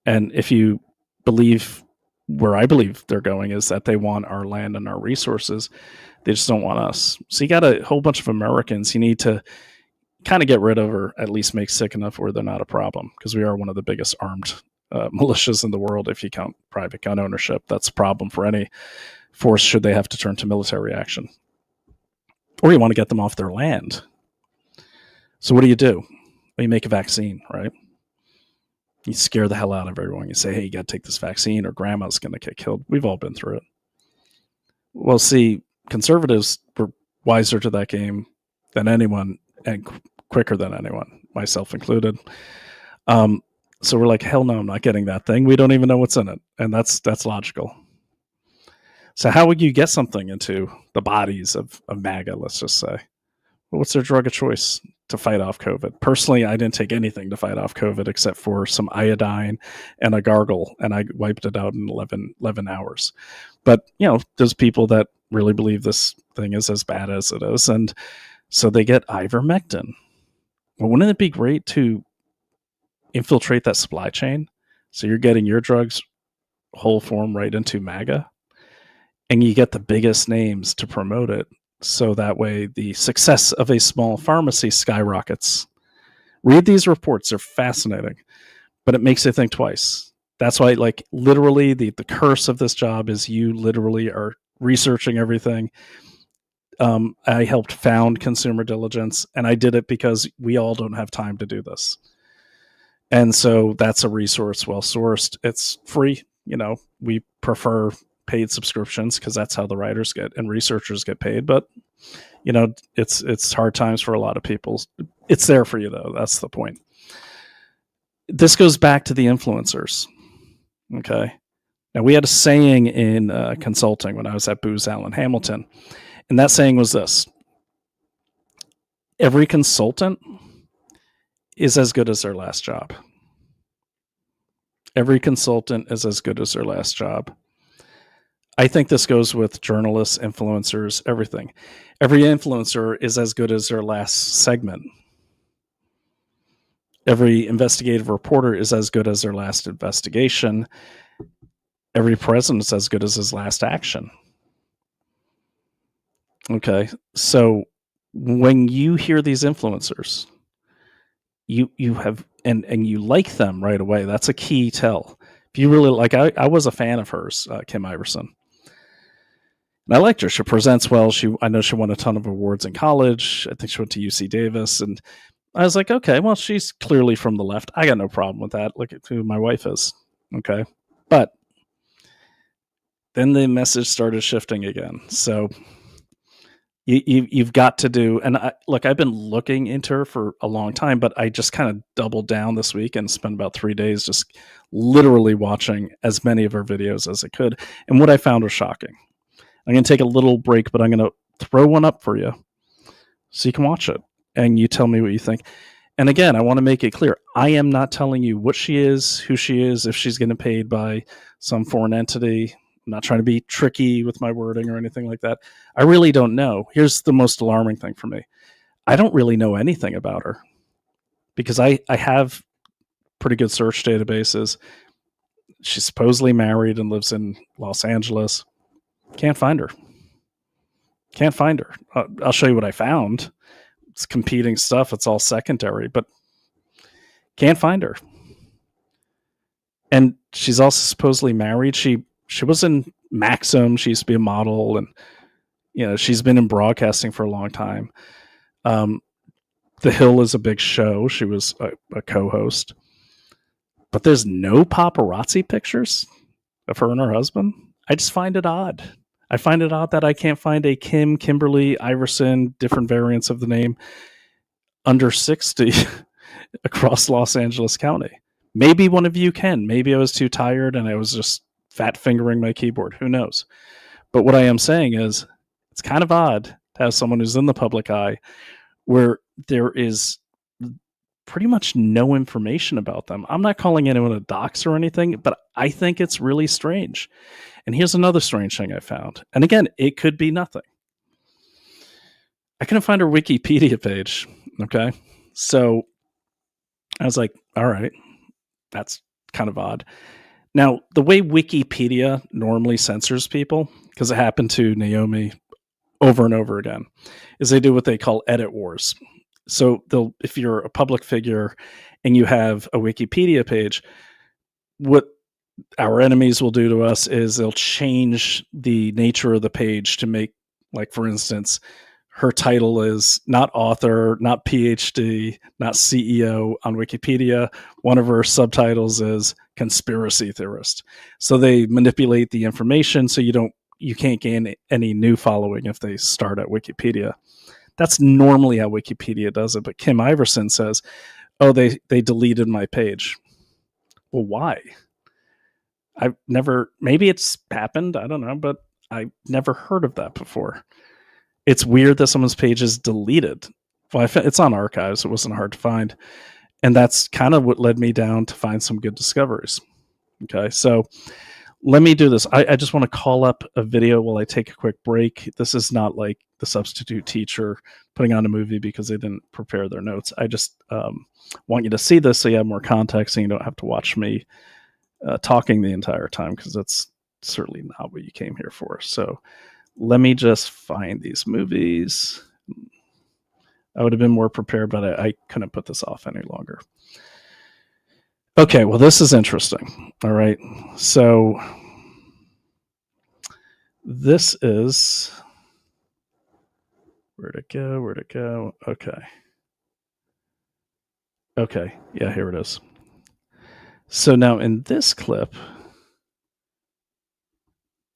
[SPEAKER 4] and if you believe where I believe they're going is that they want our land and our resources, they just don't want us. So you got a whole bunch of Americans you need to kind of get rid of, or at least make sick enough where they're not a problem, because we are one of the biggest armed militias in the world. If you count private gun ownership, that's a problem for any force should they have to turn to military action. Or you want to get them off their land. So what do? Well, you make a vaccine, right? You scare the hell out of everyone. You say, hey, you got to take this vaccine or grandma's going to get killed. We've all been through it. Well, see, conservatives were wiser to that game than anyone, and quicker than anyone, myself included. So we're like, hell no, I'm not getting that thing. We don't even know what's in it. And that's logical. So how would you get something into the bodies of MAGA, let's just say? Well, what's their drug of choice to fight off COVID? Personally, I didn't take anything to fight off COVID except for some iodine and a gargle, and I wiped it out in 11 hours. But, there's people that really believe this thing is as bad as it is, and so they get ivermectin. Well, wouldn't it be great to infiltrate that supply chain? So you're getting your drugs whole form right into MAGA, and you get the biggest names to promote it. So that way the success of a small pharmacy skyrockets. Read these reports. They're fascinating, but it makes you think twice. That's why, literally the curse of this job is you literally are researching everything. I helped found Consumer Diligence, and I did it because we all don't have time to do this. And so that's a resource well sourced. It's free. We prefer paid subscriptions because that's how the writers get and researchers get paid. But, it's hard times for a lot of people. It's there for you, though. That's the point. This goes back to the influencers. Okay. Now, we had a saying in consulting when I was at Booz Allen Hamilton. And that saying was this: every consultant is as good as their last job. Every consultant is as good as their last job. I think this goes with journalists, influencers, everything. Every influencer is as good as their last segment. Every investigative reporter is as good as their last investigation. Every president is as good as his last action. Okay, so when you hear these influencers, you have and you like them right away. That's a key tell. If you really like, I was a fan of hers, Kim Iversen. And I liked her. She presents well. I know she won a ton of awards in college. I think she went to UC Davis. And I was like, okay, well, she's clearly from the left. I got no problem with that. Look at who my wife is. Okay. But then the message started shifting again. So you've got to do, and I've been looking into her for a long time, but I just kind of doubled down this week and spent about 3 days just literally watching as many of her videos as I could. And what I found was shocking. I'm going to take a little break, but I'm going to throw one up for you so you can watch it and you tell me what you think. And again, I want to make it clear. I am not telling you what she is, who she is, if she's getting paid by some foreign entity. I'm not trying to be tricky with my wording or anything like that. I really don't know. Here's the most alarming thing for me. I don't really know anything about her because I have pretty good search databases. She's supposedly married and lives in Los Angeles. Can't find her. Can't find her. I'll show you what I found. It's competing stuff. It's all secondary, but can't find her. And she's also supposedly married. She was in Maxim. She used to be a model, and she's been in broadcasting for a long time. The Hill is a big show. She was a co-host, but there's no paparazzi pictures of her and her husband. I just find it odd. I find it odd that I can't find a Kimberly Iversen, different variants of the name, under 60 across Los Angeles County. Maybe one of you can. Maybe I was too tired and I was just fat fingering my keyboard. Who knows? But what I am saying is it's kind of odd to have someone who's in the public eye where there is pretty much no information about them. I'm not calling anyone a dox or anything, but I think it's really strange. And here's another strange thing I found. And again, it could be nothing. I couldn't find her Wikipedia page. Okay. So I was like, all right, that's kind of odd. Now, the way Wikipedia normally censors people, because it happened to Naomi over and over again, is they do what they call edit wars. So if you're a public figure and you have a Wikipedia page, what our enemies will do to us is they'll change the nature of the page to make, like, for instance, her title is not author, not PhD, not CEO on Wikipedia. One of her subtitles is conspiracy theorist. So they manipulate the information so you can't gain any new following if they start at Wikipedia. That's normally how Wikipedia does it. But Kim Iversen says, oh, they deleted my page. Well, why? I've never, maybe it's happened, I don't know, but I've never heard of that before. It's weird that someone's page is deleted. Well, it's on archives. It wasn't hard to find. And that's kind of what led me down to find some good discoveries. Okay, so let me do this. I just want to call up a video while I take a quick break. This is not like the substitute teacher putting on a movie because they didn't prepare their notes. I just want you to see this so you have more context and you don't have to watch me talking the entire time, because that's certainly not what you came here for. So let me just find these movies. I would have been more prepared, but I couldn't put this off any longer. Okay, well, this is interesting. All right. So this is, where'd it go? Okay. Yeah, here it is. So now in this clip,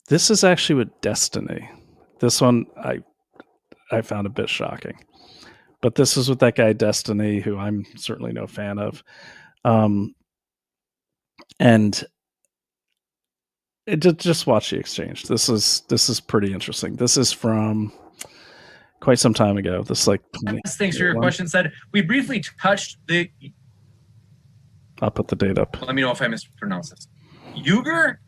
[SPEAKER 4] this is actually with Destiny. This one I found a bit shocking. But this is with that guy Destiny, who I'm certainly no fan of. And just watch the exchange. This is pretty interesting. This is from quite some time ago. This is like 20.
[SPEAKER 5] Thanks for your question. Said we briefly touched the.
[SPEAKER 4] I'll put the date up.
[SPEAKER 5] Let me know if I mispronounced this. Uyghur.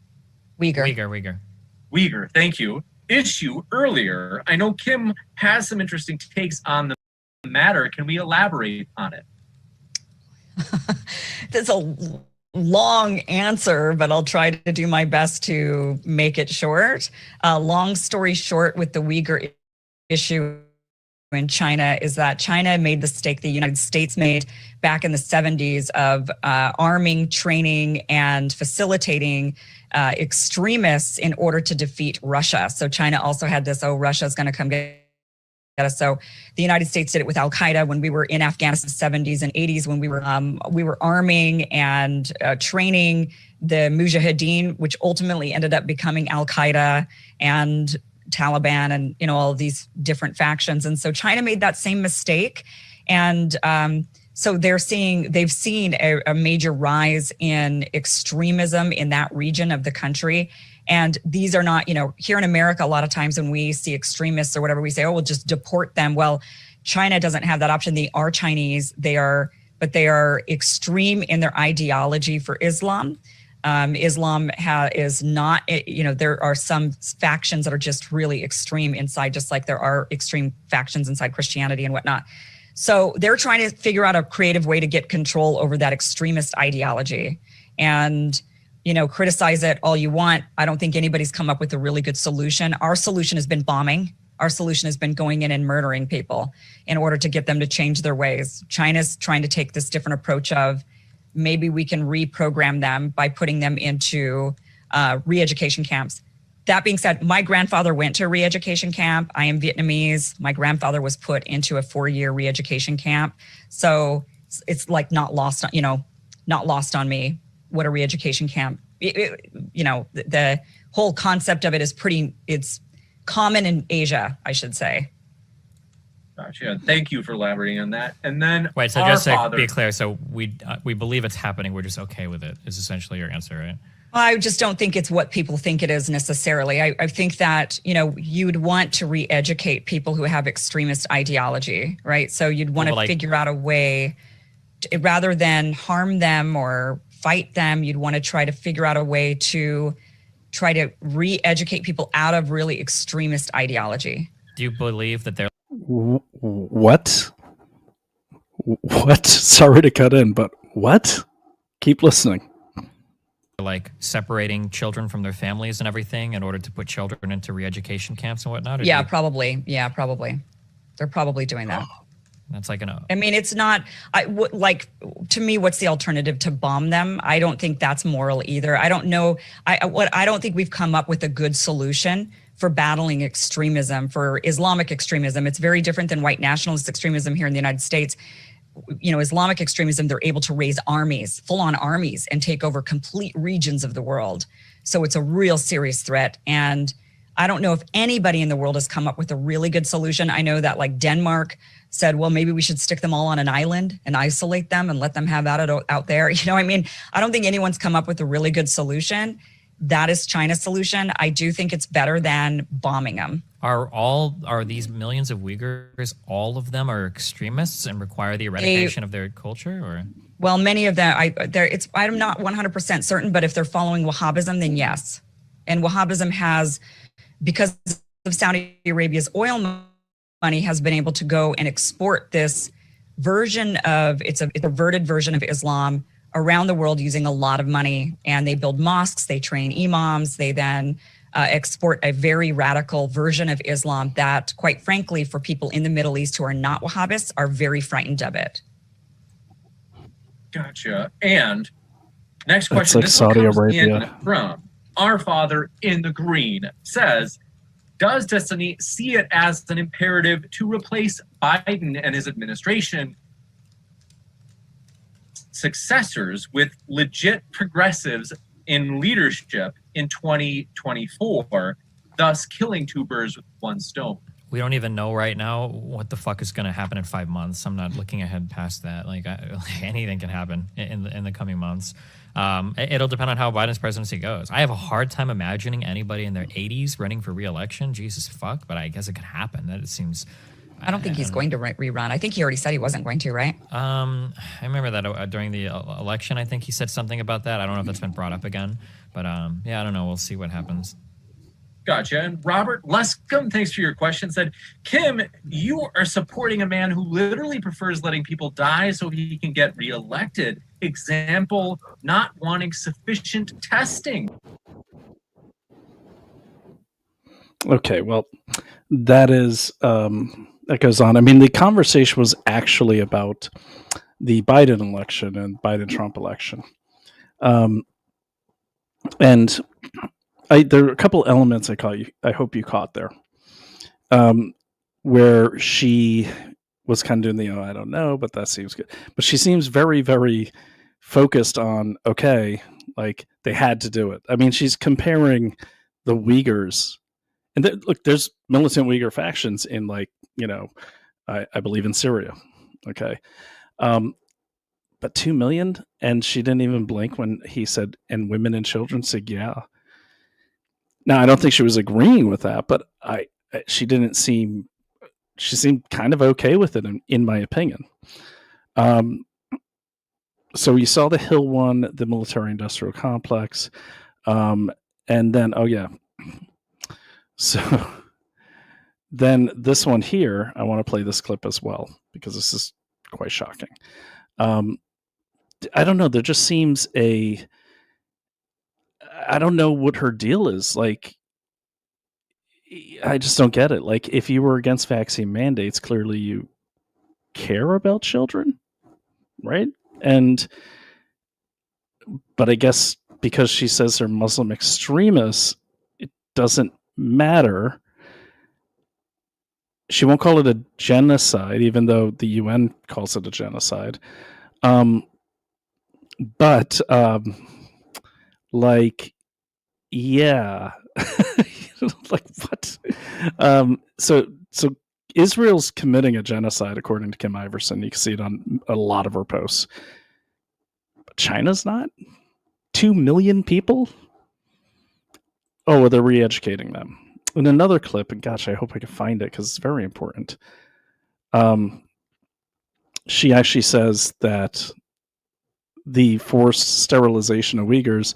[SPEAKER 5] Thank you. Issue earlier. I know Kim has some interesting takes on the matter. Can we elaborate on it?
[SPEAKER 1] That's a long answer, but I'll try to do my best to make it short. Long story short, with the Uyghur issue in China is that China made the mistake the United States made back in the 70s of arming, training, and facilitating extremists in order to defeat Russia. So China also had this, Russia's going to come get us. So the United States did it with Al-Qaeda when we were in Afghanistan in the 70s and 80s, when we were arming and training the Mujahideen, which ultimately ended up becoming Al-Qaeda and Taliban and, all of these different factions. And so China made that same mistake. And so they've seen a major rise in extremism in that region of the country. And these are not, here in America, a lot of times when we see extremists or whatever, we say, we'll just deport them. Well, China doesn't have that option. They are Chinese. They are extreme in their ideology for Islam. Islam is not, there are some factions that are just really extreme inside, just like there are extreme factions inside Christianity and whatnot. So they're trying to figure out a creative way to get control over that extremist ideology. And criticize it all you want. I don't think anybody's come up with a really good solution. Our solution has been bombing. Our solution has been going in and murdering people in order to get them to change their ways. China's trying to take this different approach of maybe we can reprogram them by putting them into re-education camps. That being said, my grandfather went to a re-education camp. I am Vietnamese. My grandfather was put into a 4-year re-education camp. So it's like not lost on me what a re-education camp, the whole concept of it is it's common in Asia, I should say.
[SPEAKER 5] Gotcha. Thank you for elaborating on that. And then
[SPEAKER 6] wait, so just to be clear, so we believe it's happening, we're just okay with it, is essentially your answer, right?
[SPEAKER 1] I just don't think it's what people think it is necessarily. I think that, you'd want to re-educate people who have extremist ideology, right? So you'd want to figure out a way, rather than harm them or fight them, you'd want to try to figure out a way to try to re-educate people out of really extremist ideology.
[SPEAKER 6] Do you believe that they're...
[SPEAKER 4] What? Sorry to cut in, but what? Keep listening.
[SPEAKER 6] Like separating children from their families and everything in order to put children into re-education camps and whatnot?
[SPEAKER 1] Yeah, probably. Yeah, probably. They're probably doing that.
[SPEAKER 6] That's like
[SPEAKER 1] it's not, to me, what's the alternative to bomb them? I don't think that's moral either. I don't know. I don't think we've come up with a good solution for battling extremism, for Islamic extremism. It's very different than white nationalist extremism here in the United States. Islamic extremism, they're able to raise armies, full-on armies, and take over complete regions of the world. So it's a real serious threat. And I don't know if anybody in the world has come up with a really good solution. I know that Denmark said, well, maybe we should stick them all on an island and isolate them and let them have at it out there. I don't think anyone's come up with a really good solution. That is China's solution. I do think it's better than bombing them.
[SPEAKER 6] Are these millions of Uyghurs, all of them are extremists and require the eradication of their culture, or?
[SPEAKER 1] Well, many of them, I'm not 100% certain, but if they're following Wahhabism, then yes. And Wahhabism has, because of Saudi Arabia's oil money, has been able to go and export this version of, it's a perverted version of Islam around the world using a lot of money. And they build mosques, they train imams, they then export a very radical version of Islam that, quite frankly, for people in the Middle East who are not Wahhabists, are very frightened of it.
[SPEAKER 5] Gotcha. And next question.
[SPEAKER 4] It's like Saudi Arabia.
[SPEAKER 5] From Our Father in the Green says, does Destiny see it as an imperative to replace Biden and his administration successors with legit progressives in leadership in 2024, thus killing two birds with one stone?
[SPEAKER 6] We don't even know right now what the fuck is going to happen in 5 months. I'm not looking ahead past that. Anything can happen in the coming months. It'll depend on how Biden's presidency goes. I have a hard time imagining anybody in their 80s running for re-election. Jesus fuck, but I guess it could happen. That it seems.
[SPEAKER 1] I don't think he's going to rerun. I think he already said he wasn't going to, right?
[SPEAKER 6] I remember that during the election, I think he said something about that. I don't know if that's been brought up again, but yeah, I don't know. We'll see what happens.
[SPEAKER 5] Gotcha. And Robert Lescombe, thanks for your question, said, Kim, you are supporting a man who literally prefers letting people die so he can get reelected. Example, not wanting sufficient testing.
[SPEAKER 4] Okay, well, that is that goes on. I mean, the conversation was actually about the Biden election and Biden-Trump election. And there are a couple elements I hope you caught there, where she was kind of doing the, I don't know, but that seems good. But she seems very, very focused on, okay, like they had to do it. I mean, she's comparing the Uyghurs. And look, there's militant Uyghur factions in, like, I believe in Syria. Okay. But 2 million? And she didn't even blink when he said, and women and children said, yeah. Now, I don't think she was agreeing with that, but she seemed kind of okay with it, in my opinion. So you saw the Hill one, the military-industrial complex, and then, so then this one here, I want to play this clip as well, because this is quite shocking. I don't know, there just seems I don't know what her deal is. Like, I just don't get it. Like, if you were against vaccine mandates, clearly you care about children, right? But I guess because she says they're Muslim extremists, it doesn't matter. She won't call it a genocide, even though the UN calls it a genocide. But like, yeah, like what? So Israel's committing a genocide, according to Kim Iversen. You can see it on a lot of her posts. But China's not. 2 million people? Oh, well, they're re-educating them. In another clip, and gosh, I hope I can find it because it's very important. She actually says that the forced sterilization of Uyghurs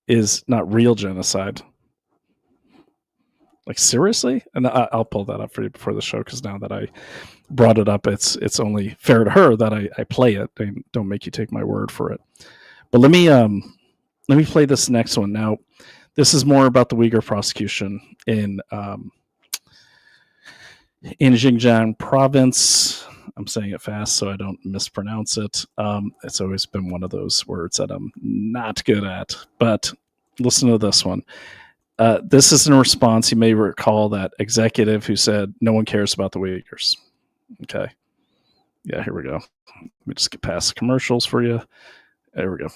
[SPEAKER 4] is not real genocide. Like, seriously? And I'll pull that up for you before the show, because now that I brought it up, it's only fair to her that I play it. I don't make you take my word for it. But let me play this next one. Now, this is more about the Uyghur prosecution in Xinjiang province. I'm saying it fast so I don't mispronounce it. It's always been one of those words that I'm not good at. But listen to this one. This is in response. You may recall that executive who said, no one cares about the Uyghurs. Okay. Yeah, here we go. Let me just get past the commercials for you. There we go.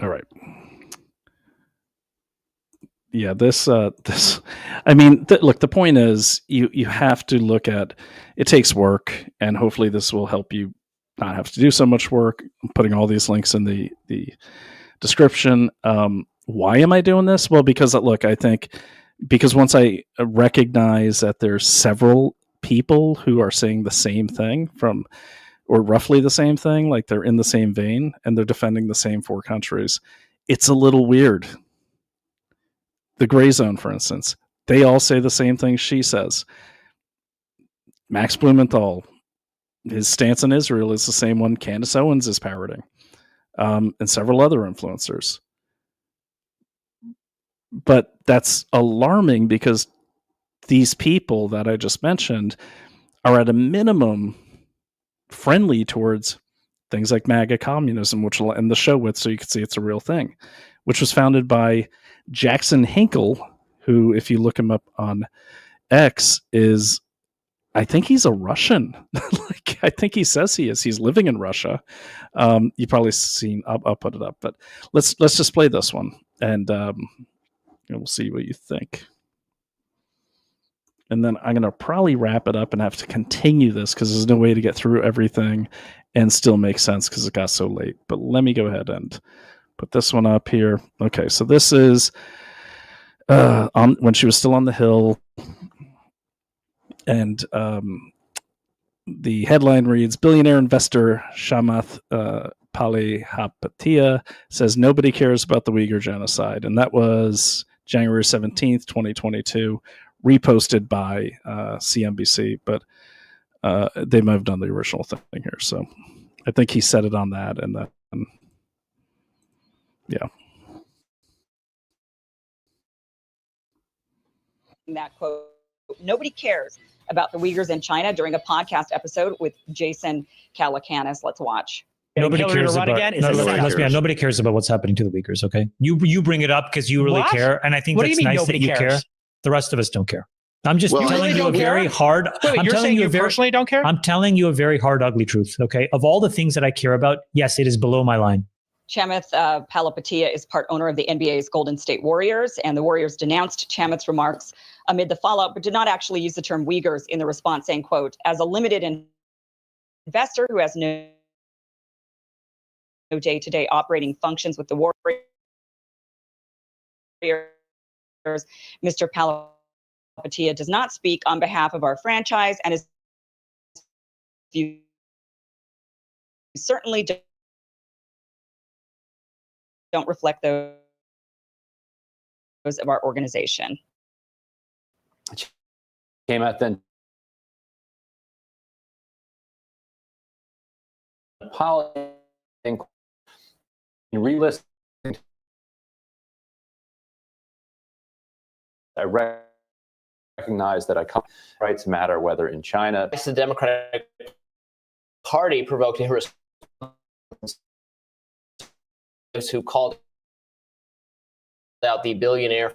[SPEAKER 4] All right. Yeah, this. I mean, look. The point is, you have to look at. It takes work, and hopefully, this will help you not have to do so much work. I'm putting all these links in the description. Why am I doing this? Well, because I think once I recognize that there's several people who are saying the same thing or roughly the same thing, like they're in the same vein and they're defending the same 4 countries, it's a little weird. The gray zone, for instance, they all say the same thing she says. Max Blumenthal, his stance on Israel is the same one Candace Owens is parroting, and several other influencers. But that's alarming because these people that I just mentioned are at a minimum friendly towards things like MAGA communism, which will end the show with, so you can see it's a real thing, which was founded by Jackson Hinkle, who, if you look him up on X, I think he's a Russian. I think he says he is. He's living in Russia. You've probably seen. I'll put it up, but let's just play this one, and we'll see what you think. And then I'm going to probably wrap it up and have to continue this because there's no way to get through everything and still make sense because it got so late. But let me go ahead and put this one up here. Okay, so this is when she was still on the Hill. And the headline reads, billionaire investor Shamath Palihapitiya says nobody cares about the Uyghur genocide. And that was January 17th, 2022. Reposted by CNBC, but they might have done the original thing here. So I think he said it on that, and then yeah.
[SPEAKER 1] that quote. Nobody cares about the Uyghurs in China during a podcast episode with Jason Calacanis. Let's watch.
[SPEAKER 7] Nobody cares about
[SPEAKER 8] nobody cares about what's happening to the Uyghurs. Okay, you bring it up because you really care, and I think that's nice that you care. The rest of us don't care. I'm just telling you a very hard.
[SPEAKER 7] Wait, you're saying you personally don't care?
[SPEAKER 8] I'm telling you a very hard, ugly truth. Okay, of all the things that I care about, yes, it is below my line.
[SPEAKER 1] Chamath Palihapitiya is part owner of the NBA's Golden State Warriors, and the Warriors denounced Chamath's remarks amid the fallout, but did not actually use the term Uyghurs in the response, saying, quote, as a limited investor who has no day-to-day operating functions with the Warriors, Mr. Palihapitiya does not speak on behalf of our franchise, and his views certainly don't reflect those of our organization.
[SPEAKER 3] Came out then. In relisting, I recognize that rights matter, whether in China.
[SPEAKER 9] The Democratic Party provoked a response who called out the billionaire.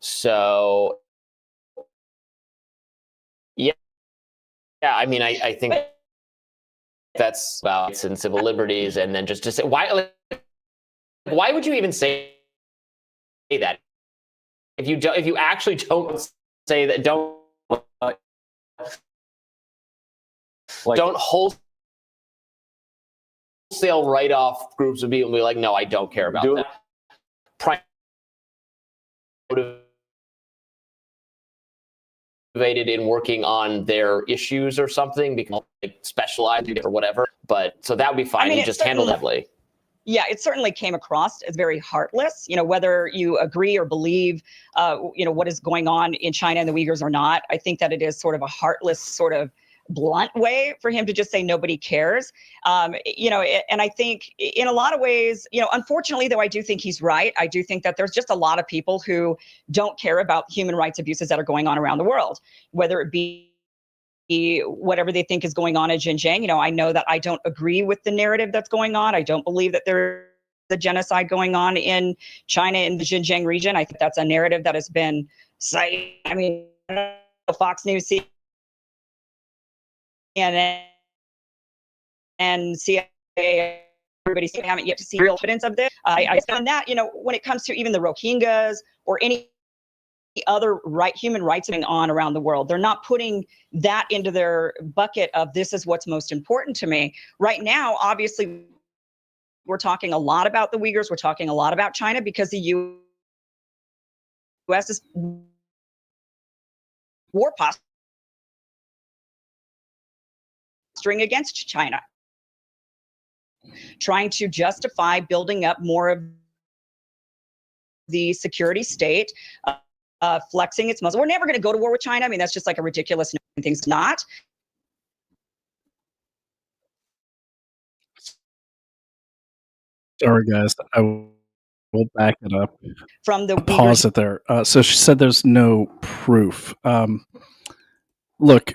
[SPEAKER 9] So, yeah, I mean, I think that's about rights and civil liberties, and then just to say why would you even say that if you actually don't say that, don't wholesale write off groups of people and be like, no, I don't care about that. Motivated in working on their issues or something, because like specialized or whatever. But so that would be fine. You just handle that way.
[SPEAKER 1] Yeah, it certainly came across as very heartless, whether you agree or believe, what is going on in China and the Uyghurs or not. I think that it is sort of a heartless, sort of blunt way for him to just say nobody cares. And I think in a lot of ways, unfortunately, though, I do think he's right. I do think that there's just a lot of people who don't care about human rights abuses that are going on around the world, whether it be whatever they think is going on in Xinjiang. I know that I don't agree with the narrative that's going on. I don't believe that there's a genocide going on in China in the Xinjiang region. I think that's a narrative that has been cited. I mean, Fox News, CNN, and CIA, everybody haven't yet to see real evidence of this. I found that, when it comes to even the Rohingyas or any other human rights going on around the world, they're not putting that into their bucket of this is what's most important to me. Right now, obviously, we're talking a lot about the Uyghurs. We're talking a lot about China because the U.S. is war posturing against China, trying to justify building up more of the security state, flexing its muscle. We're never going to go to war with China. I mean, that's just like a ridiculous thing's not.
[SPEAKER 4] Sorry, guys. I will back it up.
[SPEAKER 1] From the
[SPEAKER 4] pause it there. So she said there's no proof. Look,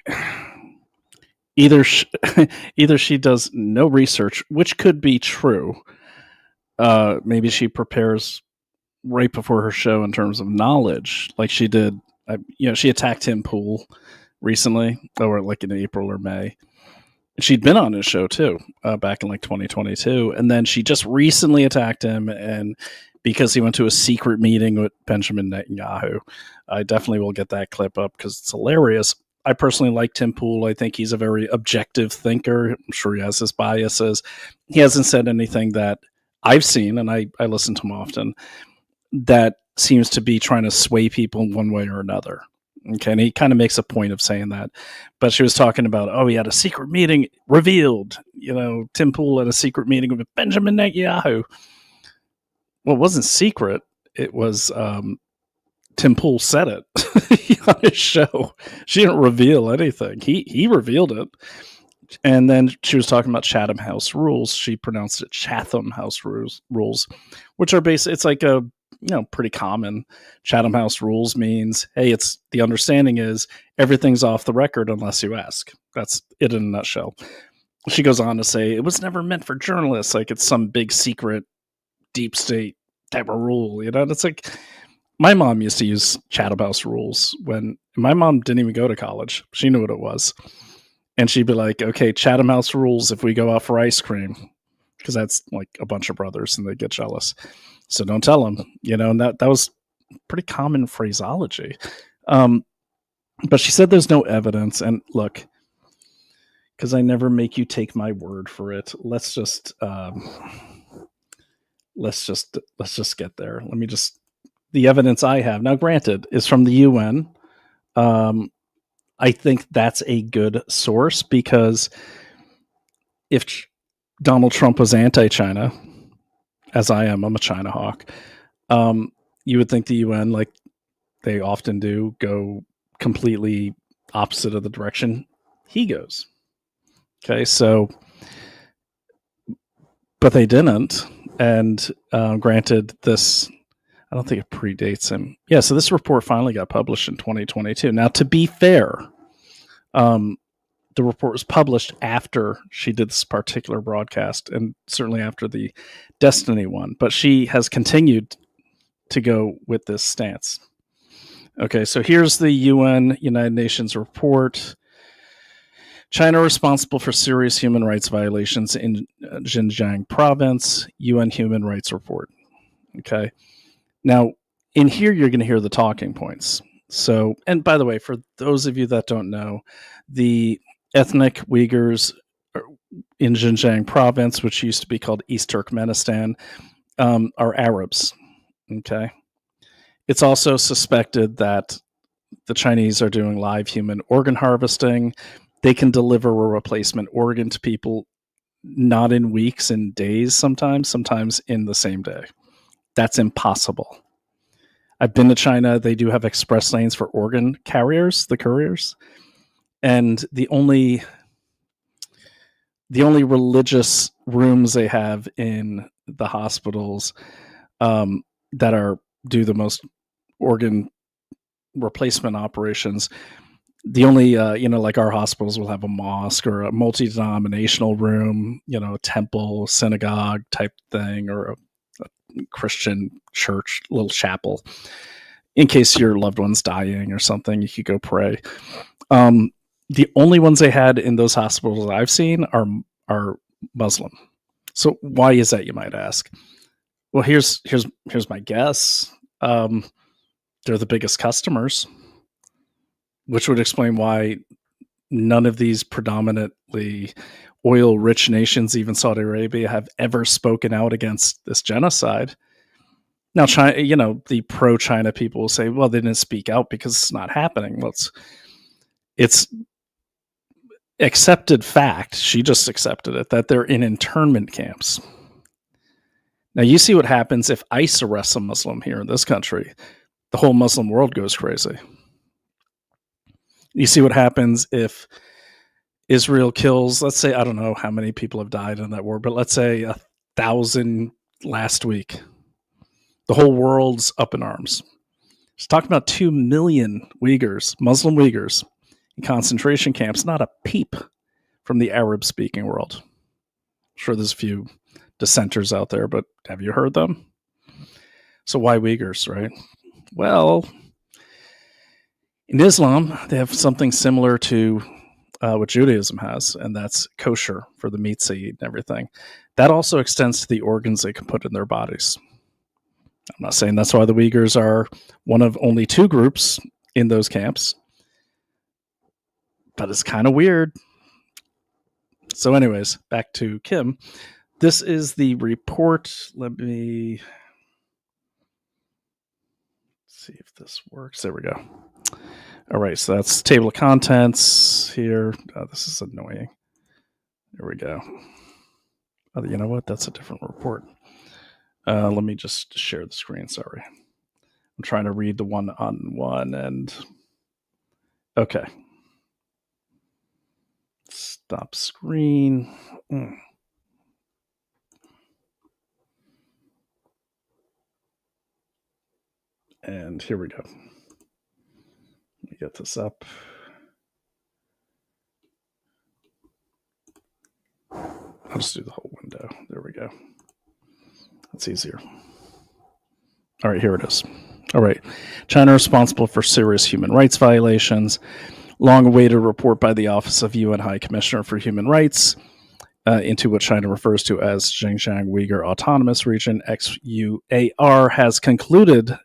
[SPEAKER 4] either she does no research, which could be true. Maybe she prepares right before her show in terms of knowledge, like she did. She attacked Tim Pool recently, or like in April or May. She'd been on his show too, back in like 2022, and then she just recently attacked him, and because he went to a secret meeting with Benjamin Netanyahu. I definitely will get that clip up because it's hilarious. I personally like Tim Pool. I think he's a very objective thinker. I'm sure he has his biases. He hasn't said anything that I've seen, and I listen to him often, that seems to be trying to sway people in one way or another. Okay, and he kind of makes a point of saying that. But she was talking about, he had a secret meeting revealed. Tim Pool had a secret meeting with Benjamin Netanyahu. Well, it wasn't secret. It was Tim Pool said it on his show. She didn't reveal anything. He revealed it. And then she was talking about Chatham House rules. She pronounced it Chatham House rules, which are basically, it's like a, pretty common. Chatham House rules means, hey, it's the understanding is everything's off the record unless you ask. That's it in a nutshell. She goes on to say it was never meant for journalists. Like it's some big secret deep state type of rule, It's like my mom used to use Chatham House rules when my mom didn't even go to college. She knew what it was. And she'd be like, okay, Chatham House rules if we go out for ice cream, because that's like a bunch of brothers and they get jealous. So don't tell them, and that was pretty common phraseology. But she said there's no evidence. And look, because I never make you take my word for it. Let's just get there. The evidence I have now, granted, is from the UN. I think that's a good source because if Donald Trump was anti-China, as I am, I'm a China hawk, you would think the UN, like they often do, go completely opposite of the direction he goes. Okay, so, but they didn't. And granted, this, I don't think it predates him. Yeah, so this report finally got published in 2022. Now, to be fair, the report was published after she did this particular broadcast and certainly after the Destiny one, but she has continued to go with this stance. Okay, so here's the UN, United Nations report. China responsible for serious human rights violations in Xinjiang province, UN Human Rights Report. Okay. Now, in here, you're going to hear the talking points. So, and by the way, for those of you that don't know, the ethnic Uyghurs in Xinjiang province, which used to be called East Turkmenistan, are Arabs. Okay. It's also suspected that the Chinese are doing live human organ harvesting. They can deliver a replacement organ to people not in weeks, in days, sometimes in the same day. That's impossible. I've been to China. They do have express lanes for organ carriers, the couriers. And the only religious rooms they have in the hospitals that do the most organ replacement operations, the only, like our hospitals will have a mosque or a multi-denominational room, a temple, synagogue type thing, or a Christian church, little chapel. In case your loved one's dying or something, you could go pray. The only ones they had in those hospitals I've seen are Muslim. So why is that, you might ask? Well, here's my guess. They're the biggest customers, which would explain why none of these predominantly oil-rich nations, even Saudi Arabia, have ever spoken out against this genocide. Now, China, the pro-China people will say, well, they didn't speak out because it's not happening. Well, it's accepted fact. She just accepted it, that they're in internment camps. Now, you see what happens if ICE arrests a Muslim here in this country. The whole Muslim world goes crazy. You see what happens if Israel kills, let's say, I don't know how many people have died in that war, but let's say 1,000 last week. The whole world's up in arms. She's talking about 2 million Uyghurs, Muslim Uyghurs, in concentration camps, not a peep from the Arab-speaking world. I'm sure there's a few dissenters out there, but have you heard them? So why Uyghurs, right? Well, in Islam, they have something similar to what Judaism has, and that's kosher for the meats they eat and everything. That also extends to the organs they can put in their bodies. I'm not saying that's why the Uyghurs are one of only 2 groups in those camps, but it's kind of weird. So anyways, back to Kim. This is the report. Let me see if this works. There we go. All right, so that's table of contents here. Oh, this is annoying. There we go. Oh, you know what? That's a different report. Let me just share the screen. Sorry. I'm trying to read the one-on-one and... Okay. Stop screen. And here we go. Let me get this up. I'll just do the whole window. There we go. That's easier. All right, here it is. All right. China responsible for serious human rights violations. Long-awaited report by the Office of UN High Commissioner for Human Rights into what China refers to as Xinjiang Uyghur Autonomous Region, XUAR, has concluded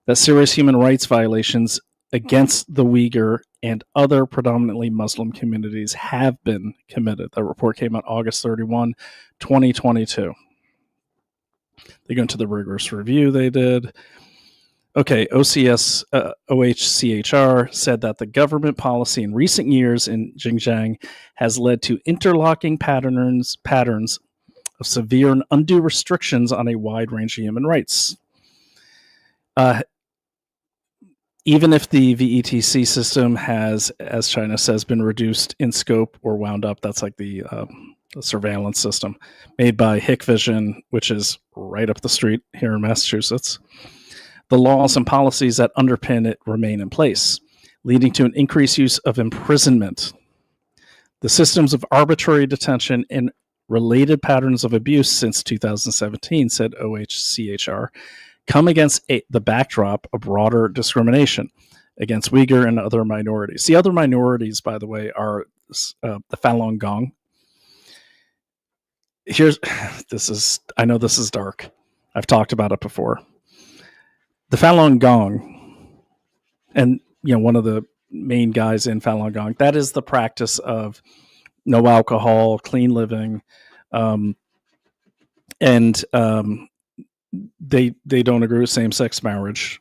[SPEAKER 4] that serious human rights violations against the Uyghur and other predominantly Muslim communities have been committed. The report came out August 31, 2022. They go into the rigorous review they did. Okay, OHCHR said that the government policy in recent years in Xinjiang has led to interlocking patterns of severe and undue restrictions on a wide range of human rights. Even if the VETC system has, as China says, been reduced in scope or wound up, that's like the surveillance system made by Hikvision, which is right up the street here in Massachusetts. The laws and policies that underpin it remain in place, leading to an increased use of imprisonment. The systems of arbitrary detention and related patterns of abuse since 2017, said OHCHR, come against the backdrop of broader discrimination against Uyghur and other minorities. The other minorities, by the way, are the Falun Gong. I know this is dark. I've talked about it before. The Falun Gong, and one of the main guys in Falun Gong, that is the practice of no alcohol, clean living, and they don't agree with same-sex marriage.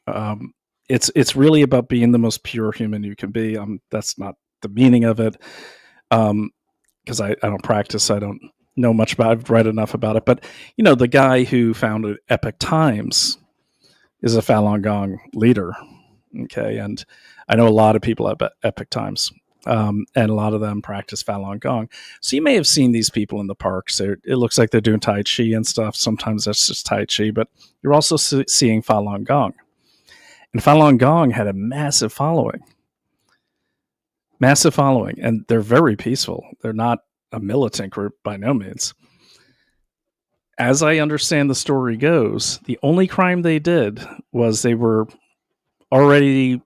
[SPEAKER 4] It's really about being the most pure human you can be. That's not the meaning of it, because I don't practice. I don't know much about it. I've read enough about it. But, the guy who founded Epoch Times is a Falun Gong leader. Okay, and I know a lot of people at Epoch Times, and a lot of them practice Falun Gong. So you may have seen these people in the parks. It looks like they're doing Tai Chi and stuff. Sometimes that's just Tai Chi, but you're also seeing Falun Gong. And Falun Gong had a massive following, and they're very peaceful. They're not a militant group by no means. As I understand the story goes, the only crime they did was they were kind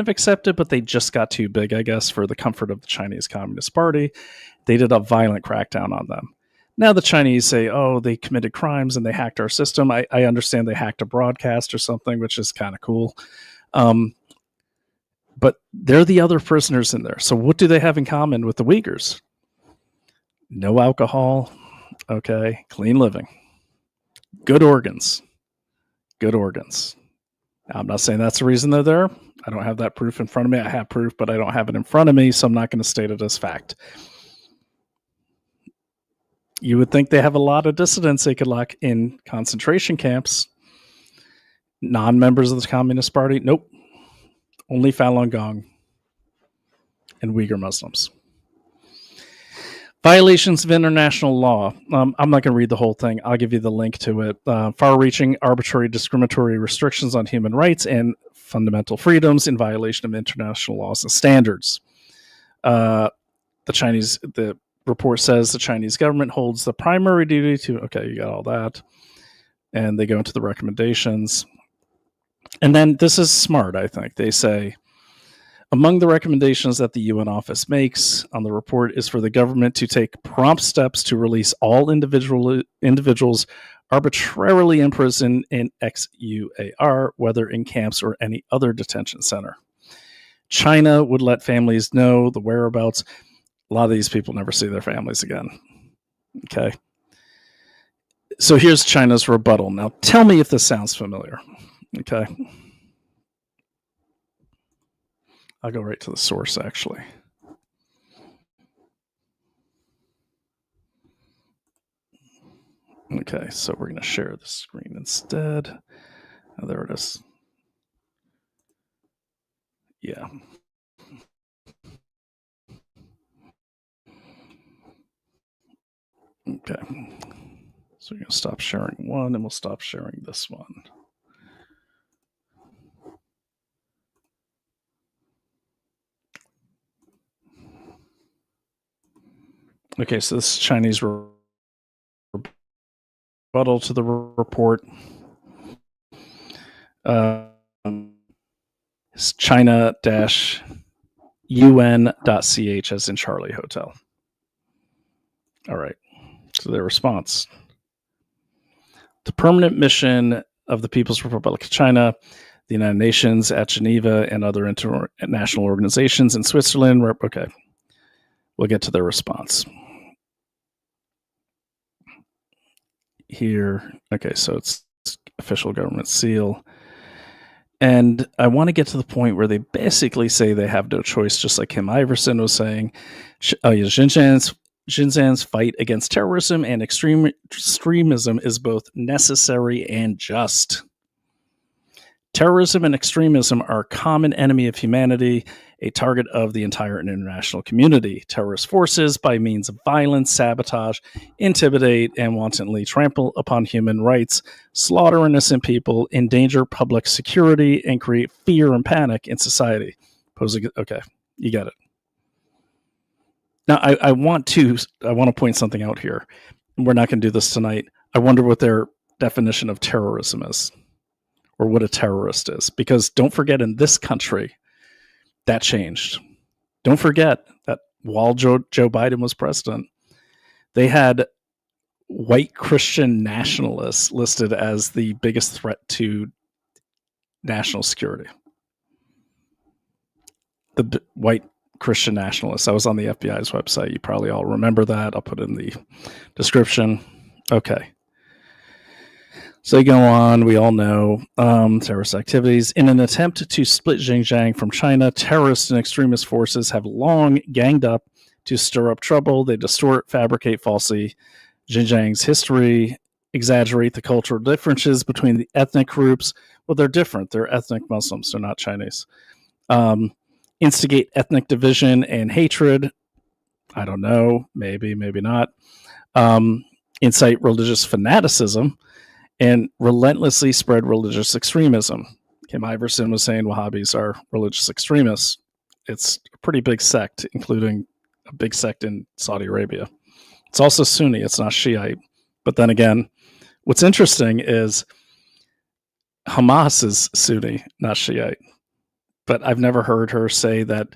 [SPEAKER 4] of accepted, but they just got too big, I guess, for the comfort of the Chinese Communist Party. They did a violent crackdown on them. Now the Chinese say, they committed crimes and they hacked our system. I understand they hacked a broadcast or something, which is kind of cool. But they're the other prisoners in there. So what do they have in common with the Uyghurs? No alcohol. Okay. Clean living. Good organs. I'm not saying that's the reason they're there. I don't have that proof in front of me. I have proof, but I don't have it in front of me, so I'm not going to state it as fact. You would think they have a lot of dissidents they could lock in concentration camps. Non-members of the Communist Party? Nope. Only Falun Gong and Uyghur Muslims. Violations of international law. I'm not going to read the whole thing. I'll give you the link to it. Far-reaching, arbitrary, discriminatory restrictions on human rights and fundamental freedoms in violation of international laws and standards. The report says the Chinese government holds the primary duty to... Okay, you got all that. And they go into the recommendations. And then this is smart, I think. They say, among the recommendations that the UN office makes on the report is for the government to take prompt steps to release all individuals arbitrarily imprisoned in XUAR, whether in camps or any other detention center. China would let families know the whereabouts. A lot of these people never see their families again. Okay. So here's China's rebuttal. Now tell me if this sounds familiar. Okay. I'll go right to the source, actually. Okay, so we're going to share the screen instead. Oh, there it is. Yeah. Okay. So we're going to stop sharing one, and we'll stop sharing this one. Okay, so this is Chinese rebuttal to the report. It's China-UN.ch as in Charlie Hotel. All right. So their response. The permanent mission of the People's Republic of China, the United Nations at Geneva, and other international organizations in Switzerland. Okay. We'll get to their response. Here. Okay, so it's official government seal. And I want to get to the point where they basically say they have no choice, just like Kim Iversen was saying. Xinjiang's fight against terrorism and extremism is both necessary and just. Terrorism and extremism are a common enemy of humanity, a target of the entire international community. Terrorist forces, by means of violence, sabotage, intimidate, and wantonly trample upon human rights, slaughter innocent people, endanger public security, and create fear and panic in society. Okay, you got it. Now, I want to point something out here. We're not going to do this tonight. I wonder what their definition of terrorism is, or what a terrorist is. Because don't forget, in this country, that changed. Don't forget that while Joe Biden was president, they had white Christian nationalists listed as the biggest threat to national security. The white Christian nationalists. I was on the FBI's website. You probably all remember that. I'll put it in the description. Okay. So you go on, we all know terrorist activities. In an attempt to split Xinjiang from China, terrorist and extremist forces have long ganged up to stir up trouble. They distort, fabricate falsely Xinjiang's history, exaggerate the cultural differences between the ethnic groups. Well, they're different. They're ethnic Muslims. They're not Chinese. Instigate ethnic division and hatred. I don't know. Maybe, maybe not. Incite religious fanaticism and relentlessly spread religious extremism. Kim Iversen was saying Wahhabis are religious extremists. It's a pretty big sect, including a big sect in Saudi Arabia. It's also Sunni. It's not Shiite. But then again, what's interesting is Hamas is Sunni, not Shiite. But I've never heard her say that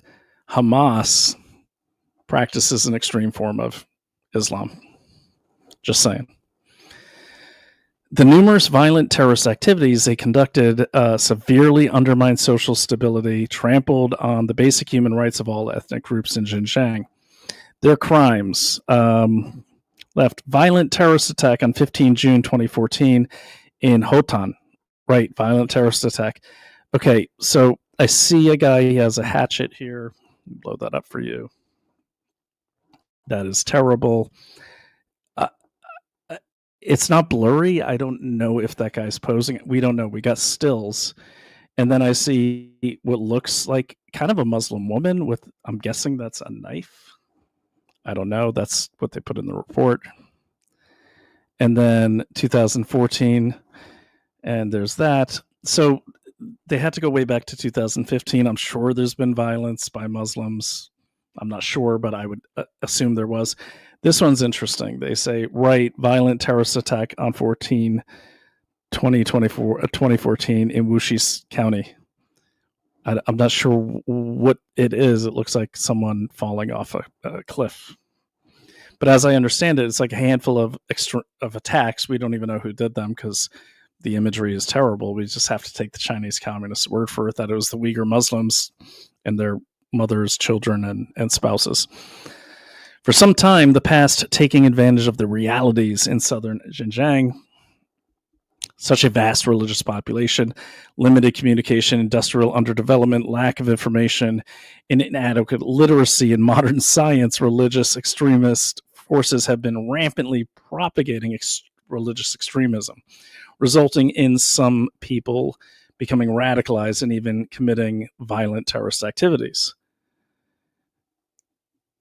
[SPEAKER 4] Hamas practices an extreme form of Islam. Just saying. The numerous violent terrorist activities they conducted severely undermined social stability, trampled on the basic human rights of all ethnic groups in Xinjiang. Their crimes left violent terrorist attack on 15 June 2014 in Hotan. Right, violent terrorist attack. Okay, so I see a guy, he has a hatchet here. Blow that up for you. That is terrible. It's not blurry. I don't know if that guy's posing. We don't know. We got stills. And then I see what looks like kind of a Muslim woman with, I'm guessing that's a knife. I don't know. That's what they put in the report. And then 2014, and there's that. So they had to go way back to 2015. I'm sure there's been violence by Muslims. I'm not sure, but I would assume there was. This one's interesting. They say, right, violent terrorist attack on 2014 in Wuxi County. I'm not sure what it is. It looks like someone falling off a cliff. But as I understand it, it's like a handful of attacks. We don't even know who did them because the imagery is terrible. We just have to take the Chinese Communist word for it, that it was the Uyghur Muslims and their mothers, children, and spouses. For some time, the past taking advantage of the realities in southern Xinjiang, such a vast religious population, limited communication, industrial underdevelopment, lack of information, and inadequate literacy in modern science, religious extremist forces have been rampantly propagating religious extremism, resulting in some people becoming radicalized and even committing violent terrorist activities.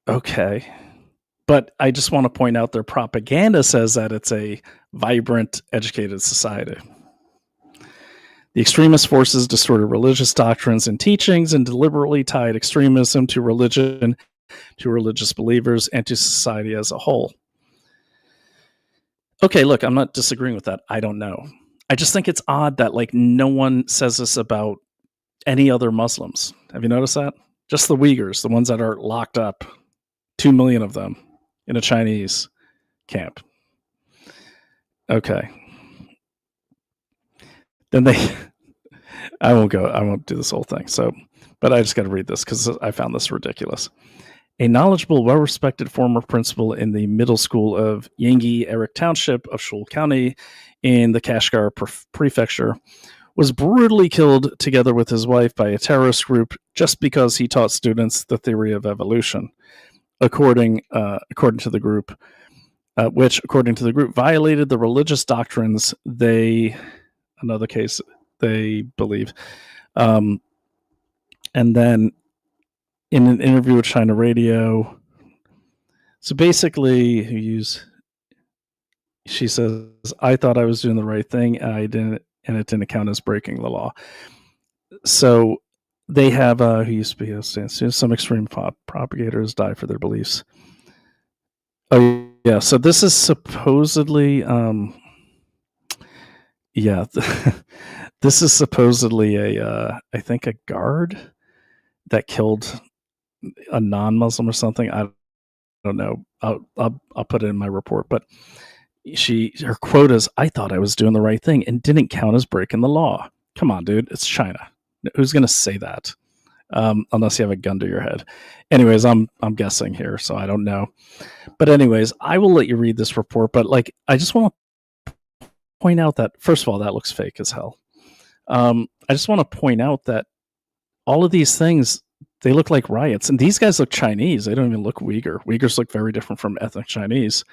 [SPEAKER 4] Okay. But I just want to point out their propaganda says that it's a vibrant, educated society. The extremist forces distorted religious doctrines and teachings and deliberately tied extremism to religion, to religious believers, and to society as a whole. Okay, look, I'm not disagreeing with that. I don't know. I just think it's odd that like no one says this about any other Muslims. Have you noticed that? Just the Uyghurs, the ones that are locked up, 2 million of them in a Chinese camp. Okay. Then I won't do this whole thing. So, but I just got to read this because I found this ridiculous. A knowledgeable, well-respected former principal in the middle school of Yangyi Eric Township of Shul County in the Kashgar Prefecture was brutally killed together with his wife by a terrorist group just because he taught students the theory of evolution, according to the group, which, according to the group, violated the religious doctrines they believe. And then in an interview with China Radio, so basically she says, I thought I was doing the right thing, and I didn't, and it didn't count as breaking the law. So they have who used to be a stance. Some extreme propagators die for their beliefs. Oh yeah, so this is supposedly this is supposedly a I think a guard that killed a non-Muslim or something. I don't know. I'll put it in my report, but her quote is, I thought I was doing the right thing and didn't count as breaking the law. Come on, dude. It's China. Who's going to say that? Unless you have a gun to your head. Anyways, I'm guessing here, so I don't know. But anyways, I will let you read this report, but like, I just want to point out that, first of all, that looks fake as hell. I just want to point out that all of these things, they look like riots, and these guys look Chinese. They don't even look Uyghur. Uyghurs look very different from ethnic Chinese.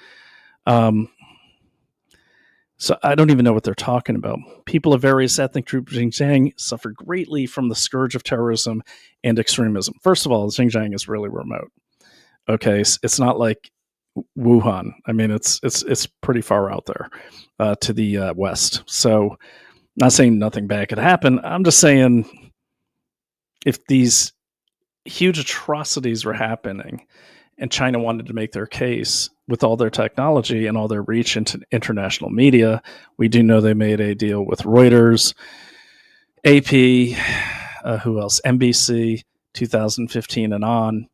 [SPEAKER 4] So I don't even know what they're talking about. People of various ethnic groups in Xinjiang suffer greatly from the scourge of terrorism and extremism. First of all, Xinjiang is really remote. Okay, it's not like Wuhan. I mean, it's pretty far out there to the west. So, not saying nothing bad could happen. I'm just saying, if these huge atrocities were happening and China wanted to make their case with all their technology and all their reach into international media, we do know they made a deal with Reuters, AP, who else? NBC, 2015 and on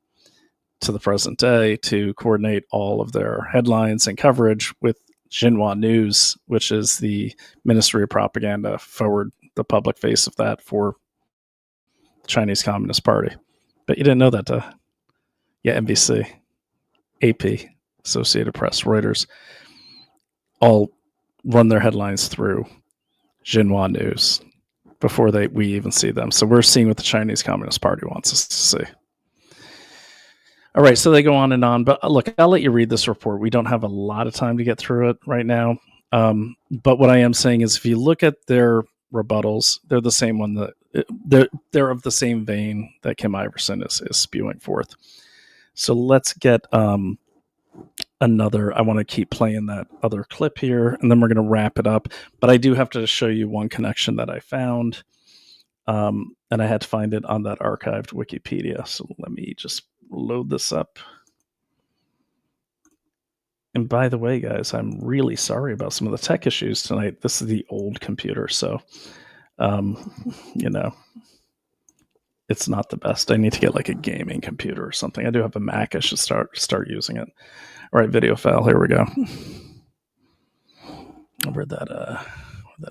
[SPEAKER 4] to the present day, to coordinate all of their headlines and coverage with Xinhua News, which is the Ministry of Propaganda, forward the public face of that for the Chinese Communist Party. But you didn't know that, yeah, NBC, AP, Associated Press, Reuters, all run their headlines through Xinhua News before we even see them. So we're seeing what the Chinese Communist Party wants us to see. All right, so they go on and on. But look, I'll let you read this report. We don't have a lot of time to get through it right now. But what I am saying is, if you look at their rebuttals, they're the same one that they're of the same vein that Kim Iversen is spewing forth. So let's get another. I want to keep playing that other clip here, and then we're going to wrap it up. But I do have to show you one connection that I found, and I had to find it on that archived Wikipedia. So let me just load this up. And by the way, guys, I'm really sorry about some of the tech issues tonight. This is the old computer, so it's not the best. I need to get like a gaming computer or something. I do have a Mac. I should start using it. All right, video file. Here we go. Where'd that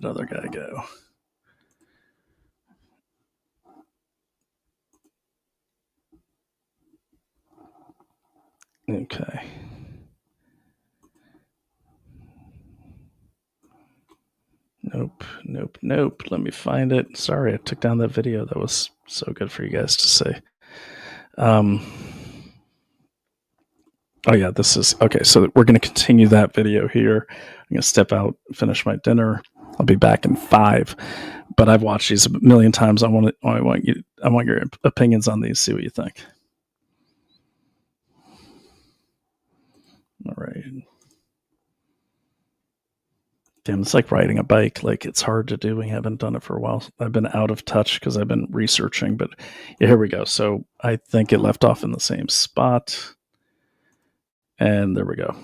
[SPEAKER 4] other guy go? Okay. Nope. Let me find it. Sorry, I took down that video. That was so good for you guys to see. Oh yeah, this is okay. So we're going to continue that video here. I'm going to step out, finish my dinner. I'll be back in 5. But I've watched these a million times. I want your opinions on these. See what you think. Damn, it's like riding a bike. Like, it's hard to do. We haven't done it for a while. I've been out of touch because I've been researching, but yeah, here we go. So I think it left off in the same spot. And there we go.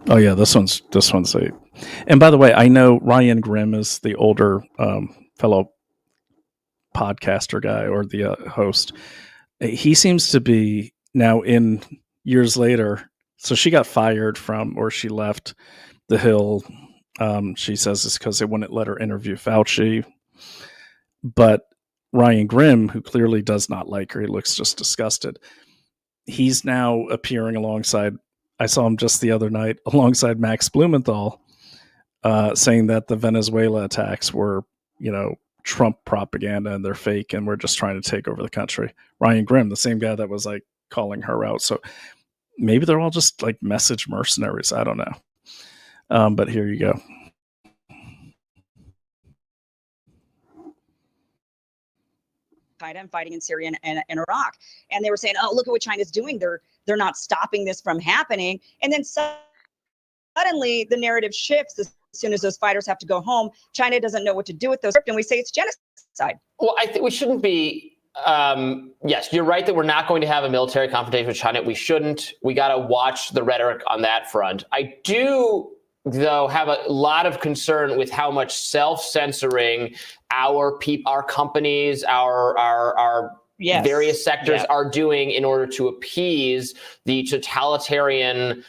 [SPEAKER 4] Oh yeah, this one's a. And by the way, I know Ryan Grimm is the older fellow podcaster guy or the host. He seems to be now in years later. So she got fired from, or she left The Hill. She says it's because they wouldn't let her interview Fauci. But Ryan Grimm, who clearly does not like her, he looks just disgusted. He's now appearing alongside, I saw him just the other night, alongside Max Blumenthal, saying that the Venezuela attacks were, Trump propaganda and they're fake and we're just trying to take over the country. Ryan Grimm, the same guy that was like calling her out. So maybe they're all just like message mercenaries. I don't know. But here you go.
[SPEAKER 1] And fighting in Syria and Iraq. And they were saying, oh, look at what China's doing. They're not stopping this from happening. And then suddenly the narrative shifts as soon as those fighters have to go home. China doesn't know what to do with those. And we say it's genocide.
[SPEAKER 9] Well, I think we shouldn't be. Yes, you're right that we're not going to have a military confrontation with China. We shouldn't. We got to watch the rhetoric on that front. I do, though, have a lot of concern with how much self-censoring our companies, our various sectors are doing in order to appease the totalitarian,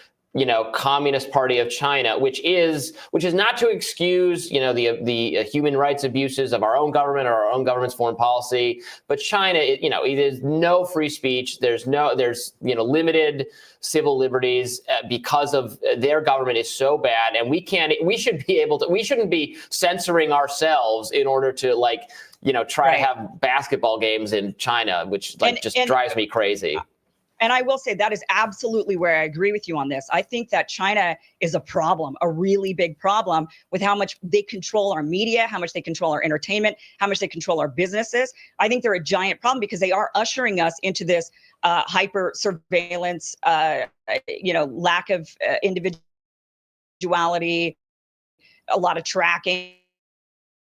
[SPEAKER 9] Communist Party of China, which is not to excuse, the human rights abuses of our own government or our own government's foreign policy. But China, it is no free speech. There's limited civil liberties because of their government is so bad. And we shouldn't be censoring ourselves in order to try to have basketball games in China, which drives me crazy.
[SPEAKER 1] And I will say that is absolutely where I agree with you on this. I think that China is a problem, a really big problem with how much they control our media, how much they control our entertainment, how much they control our businesses. I think they're a giant problem because they are ushering us into this hyper surveillance, lack of individuality, a lot of tracking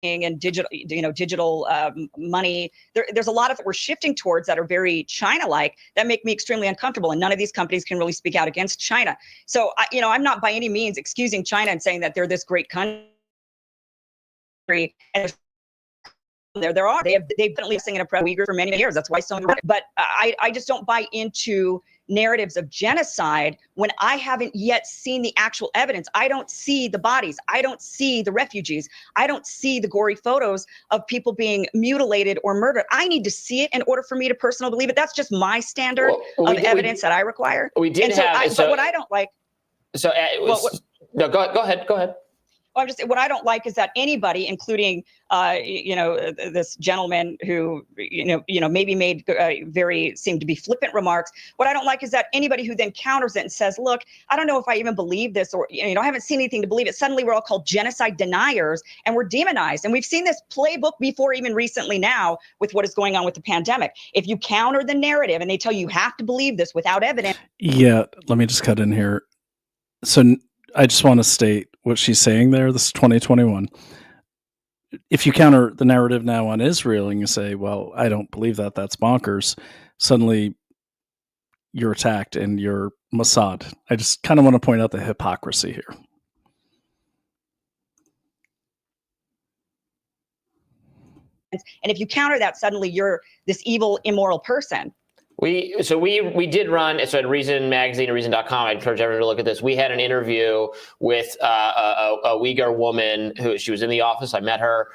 [SPEAKER 1] and digital money. There's a lot of it we're shifting towards that are very China-like that make me extremely uncomfortable. And none of these companies can really speak out against China. So, I'm not by any means excusing China and saying that they're this great country. And they've definitely singing a Uyghur for many years. That's why so many. But I just don't buy into narratives of genocide when I haven't yet seen the actual evidence. I don't see the bodies. I don't see the refugees. I don't see the gory photos of people being mutilated or murdered. I need to see it in order for me to personally believe it. That's just my standard of evidence that I require.
[SPEAKER 9] We did
[SPEAKER 1] but what I don't like.
[SPEAKER 9] So no, go ahead.
[SPEAKER 1] Well, what I don't like is that anybody, including, this gentleman who, maybe made seemed to be flippant remarks. What I don't like is that anybody who then counters it and says, look, I don't know if I even believe this or, I haven't seen anything to believe it. Suddenly we're all called genocide deniers and we're demonized. And we've seen this playbook before, even recently now with what is going on with the pandemic. If you counter the narrative and they tell you have to believe this without evidence.
[SPEAKER 4] Yeah, let me just cut in here. So I just want to state what she's saying there. This is 2021. If you counter the narrative now on Israel and you say, well, I don't believe that, that's bonkers, suddenly you're attacked and you're Mossad. I just kind of want to point out the hypocrisy here.
[SPEAKER 1] And if you counter that, suddenly you're this evil, immoral person.
[SPEAKER 9] We did run, so at Reason Magazine, Reason.com, I encourage everyone to look at this. We had an interview with a Uyghur woman she was in the office. I met her,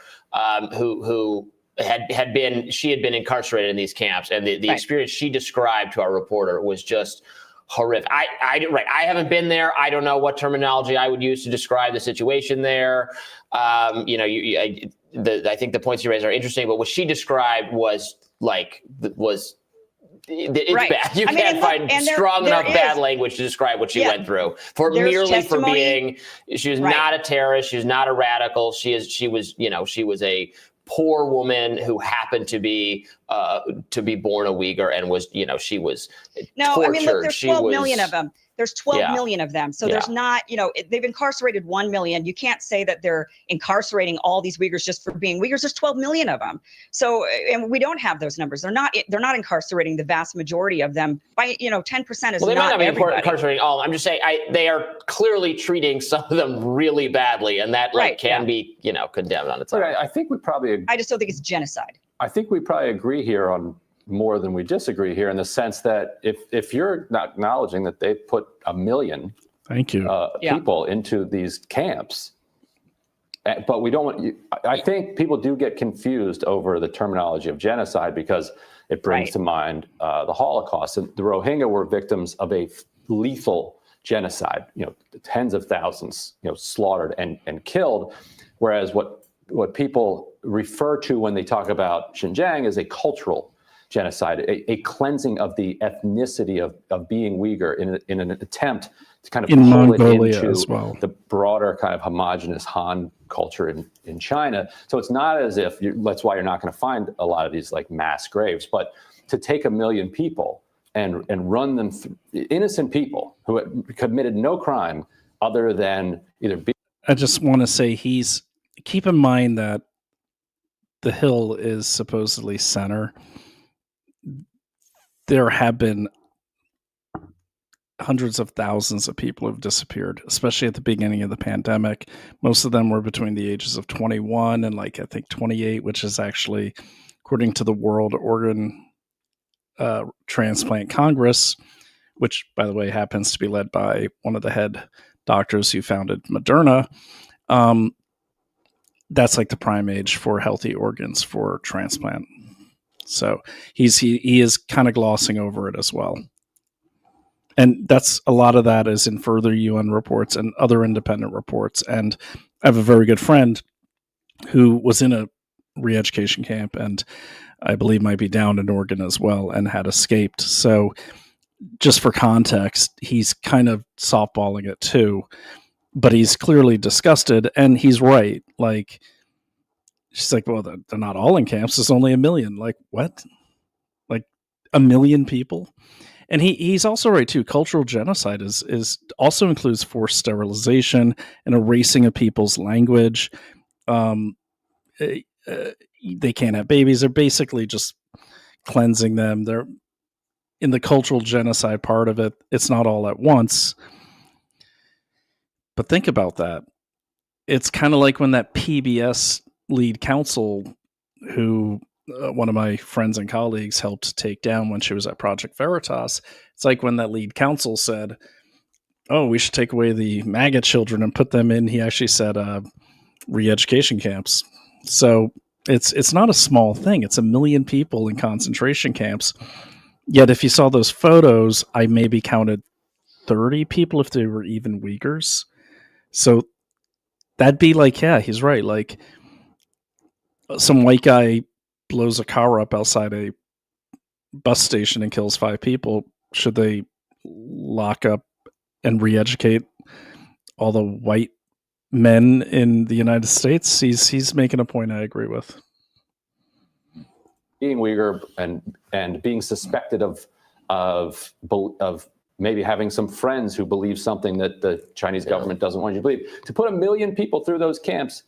[SPEAKER 9] who had been incarcerated in these camps. And the experience she described to our reporter was just horrific. I haven't been there. I don't know what terminology I would use to describe the situation there. I think the points you raised are interesting, but what she described was it's bad. You can't find strong enough bad language to describe what she went through. For being, she was not a terrorist. She was not a radical. She was a poor woman who happened to be born a Uyghur and was, she was tortured.
[SPEAKER 1] I mean, look, there's 12 million of them. There's 12 million of them. So there's not, they've incarcerated 1 million. You can't say that they're incarcerating all these Uyghurs just for being Uyghurs. There's 12 million of them. So, and we don't have those numbers. They're not incarcerating the vast majority of them by, 10% is
[SPEAKER 9] well, they
[SPEAKER 1] not
[SPEAKER 9] might not be
[SPEAKER 1] everybody.
[SPEAKER 9] incarcerating all. I'm just saying they are clearly treating some of them really badly, and that can be, condemned on its own.
[SPEAKER 3] I think we probably.
[SPEAKER 1] I just don't think it's genocide.
[SPEAKER 3] I think we probably agree here on more than we disagree here, in the sense that if you're not acknowledging that they put 1 million people into these camps, but we don't want. I think people do get confused over the terminology of genocide because it brings to mind the Holocaust, and the Rohingya were victims of a lethal genocide. Tens of thousands, slaughtered and killed, whereas what people refer to when they talk about Xinjiang is a cultural genocide, a cleansing of the ethnicity of being Uyghur in an attempt to kind of pull
[SPEAKER 4] Mongolia
[SPEAKER 3] it into
[SPEAKER 4] as well.
[SPEAKER 3] the broader kind of homogenous Han culture in China. So it's not as if that's why you're not going to find a lot of these like mass graves, but to take 1 million people and run them innocent people who had committed no crime other than either
[SPEAKER 4] I just want to say keep in mind that the Hill is supposedly center. There have been hundreds of thousands of people who have disappeared, especially at the beginning of the pandemic. Most of them were between the ages of 21 and I think 28, which is actually, according to the World Organ Transplant Congress, which, by the way, happens to be led by one of the head doctors who founded Moderna. That's like the prime age for healthy organs for transplant. So he is kind of glossing over it as well. And that's a lot of that is in further UN reports and other independent reports. And I have a very good friend who was in a re-education camp and I believe might be down in Oregon as well and had escaped. So just for context, he's kind of softballing it too, but he's clearly disgusted and he's right. Like, she's like, well, they're not all in camps. There's only 1 million. Like, what? Like 1 million people? And he's also right too. Cultural genocide is also includes forced sterilization and erasing of people's language. They can't have babies. They're basically just cleansing them. They're in the cultural genocide part of it. It's not all at once. But think about that. It's kind of like when that PBS lead counsel, who one of my friends and colleagues helped take down when she was at Project Veritas. It's like when that lead counsel said, oh, we should take away the MAGA children and put them in, he actually said, re-education camps. So it's not a small thing. It's 1 million people in concentration camps. Yet if you saw those photos, I maybe counted 30 people if they were even Uyghurs. So that'd be like, yeah, he's right. Like some white guy blows a car up outside a bus station and kills 5 people. Should they lock up and re-educate all the white men in the United States? He's making a point I agree with.
[SPEAKER 3] Being Uyghur and being suspected of maybe having some friends who believe something that the Chinese government doesn't want you to believe. To put 1 million people through those camps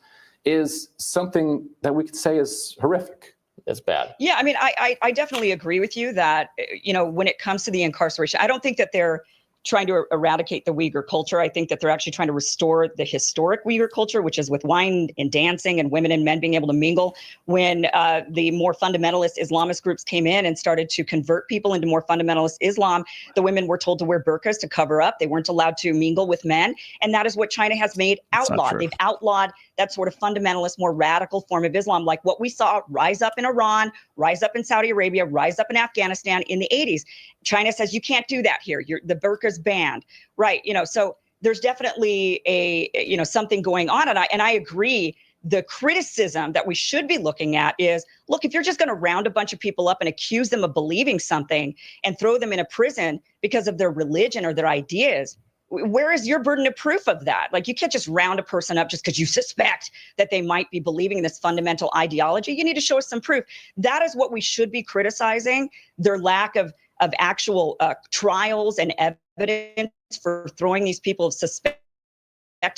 [SPEAKER 3] is something that we could say is horrific.
[SPEAKER 9] It's bad.
[SPEAKER 1] Yeah, I mean, I definitely agree with you that, when it comes to the incarceration, I don't think that they're trying to eradicate the Uyghur culture. I think that they're actually trying to restore the historic Uyghur culture, which is with wine and dancing and women and men being able to mingle. When the more fundamentalist Islamist groups came in and started to convert people into more fundamentalist Islam, the women were told to wear burqas to cover up. They weren't allowed to mingle with men. And that is what China has made outlawed. They've outlawed that sort of fundamentalist, more radical form of Islam, like what we saw rise up in Iran, rise up in Saudi Arabia, rise up in Afghanistan in the 80s. China says, you can't do that here. The burqa's banned, right? So there's definitely a something going on. And I agree. The criticism that we should be looking at is, look, if you're just going to round a bunch of people up and accuse them of believing something and throw them in a prison because of their religion or their ideas, where is your burden of proof of that? Like, you can't just round a person up just because you suspect that they might be believing this fundamental ideology. You need to show us some proof. That is what we should be criticizing, their lack of actual trials and evidence for throwing these people suspected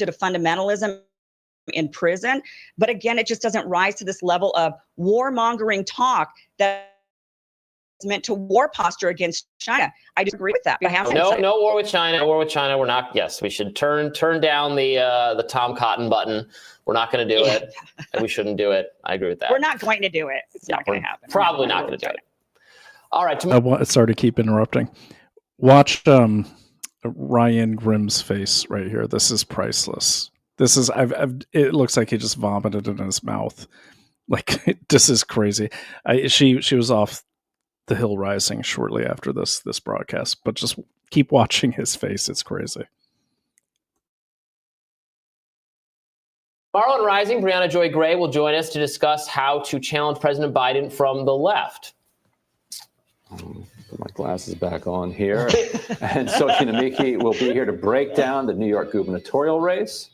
[SPEAKER 1] of fundamentalism in prison. But again, it just doesn't rise to this level of warmongering talk that is meant to war posture against China. I disagree with that.
[SPEAKER 9] No war with China. No war with China. We're not. Yes, we should turn down the Tom Cotton button. We're not going to do it, and we shouldn't do it. I agree with that.
[SPEAKER 1] We're not going to do it. It's not going to happen.
[SPEAKER 9] Probably not going to do it. All right.
[SPEAKER 4] Sorry to keep interrupting. Watch Ryan Grimm's face right here. This is priceless. This is it looks like he just vomited in his mouth. Like, this is crazy. She was off the hill rising shortly after this broadcast, but just keep watching his face. It's crazy.
[SPEAKER 9] Tomorrow on Rising, Brianna Joy Gray will join us to discuss how to challenge President Biden from the left.
[SPEAKER 3] Put my glasses back on here. And Sochi Namiki will be here to break down the New York gubernatorial race.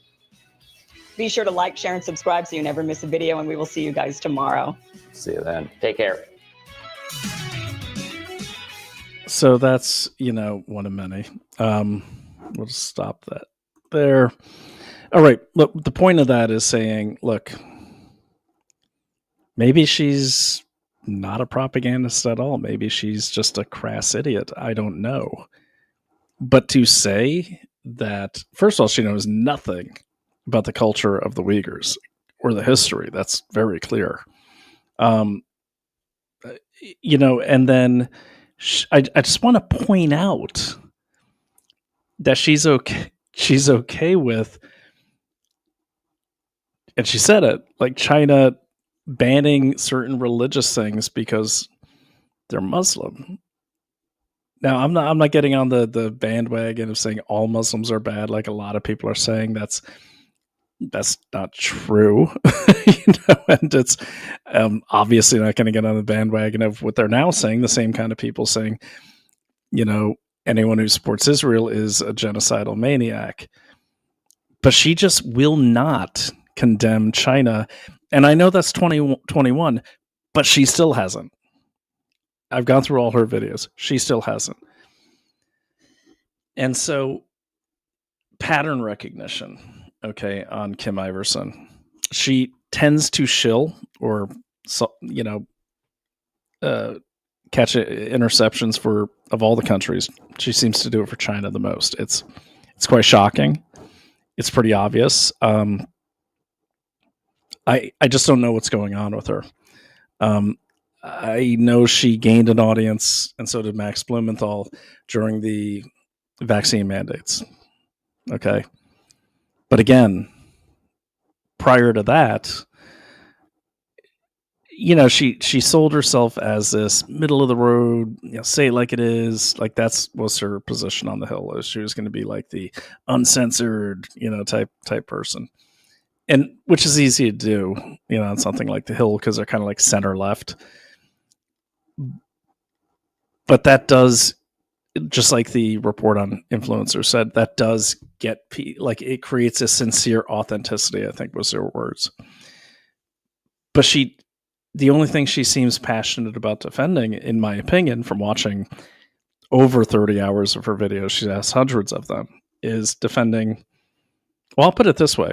[SPEAKER 1] Be sure to like, share, and subscribe so you never miss a video, and we will see you guys tomorrow.
[SPEAKER 3] See you then.
[SPEAKER 9] Take care.
[SPEAKER 4] So that's, one of many. We'll just stop that there. All right. Look, the point of that is saying, look, maybe she's not a propagandist at all. Maybe she's just a crass idiot. I don't know. But to say that, first of all, she knows nothing about the culture of the Uyghurs or the history, that's very clear. And then I just want to point out that she's okay with, and she said it, like China banning certain religious things because they're Muslim. Now, I'm not getting on the bandwagon of saying all Muslims are bad, like a lot of people are saying. That's not true. And it's obviously not going to get on the bandwagon of what they're now saying. The same kind of people saying, anyone who supports Israel is a genocidal maniac. But she just will not condemn China. And I know that's 2021, but she still hasn't. I've gone through all her videos. She still hasn't. And so, pattern recognition, okay, on Kim Iversen. She tends to shill or, catch interceptions of all the countries. She seems to do it for China the most. It's quite shocking. It's pretty obvious. I just don't know what's going on with her. I know she gained an audience, and so did Max Blumenthal during the vaccine mandates. Okay. But again, prior to that, she sold herself as this middle of the road, say it like it is. Like, was her position on the Hill. She was going to be like the uncensored, type person. And which is easy to do, on something like the Hill, because they're kind of like center left. But that does, just like the report on influencers said, that does get, it creates a sincere authenticity, I think was their words. But the only thing she seems passionate about defending, in my opinion, from watching over 30 hours of her videos, she has hundreds of them, is defending, well, I'll put it this way.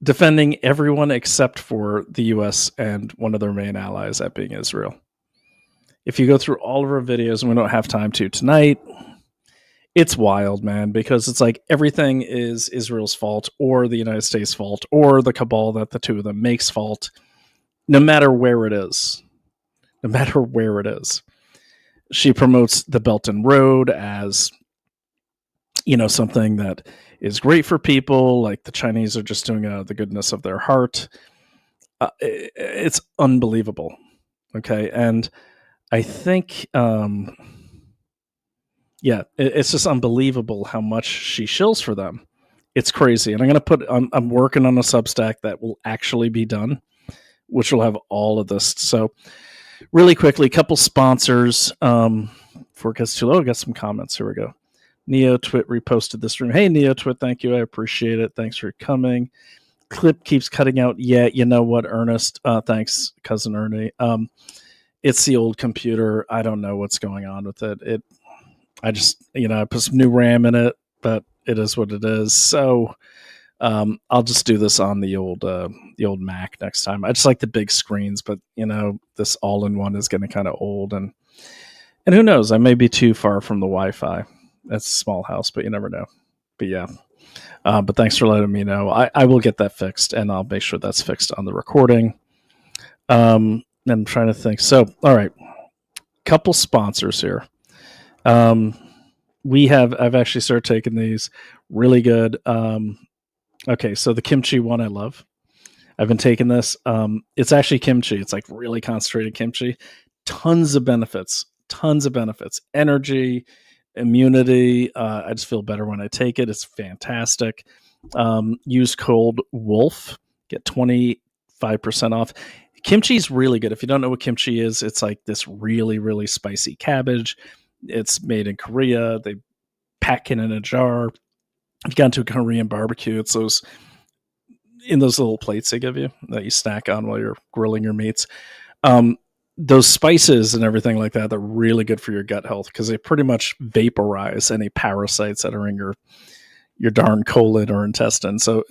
[SPEAKER 4] Defending everyone except for the U.S. and one of their main allies, that being Israel. If you go through all of our videos, and we don't have time to tonight, it's wild, man, because it's like everything is Israel's fault or the United States' fault or the cabal that the two of them makes fault, no matter where it is. No matter where it is. She promotes the Belt and Road as, something that is great for people, like the Chinese are just doing it out of the goodness of their heart. It's unbelievable. Okay. And I think, it's just unbelievable how much she shills for them. It's crazy. And I'm working on a Substack that will actually be done, which will have all of this. So really quickly, a couple sponsors. before it gets too low, I got some comments. Here we go. NeoTwit reposted this room. Hey, NeoTwit, thank you. I appreciate it. Thanks for coming. Clip keeps cutting out. Yeah, you know what, Ernest? Thanks, Cousin Ernie. It's the old computer. I don't know what's going on with it. I just, I put some new RAM in it, but it is what it is. So I'll just do this on the old Mac next time. I just like the big screens, but this all-in-one is getting kind of old, and who knows? I may be too far from the Wi-Fi. That's a small house, but you never know. But yeah. But thanks for letting me know. I will get that fixed, and I'll make sure that's fixed on the recording. And I'm trying to think. So, all right, couple sponsors here. I've actually started taking these. Really good. Okay, so the kimchi one I love. I've been taking this. It's actually kimchi. It's like really concentrated kimchi. Tons of benefits. Energy, immunity. I just feel better when I take it. It's fantastic. Use code WOLF. Get 25% off. Kimchi is really good. If you don't know what kimchi is, it's like this really, really spicy cabbage. It's made in Korea. They pack it in a jar. If you got into a Korean barbecue, it's those little plates they give you that you snack on while you're grilling your meats. Those spices and everything like that, they're really good for your gut health because they pretty much vaporize any parasites that are in your darn colon or intestine. So,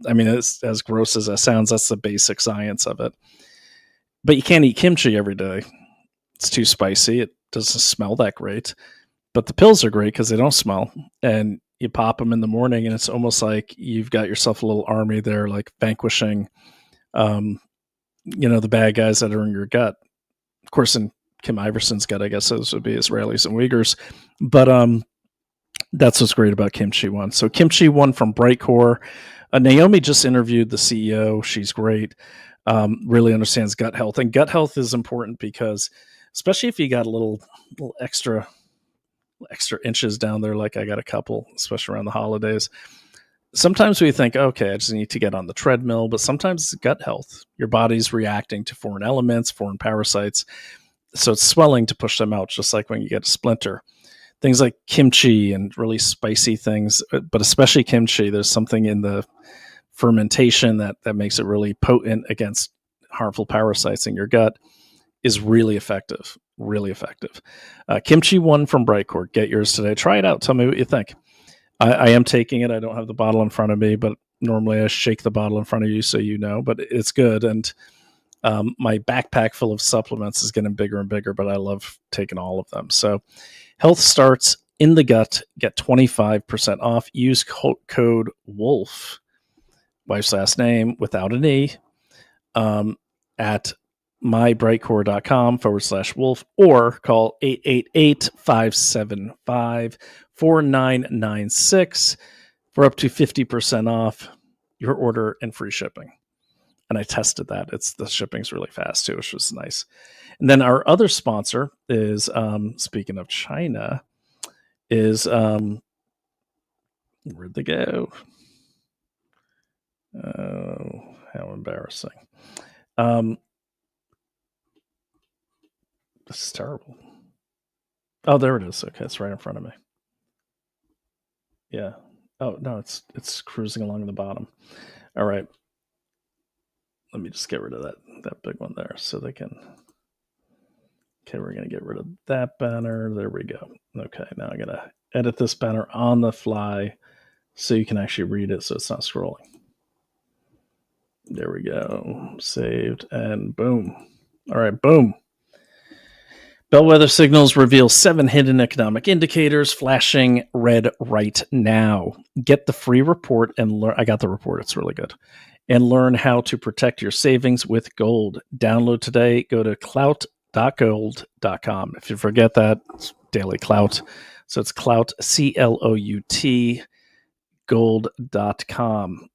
[SPEAKER 4] it's, as gross as that sounds, that's the basic science of it. But you can't eat kimchi every day. It's too spicy. It doesn't smell that great. But the pills are great because they don't smell. And you pop them in the morning, and it's almost like you've got yourself a little army there, like vanquishing, the bad guys that are in your gut. Of course, in Kim Iversen's gut, I guess those would be Israelis and Uyghurs. But that's what's great about Kimchi One. So Kimchi One from Brightcore. Naomi just interviewed the CEO. She's great. Really understands gut health. And gut health is important because, especially if you got a little extra inches down there, like I got a couple, especially around the holidays. Sometimes we think, okay, I just need to get on the treadmill, but sometimes it's gut health. Your body's reacting to foreign elements, foreign parasites. So it's swelling to push them out, just like when you get a splinter. Things like kimchi and really spicy things, but especially kimchi, there's something in the fermentation that makes it really potent against harmful parasites in your gut, is really effective. Really effective. Kimchi One from Brightcore. Get yours today. Try it out. Tell me what you think. I am taking it. I don't have the bottle in front of me, but normally I shake the bottle in front of you so you know, but it's good. And my backpack full of supplements is getting bigger and bigger, but I love taking all of them. So health starts in the gut. Get 25% off. Use code WOLF, wife's last name, without an E, at mybrightcore.com/wolf, or call 888-575-4996 for up to 50% off your order and free shipping. And I tested that. The shipping's really fast too, which was nice. And then our other sponsor is, speaking of China, is, where'd they go? Oh, how embarrassing. This is terrible. Oh, there it is. Okay, it's right in front of me. Yeah. Oh, no, it's cruising along the bottom. All right. Let me just get rid of that big one there so they can. Okay, we're going to get rid of that banner. There we go. Okay, now I'm going to edit this banner on the fly so you can actually read it so it's not scrolling. There we go. Saved, and boom. All right, boom. Bellwether signals reveal 7 hidden economic indicators flashing red right now. Get the free report and learn. I got the report. It's really good. And learn how to protect your savings with gold. Download today. Go to clout.gold.com. If you forget that, it's Daily Clout. So it's clout, CLOUT, gold.com.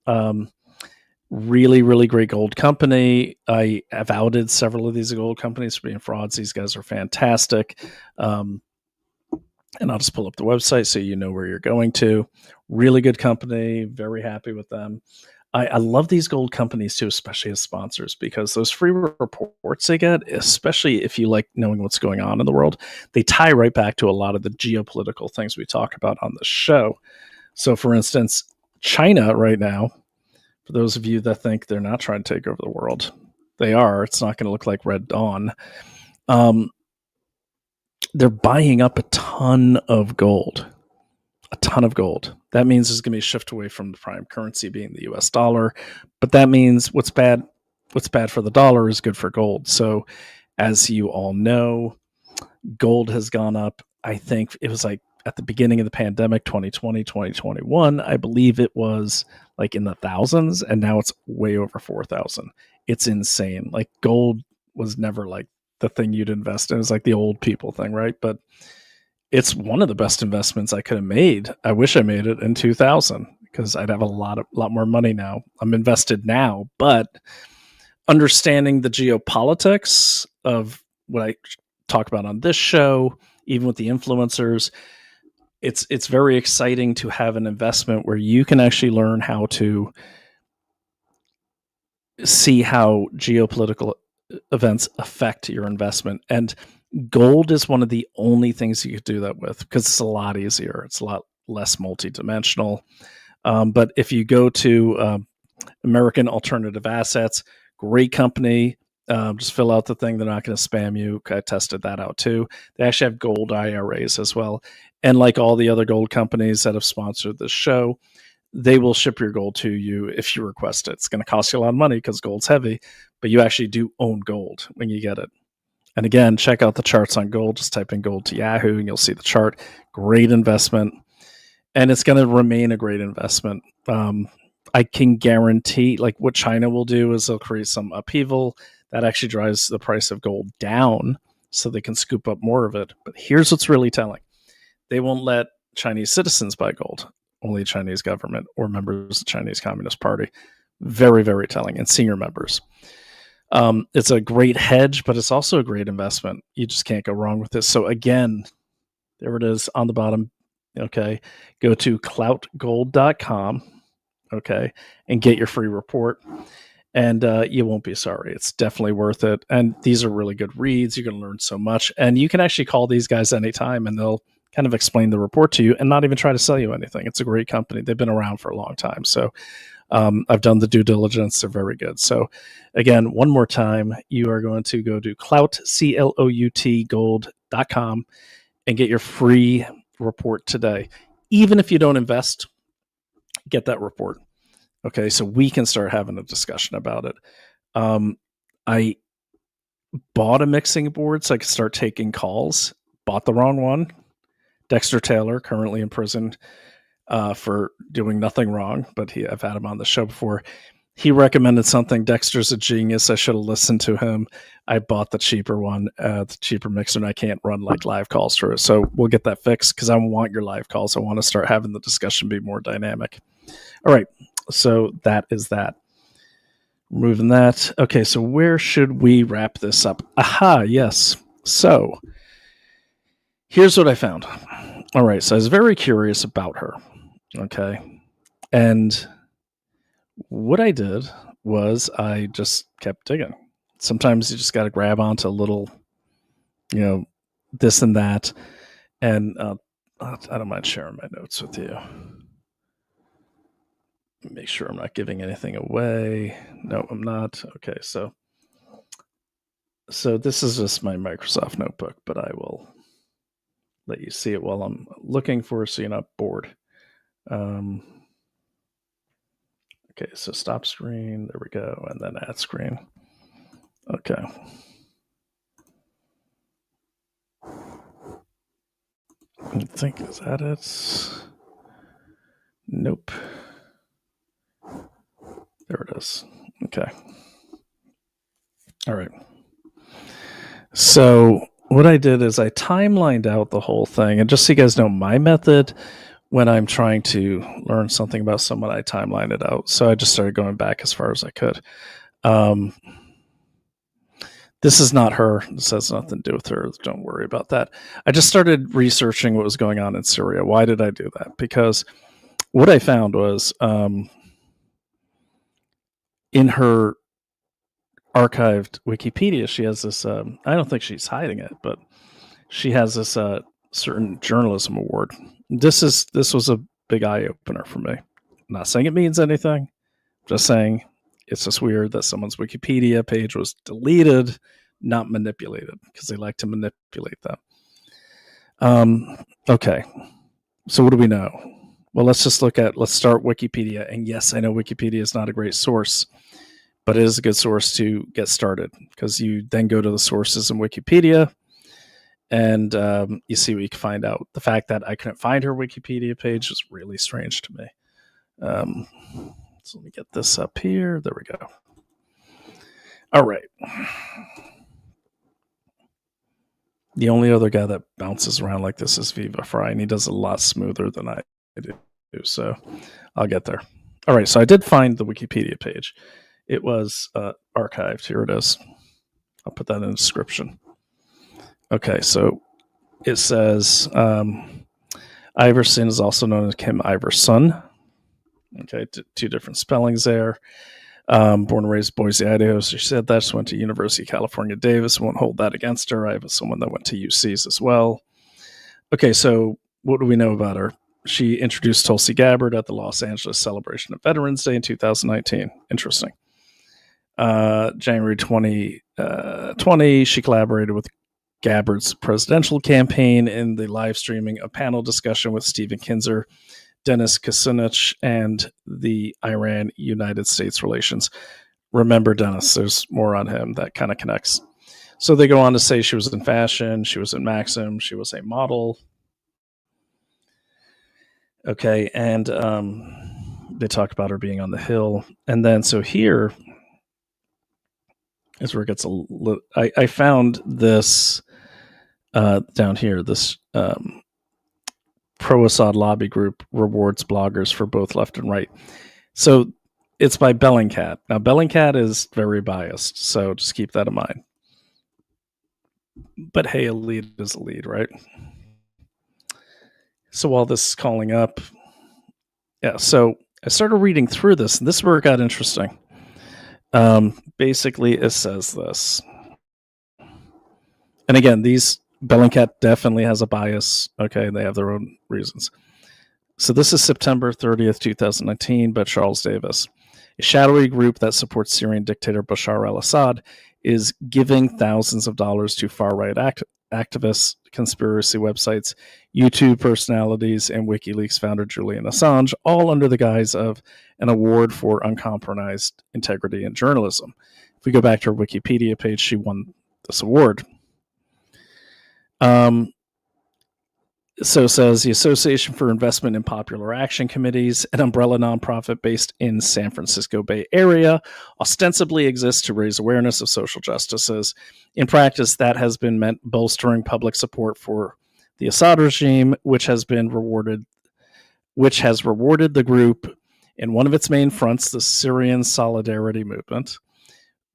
[SPEAKER 4] Really, really great gold company. I have outed several of these gold companies for being frauds. These guys are fantastic. And I'll just pull up the website so you know where you're going to. Really good company. Very happy with them. I love these gold companies too, especially as sponsors, because those free reports they get, especially if you like knowing what's going on in the world, they tie right back to a lot of the geopolitical things we talk about on the show. So, for instance, China right now, for those of you that think they're not trying to take over the world, they are. It's not going to look like Red Dawn. They're buying up a ton of gold. A ton of gold. That means there's going to be a shift away from the prime currency being the US dollar. But that means what's bad for the dollar is good for gold. So as you all know, gold has gone up. I think it was like at the beginning of the pandemic, 2020, 2021, I believe it was like in the thousands, and now it's way over 4,000. It's insane. Like gold was never like the thing you'd invest in. It was like the old people thing, right? But it's one of the best investments I could have made. I wish I made it in 2000 because I'd have a lot more money now. I'm invested now, but understanding the geopolitics of what I talk about on this show, even with the influencers, it's very exciting to have an investment where you can actually learn how to see how geopolitical events affect your investment. And gold is one of the only things you could do that with because it's a lot easier. It's a lot less multidimensional. But if you go to American Alternative Assets, great company. Just fill out the thing. They're not going to spam you. I tested that out too. They actually have gold IRAs as well. And like all the other gold companies that have sponsored this show, they will ship your gold to you if you request it. It's going to cost you a lot of money because gold's heavy, but you actually do own gold when you get it. And again, check out the charts on gold. Just type in gold to Yahoo and you'll see the chart. Great investment. And it's going to remain a great investment. I can guarantee, like what China will do is they'll create some upheaval that actually drives the price of gold down so they can scoop up more of it. But here's what's really telling. They won't let Chinese citizens buy gold, only Chinese government or members of the Chinese Communist Party. Very, very telling, and senior members. It's a great hedge, but it's also a great investment. You just can't go wrong with this. So again, there it is on the bottom. Okay. Go to cloutgold.com. Okay. And get your free report. And you won't be sorry. It's definitely worth it. And these are really good reads. You're going to learn so much. And you can actually call these guys anytime and they'll kind of explain the report to you and not even try to sell you anything. It's a great company. They've been around for a long time. So I've done the due diligence. They're very good. So again, one more time, you are going to go to CLOUT gold.com and get your free report today. Even if you don't invest, get that report. Okay, so we can start having a discussion about it. I bought a mixing board so I could start taking calls. Bought the wrong one. Dexter Taylor, currently in prison for doing nothing wrong, but I've had him on the show before. He recommended something. Dexter's a genius. I should have listened to him. I bought the cheaper one, the cheaper mixer, and I can't run like live calls through it. So we'll get that fixed because I want your live calls. I want to start having the discussion be more dynamic. All right. So that is that. Removing that. Okay, so where should we wrap this up? Aha, yes. So here's what I found. All right, so I was very curious about her. Okay. And what I did was I just kept digging. Sometimes you just got to grab onto a little, this and that. And I don't mind sharing my notes with you. Make sure I'm not giving anything away. No, I'm not. Okay, so this is just my Microsoft notebook, but I will let you see it while I'm looking for so you're not bored. Okay, so stop screen. There we go. And then add screen. Okay. I think, is that it? Nope. There it is. Okay. All right. So what I did is I timelined out the whole thing. And just so you guys know, my method when I'm trying to learn something about someone, I timeline it out. So I just started going back as far as I could. This is not her. This has nothing to do with her. Don't worry about that. I just started researching what was going on in Syria. Why did I do that? Because what I found was... in her archived Wikipedia, she has this, I don't think she's hiding it, but she has this certain journalism award. This was a big eye opener for me. I'm not saying it means anything, just saying it's just weird that someone's Wikipedia page was deleted, not manipulated, because they like to manipulate them. Okay, so what do we know? Well, let's start Wikipedia. And yes, I know Wikipedia is not a great source, but it is a good source to get started, because you then go to the sources in Wikipedia and you see what you can find out. The fact that I couldn't find her Wikipedia page is really strange to me. So let me get this up here. There we go. All right. The only other guy that bounces around like this is Viva Fry, and he does a lot smoother than I do. So I'll get there. All right. So I did find the Wikipedia page. It was archived. Here it is. I'll put that in the description. Okay. So it says Iversen is also known as Kim Iversen. Okay. Two different spellings there. Born and raised Boise, Idaho. So she said that. She went to University of California, Davis. Won't hold that against her. I have someone that went to UCs as well. Okay, so what do we know about her? She introduced Tulsi Gabbard at the Los Angeles celebration of Veterans Day in 2019. Interesting. January 2020, she collaborated with Gabbard's presidential campaign in the live streaming a panel discussion with Stephen Kinzer, Dennis Kucinich, and the Iran-United States relations. Remember Dennis, there's more on him that kind of connects. So they go on to say she was in fashion, she was in Maxim, she was a model. Okay, and they talk about her being on the Hill. And then, so here is where it gets a little... I found this down here, this... pro-Assad lobby group rewards bloggers for both left and right. So it's by Bellingcat. Now, Bellingcat is very biased, so just keep that in mind. But hey, a lead is a lead, right? So while this is calling up, so I started reading through this, and this is where it got interesting. Basically, it says this. And again, Bellingcat definitely has a bias. Okay, they have their own reasons. So this is September 30th, 2019, by Charles Davis. A shadowy group that supports Syrian dictator Bashar al-Assad is giving thousands of dollars to far-right activists, conspiracy websites, YouTube personalities, and WikiLeaks founder Julian Assange, all under the guise of an award for uncompromised integrity in journalism. If we go back to her Wikipedia page, she won this award. So it says the Association for Investment in Popular Action Committees, an umbrella nonprofit based in San Francisco Bay Area, ostensibly exists to raise awareness of social justices. In practice, that has been meant bolstering public support for the Assad regime, which has rewarded the group in one of its main fronts, the Syrian Solidarity Movement,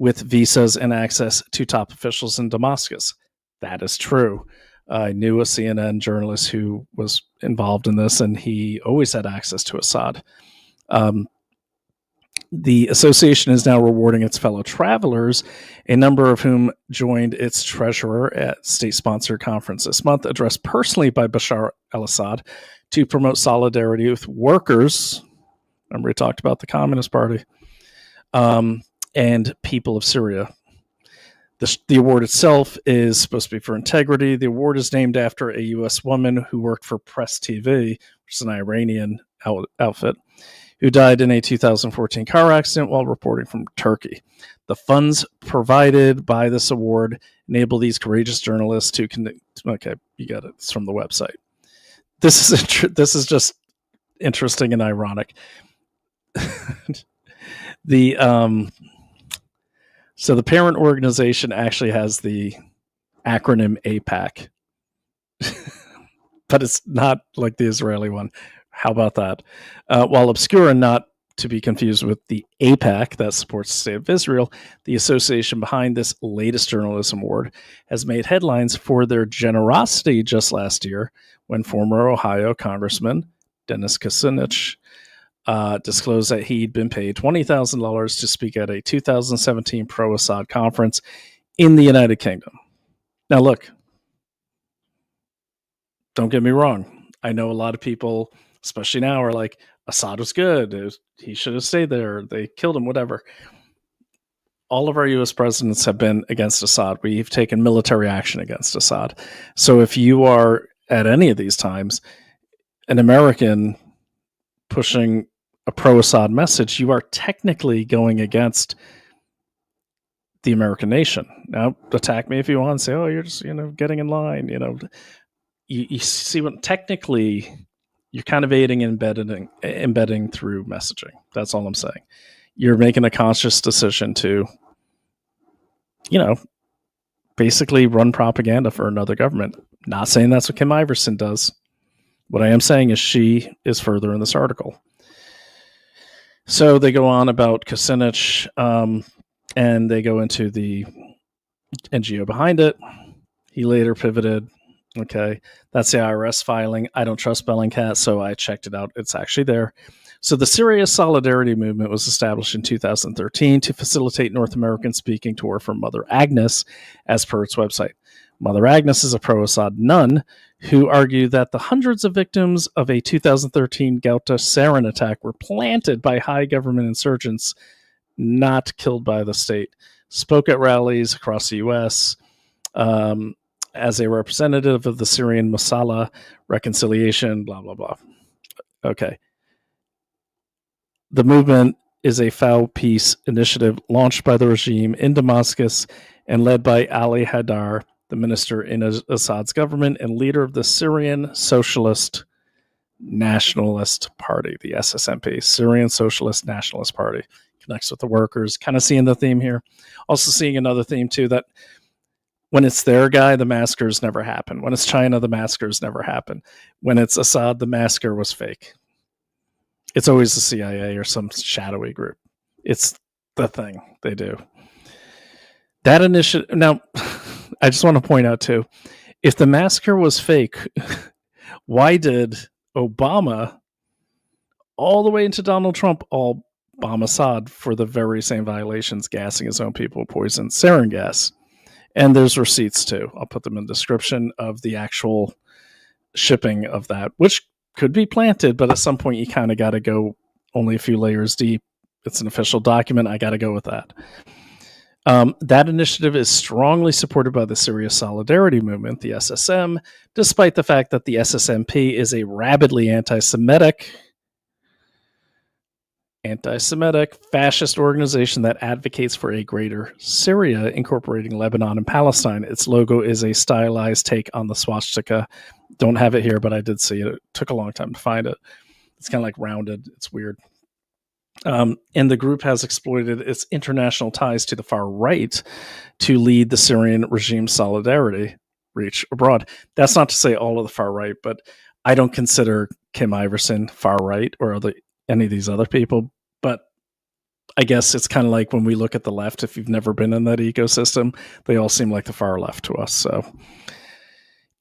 [SPEAKER 4] with visas and access to top officials in Damascus. That is true. I knew a CNN journalist who was involved in this, and he always had access to Assad. The association is now rewarding its fellow travelers, a number of whom joined its treasurer at state-sponsored conference this month, addressed personally by Bashar al-Assad to promote solidarity with workers. Remember, we talked about the Communist Party and people of Syria. The award itself is supposed to be for integrity. The award is named after a U.S. woman who worked for Press TV, which is an Iranian outfit, who died in a 2014 car accident while reporting from Turkey. The funds provided by this award enable these courageous journalists to connect. Okay, you got it. It's from the website. This is just interesting and ironic. So the parent organization actually has the acronym AIPAC, but it's not like the Israeli one. How about that? While obscure and not to be confused with the AIPAC that supports the state of Israel, the association behind this latest journalism award has made headlines for their generosity just last year when former Ohio Congressman Dennis Kucinich disclosed that he'd been paid $20,000 to speak at a 2017 pro-Assad conference in the United Kingdom. Now, look, don't get me wrong. I know a lot of people, especially now, are like, Assad was good. He should have stayed there. They killed him, whatever. All of our U.S. presidents have been against Assad. We've taken military action against Assad. So if you are, at any of these times, an American pushing a pro-Assad message, you are technically going against the American nation. Now, attack me if you want, say, oh, you're just, getting in line. You see what technically you're kind of aiding and embedding through messaging. That's all I'm saying. You're making a conscious decision to, basically run propaganda for another government. Not saying that's what Kim Iversen does. What I am saying is she is further in this article. So they go on about Kucinich, and they go into the NGO behind it. He later pivoted. Okay, that's the IRS filing. I don't trust Bellingcat, so I checked it out. It's actually there. So the Syria Solidarity Movement was established in 2013 to facilitate North American speaking tour for Mother Agnes, as per its website. Mother Agnes is a pro-Assad nun who argued that the hundreds of victims of a 2013 Ghouta sarin attack were planted by high government insurgents, not killed by the state. Spoke at rallies across the U.S., as a representative of the Syrian Masala reconciliation, blah, blah, blah. Okay. The movement is a foul peace initiative launched by the regime in Damascus and led by Ali Haidar, the minister in Assad's government and leader of the Syrian Socialist Nationalist Party, the SSNP, Syrian Socialist Nationalist Party. Connects with the workers. Kind of seeing the theme here. Also seeing another theme, too, that when it's their guy, the massacres never happen. When it's China, the massacres never happen. When it's Assad, the massacre was fake. It's always the CIA or some shadowy group. It's the thing they do. That initiative. Now, I just want to point out, too, if the massacre was fake, why did Obama, all the way into Donald Trump, all bomb Assad for the very same violations, gassing his own people with poison sarin gas? And there's receipts too. I'll put them in the description of the actual shipping of that, which could be planted, but at some point you kind of got to go only a few layers deep. It's an official document. I got to go with that. That initiative is strongly supported by the Syria Solidarity Movement, the SSM, despite the fact that the SSMP is a rabidly anti-Semitic fascist organization that advocates for a greater Syria, incorporating Lebanon and Palestine. Its logo is a stylized take on the swastika. Don't have it here, but I did see it. It took a long time to find it. It's kind of like rounded. It's weird. And the group has exploited its international ties to the far right to lead the Syrian regime solidarity reach abroad. That's not to say all of the far right, but I don't consider Kim Iversen far right or any of these other people. But I guess it's kind of like when we look at the left, if you've never been in that ecosystem, they all seem like the far left to us. So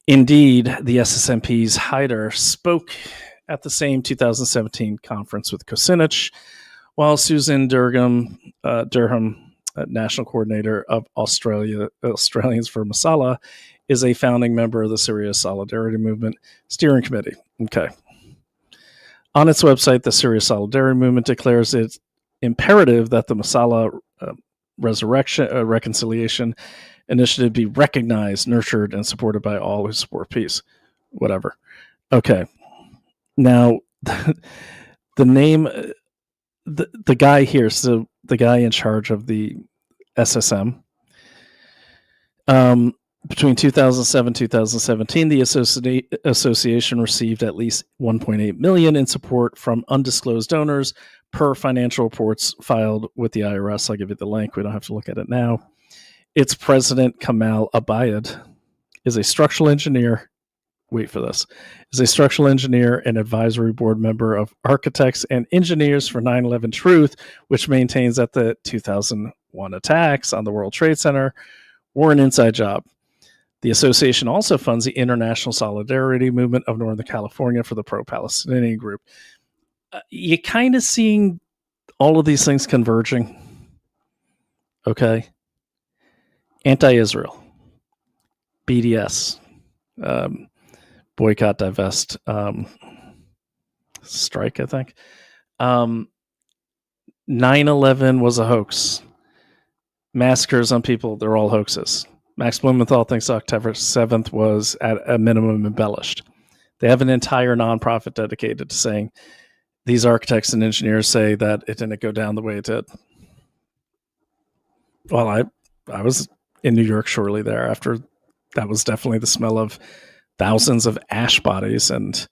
[SPEAKER 4] indeed, the SSMP's Haidar spoke at the same 2017 conference with Kucinich, while Susan Durham, National Coordinator of Australians for Masala, is a founding member of the Syria Solidarity Movement Steering Committee. Okay. On its website, the Syria Solidarity Movement declares it's imperative that the Masala reconciliation initiative be recognized, nurtured, and supported by all who support peace. Whatever. Okay. Now, the name, the guy here, so the guy in charge of the SSM, between 2007 and 2017, the association received at least $1.8 million in support from undisclosed donors per financial reports filed with the IRS. I'll give you the link. We don't have to look at it now. Its president, Kamal Abayad, is a structural engineer. Wait for this. Is a structural engineer and advisory board member of Architects and Engineers for 9/11 Truth, which maintains that the 2001 attacks on the World Trade Center were an inside job. The association also funds the International Solidarity Movement of Northern California for the pro-Palestinian group. you're kind of seeing all of these things converging. Okay. Anti-Israel, BDS, boycott, divest, strike, I think. 9/11 was a hoax. Massacres on people, they're all hoaxes. Max Blumenthal thinks October 7th was at a minimum embellished. They have an entire nonprofit dedicated to saying these architects and engineers say that it didn't go down the way it did. Well, I was in New York shortly thereafter. That was definitely the smell of thousands of ash bodies, and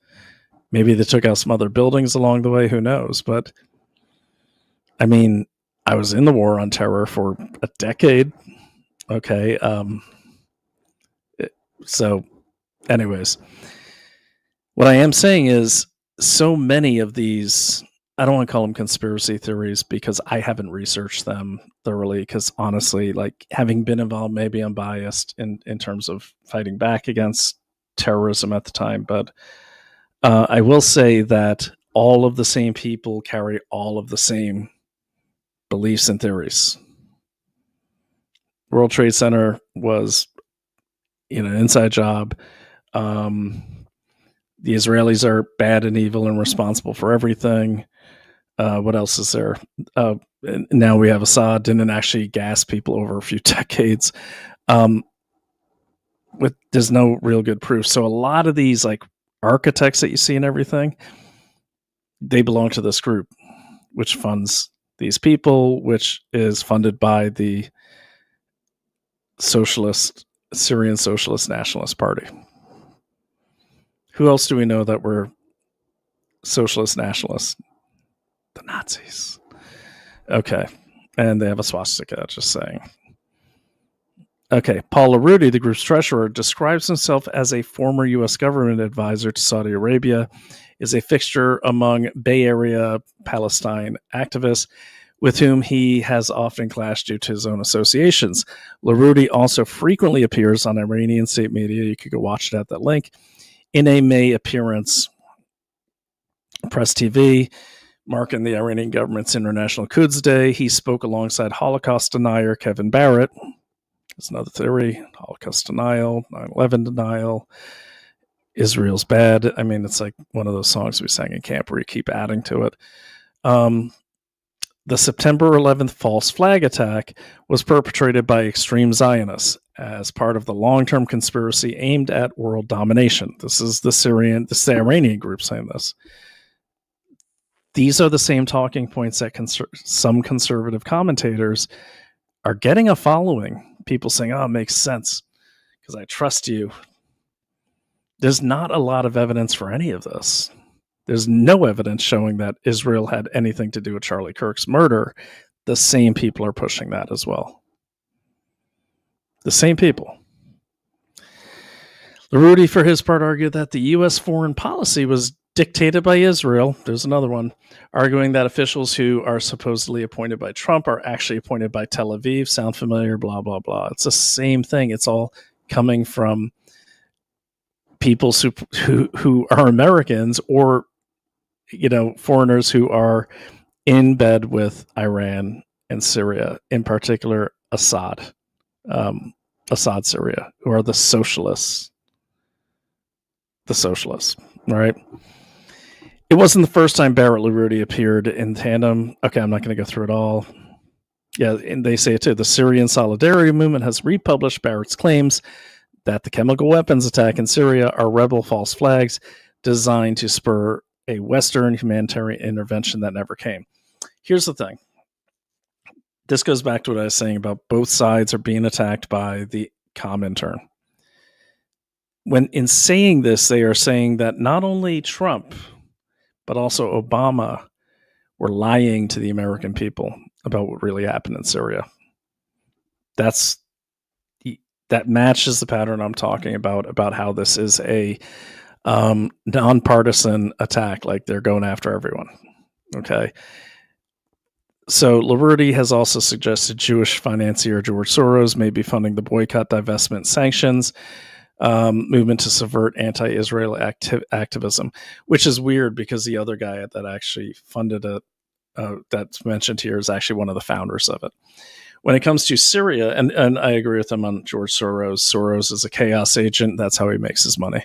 [SPEAKER 4] maybe they took out some other buildings along the way. Who knows? But I mean, I was in the war on terror for a decade. Okay. So anyways, what I am saying is so many of these, I don't want to call them conspiracy theories because I haven't researched them thoroughly, because honestly, like, having been involved, maybe I'm biased in terms of fighting back against terrorism at the time. But I will say that all of the same people carry all of the same beliefs and theories. World Trade Center was, an inside job. The Israelis are bad and evil and responsible for everything. What else is there? Now we have Assad didn't actually gas people over a few decades. There's no real good proof. So a lot of these like architects that you see and everything, they belong to this group, which funds these people, which is funded by the Syrian Socialist Nationalist Party. Who else do we know that were socialist nationalists? The Nazis. Okay. And they have a swastika, just saying. Okay. Paul LaRuti, the group's treasurer, describes himself as a former U.S. government advisor to Saudi Arabia, is a fixture among Bay Area Palestine activists with whom he has often clashed due to his own associations. LaRuti also frequently appears on Iranian state media. You could go watch it at that link. In a May appearance, Press TV, marking the Iranian government's International Quds Day, he spoke alongside Holocaust denier Kevin Barrett. That's another theory. Holocaust denial, 9/11 denial. Israel's bad. I mean, it's like one of those songs we sang in camp where you keep adding to it. The September 11th false flag attack was perpetrated by extreme Zionists as part of the long-term conspiracy aimed at world domination. This is the Iranian group saying this. These are the same talking points that some conservative commentators are getting a following. People saying, oh, it makes sense because I trust you. There's not a lot of evidence for any of this. There's no evidence showing that Israel had anything to do with Charlie Kirk's murder. The same people are pushing that as well. The same people. LaRuti, for his part, argued that the U.S. foreign policy was dictated by Israel. There's another one, arguing that officials who are supposedly appointed by Trump are actually appointed by Tel Aviv. Sound familiar? Blah, blah, blah. It's the same thing. It's all coming from people who are Americans or, foreigners who are in bed with Iran and Syria, in particular Assad Syria, who are the socialists, right? It wasn't the first time Barrett LaRuti appeared in tandem. Okay, I'm not going to go through it all. Yeah, and they say it too. The Syrian Solidarity Movement has republished Barrett's claims that the chemical weapons attack in Syria are rebel false flags designed to spur a Western humanitarian intervention that never came. Here's the thing. This goes back to what I was saying about both sides are being attacked by the COMINTERN. When in saying this, they are saying that not only Trump, but also Obama were lying to the American people about what really happened in Syria. That matches the pattern I'm talking about how this is a nonpartisan attack, like they're going after everyone. Okay. So LaRuti has also suggested Jewish financier George Soros may be funding the boycott, divestment, sanctions. movement to subvert anti-Israel activism, which is weird because the other guy that actually funded it, that's mentioned here, is actually one of the founders of it. When it comes to Syria, and I agree with him on George Soros. Soros is a chaos agent. That's how he makes his money.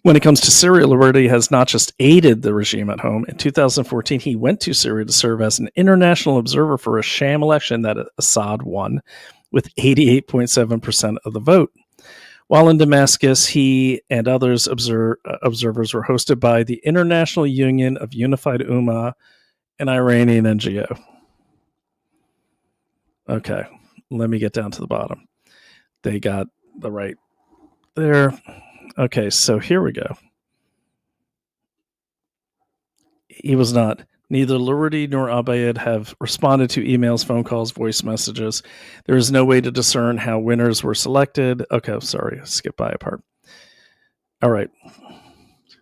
[SPEAKER 4] When it comes to Syria, Liberty has not just aided the regime at home. In 2014, he went to Syria to serve as an international observer for a sham election that Assad won with 88.7% of the vote. While in Damascus, he and others observers were hosted by the International Union of Unified Ummah, an Iranian NGO. Okay, let me get down to the bottom. They got the right there. Okay, so here we go. He was not. Neither Liberty nor Abayed have responded to emails, phone calls, voice messages. There is no way to discern how winners were selected. Okay, sorry, skip by a part. All right.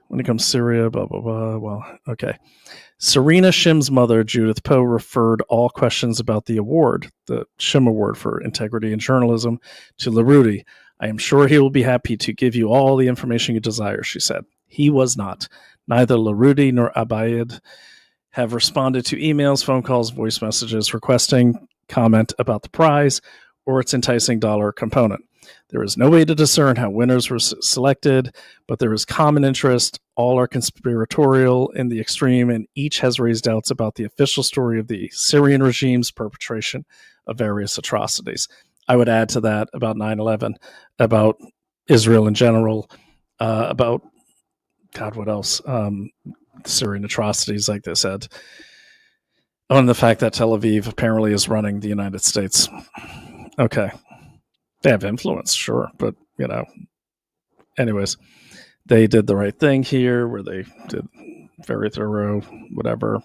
[SPEAKER 4] When it comes to Syria, blah, blah, blah. Well, okay. Serena Shim's mother, Judith Poe, referred all questions about the award, the Shim Award for Integrity in Journalism, to Larudi. I am sure he will be happy to give you all the information you desire, she said. He was not. Neither Larudi nor Abayed have responded to emails, phone calls, voice messages requesting comment about the prize or its enticing dollar component. There is no way to discern how winners were selected, but there is common interest. All are conspiratorial in the extreme, and each has raised doubts about the official story of the Syrian regime's perpetration of various atrocities. I would add to that about 9/11, about Israel in general, about, God, what else? Syrian atrocities, like they said. On the fact that Tel Aviv apparently is running the United States. Okay. They have influence, sure, but, you know, anyways, they did the right thing here where they did very thorough, whatever.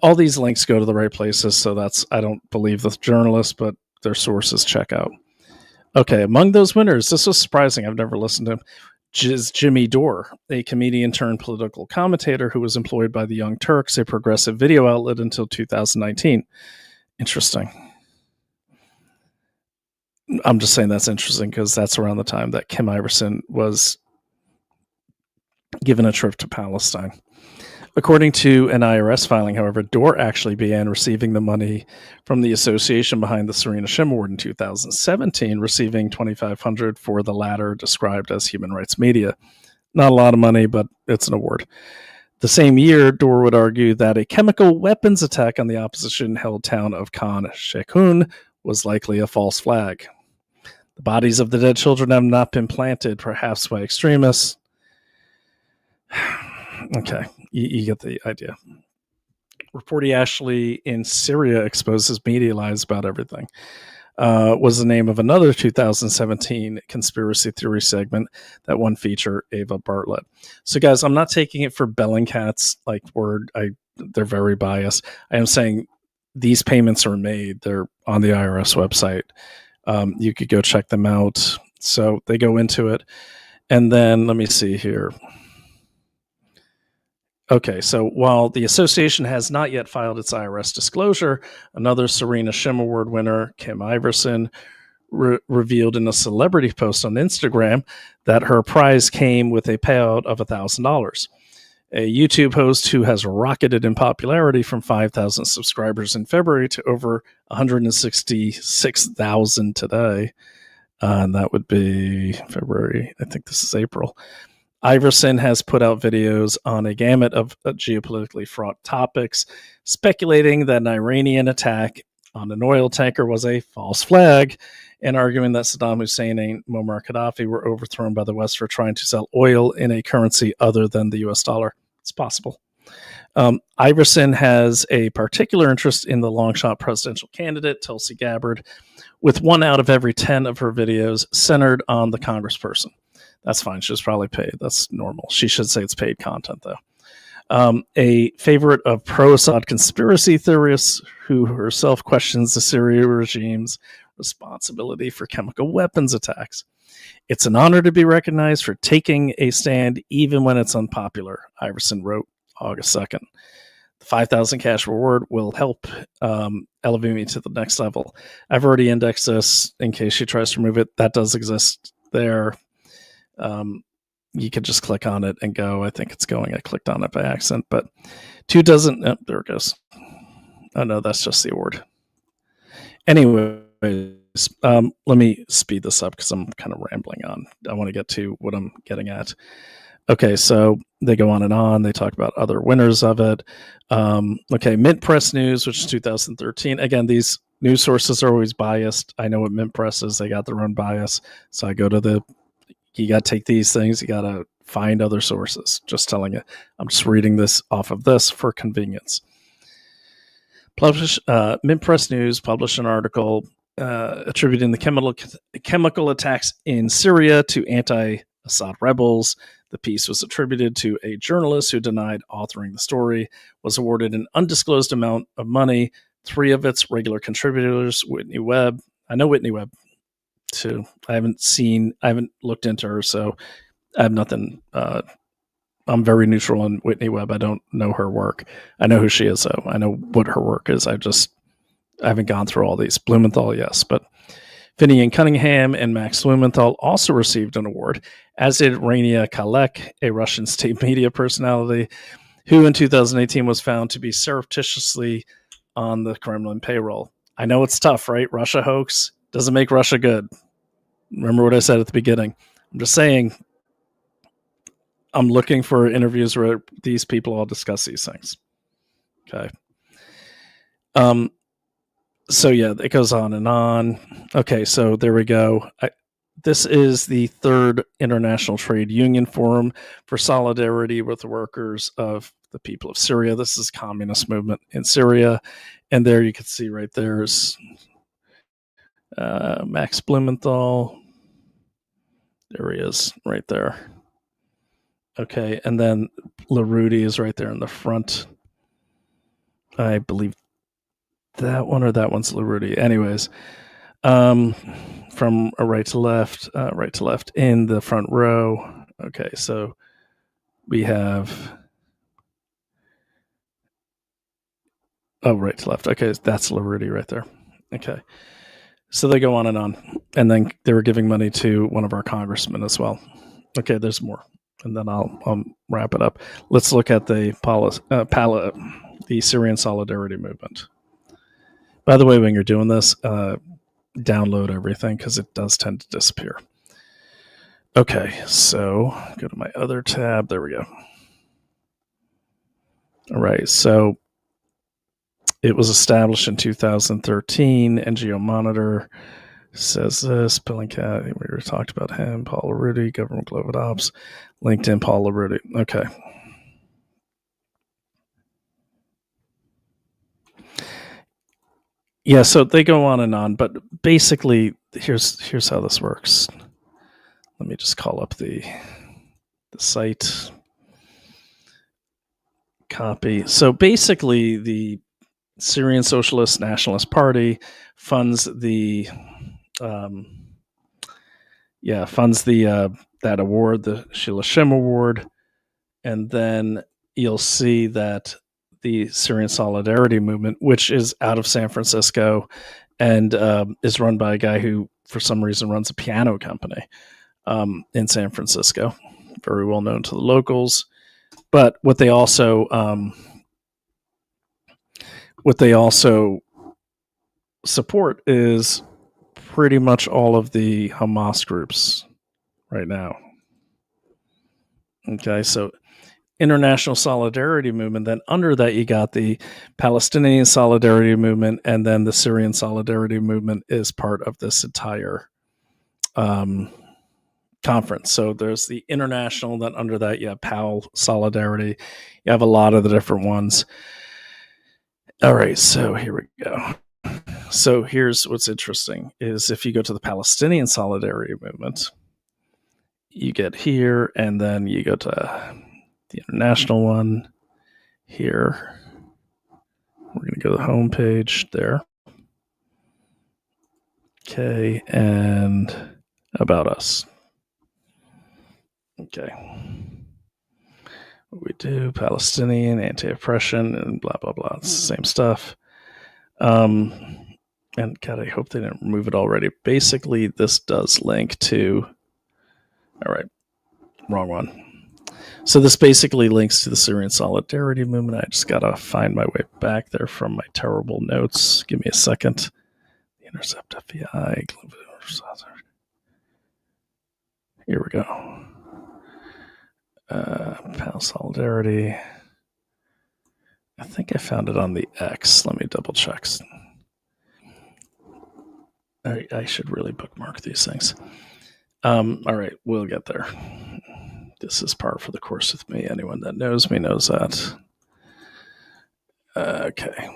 [SPEAKER 4] All these links go to the right places, so that's, I don't believe the journalists, but their sources check out. Okay, among those winners, this was surprising. I've never listened to him. Is Jimmy Dore, a comedian turned political commentator who was employed by the Young Turks, a progressive video outlet, until 2019. Interesting. I'm just saying that's interesting because that's around the time that Kim Iversen was given a trip to Palestine. According to an IRS filing, however, Dore actually began receiving the money from the association behind the Serena Shim Award in 2017, receiving $2,500 for the latter, described as human rights media. Not a lot of money, but it's an award. The same year, Dore would argue that a chemical weapons attack on the opposition-held town of Khan Sheikhoun was likely a false flag. The bodies of the dead children have not been planted, perhaps by extremists. Okay, you get the idea. Reporter Ashley in Syria exposes media lies about everything. Was the name of another 2017 conspiracy theory segment that won feature Ava Bartlett. So, guys, I'm not taking it for Bellingcat's like word. They're very biased. I am saying these payments are made. They're on the IRS website. You could go check them out. So they go into it. And then let me see here. Okay, so while the association has not yet filed its IRS disclosure, another Serena Shim Award winner, Kim Iversen, revealed in a celebrity post on Instagram that her prize came with a payout of $1,000. A YouTube host who has rocketed in popularity from 5,000 subscribers in February to over 166,000 today. And that would be February. I think this is April. Iversen has put out videos on a gamut of geopolitically fraught topics, speculating that an Iranian attack on an oil tanker was a false flag, and arguing that Saddam Hussein and Muammar Gaddafi were overthrown by the West for trying to sell oil in a currency other than the US dollar. It's possible. Iversen has a particular interest in the long-shot presidential candidate, Tulsi Gabbard, with 1 out of every 10 of her videos centered on the congressperson. That's fine. She was probably paid. That's normal. She should say it's paid content, though. A favorite of pro-Assad conspiracy theorists who herself questions the Syria regime's responsibility for chemical weapons attacks. It's an honor to be recognized for taking a stand even when it's unpopular, Iversen wrote August 2nd. The 5,000 cash reward will help elevate me to the next level. I've already indexed this in case she tries to remove it. That does exist there. You could just click on it and go. I think it's going. I clicked on it by accident, but 2 doesn't. Oh, there it goes. Oh no, that's just the award. Anyways, let me speed this up because I'm kind of rambling on. I want to get to what I'm getting at. Okay, so they go on and on. They talk about other winners of it. Okay, Mint Press News, which is 2013. Again, these news sources are always biased. I know what Mint Press is. They got their own bias. So I go to you got to take these things. You got to find other sources. Just telling you. I'm just reading this off of this for convenience. Mint Press News published an article attributing the chemical attacks in Syria to anti-Assad rebels. The piece was attributed to a journalist who denied authoring the story, was awarded an undisclosed amount of money. 3 of its regular contributors, Whitney Webb. I know Whitney Webb too. I haven't looked into her, so I have nothing. I'm very neutral on Whitney Webb. I don't know her work. I know who she is, though. I know what her work is. I haven't gone through all these. Blumenthal, yes, but Finian Cunningham and Max Blumenthal also received an award, as did Rania Kalek, a Russian state media personality, who in 2018 was found to be surreptitiously on the Kremlin payroll. I know it's tough, right? Russia hoax doesn't make Russia good. Remember what I said at the beginning. I'm just saying, I'm looking for interviews where these people all discuss these things. Okay. So yeah, it goes on and on. Okay, so there we go. This is the 3rd International Trade Union Forum for Solidarity with the Workers of the People of Syria. This is communist movement in Syria. And there you can see right there's Max Blumenthal. There he is right there. Okay, and then LaRudy is right there in the front. I believe that one or that one's LaRudy. Anyways, from right to left in the front row. Okay, so we have right to left. Okay, that's LaRudy right there. Okay, so they go on, and then they were giving money to one of our congressmen as well. Okay, there's more, and then I'll wrap it up. Let's look at the Syrian Solidarity Movement. By the way, when you're doing this, download everything because it does tend to disappear. Okay, so go to my other tab. There we go. All right, so it was established in 2013. NGO Monitor says this. Billingcat, we already talked about him. Paul LaRudy, Government Global Ops. LinkedIn, Paul LaRudy. Okay. Yeah, so they go on and on, but basically, here's how this works. Let me just call up the site. Copy. So basically, the Syrian Socialist Nationalist Party funds that award, the Shilashim Award, and then you'll see that the Syrian Solidarity Movement, which is out of San Francisco and is run by a guy who, for some reason, runs a piano company in San Francisco, very well known to the locals. But what they also support is pretty much all of the Hamas groups right now. Okay, so International Solidarity Movement, then under that you got the Palestinian Solidarity Movement, and then the Syrian Solidarity Movement is part of this entire conference. So there's the international, then under that you have PAL Solidarity. You have a lot of the different ones. All right, so here we go. So here's what's interesting is if you go to the Palestinian Solidarity Movement, you get here, and then you go to the international one here. We're going to go to the home page there. Okay, and about us. Okay. we do Palestinian, anti-oppression, and blah, blah, blah. It's the same stuff. And God, I hope they didn't remove it already. Basically, this does link to, all right, wrong one. So this basically links to the Syrian Solidarity Movement. I just got to find my way back there from my terrible notes. Give me a second. The Intercept FBI. Here we go. Pal Solidarity. I think I found it on the X. Let me double check. I should really bookmark these things. All right, we'll get there. This is par for the course with me. Anyone that knows me knows that. Okay.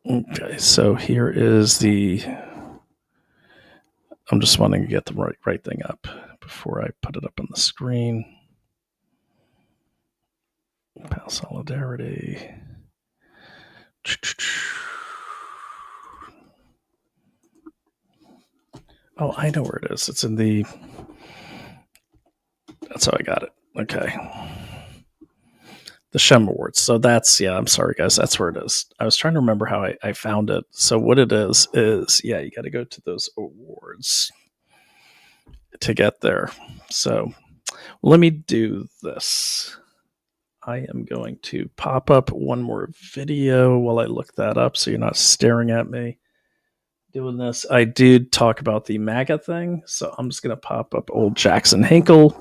[SPEAKER 4] Okay, so here is the... I'm just wanting to get the right thing up before I put it up on the screen. Pal Solidarity. Oh, I know where it is. It's in the... That's how I got it. Okay. The Shem Awards. So that's, yeah, I'm sorry, guys. That's where it is. I was trying to remember how I found it. So what it is, yeah, you got to go to those awards to get there. So let me do this. I am going to pop up one more video while I look that up so you're not staring at me doing this. I did talk about the MAGA thing, so I'm just going to pop up old Jackson Hinkle.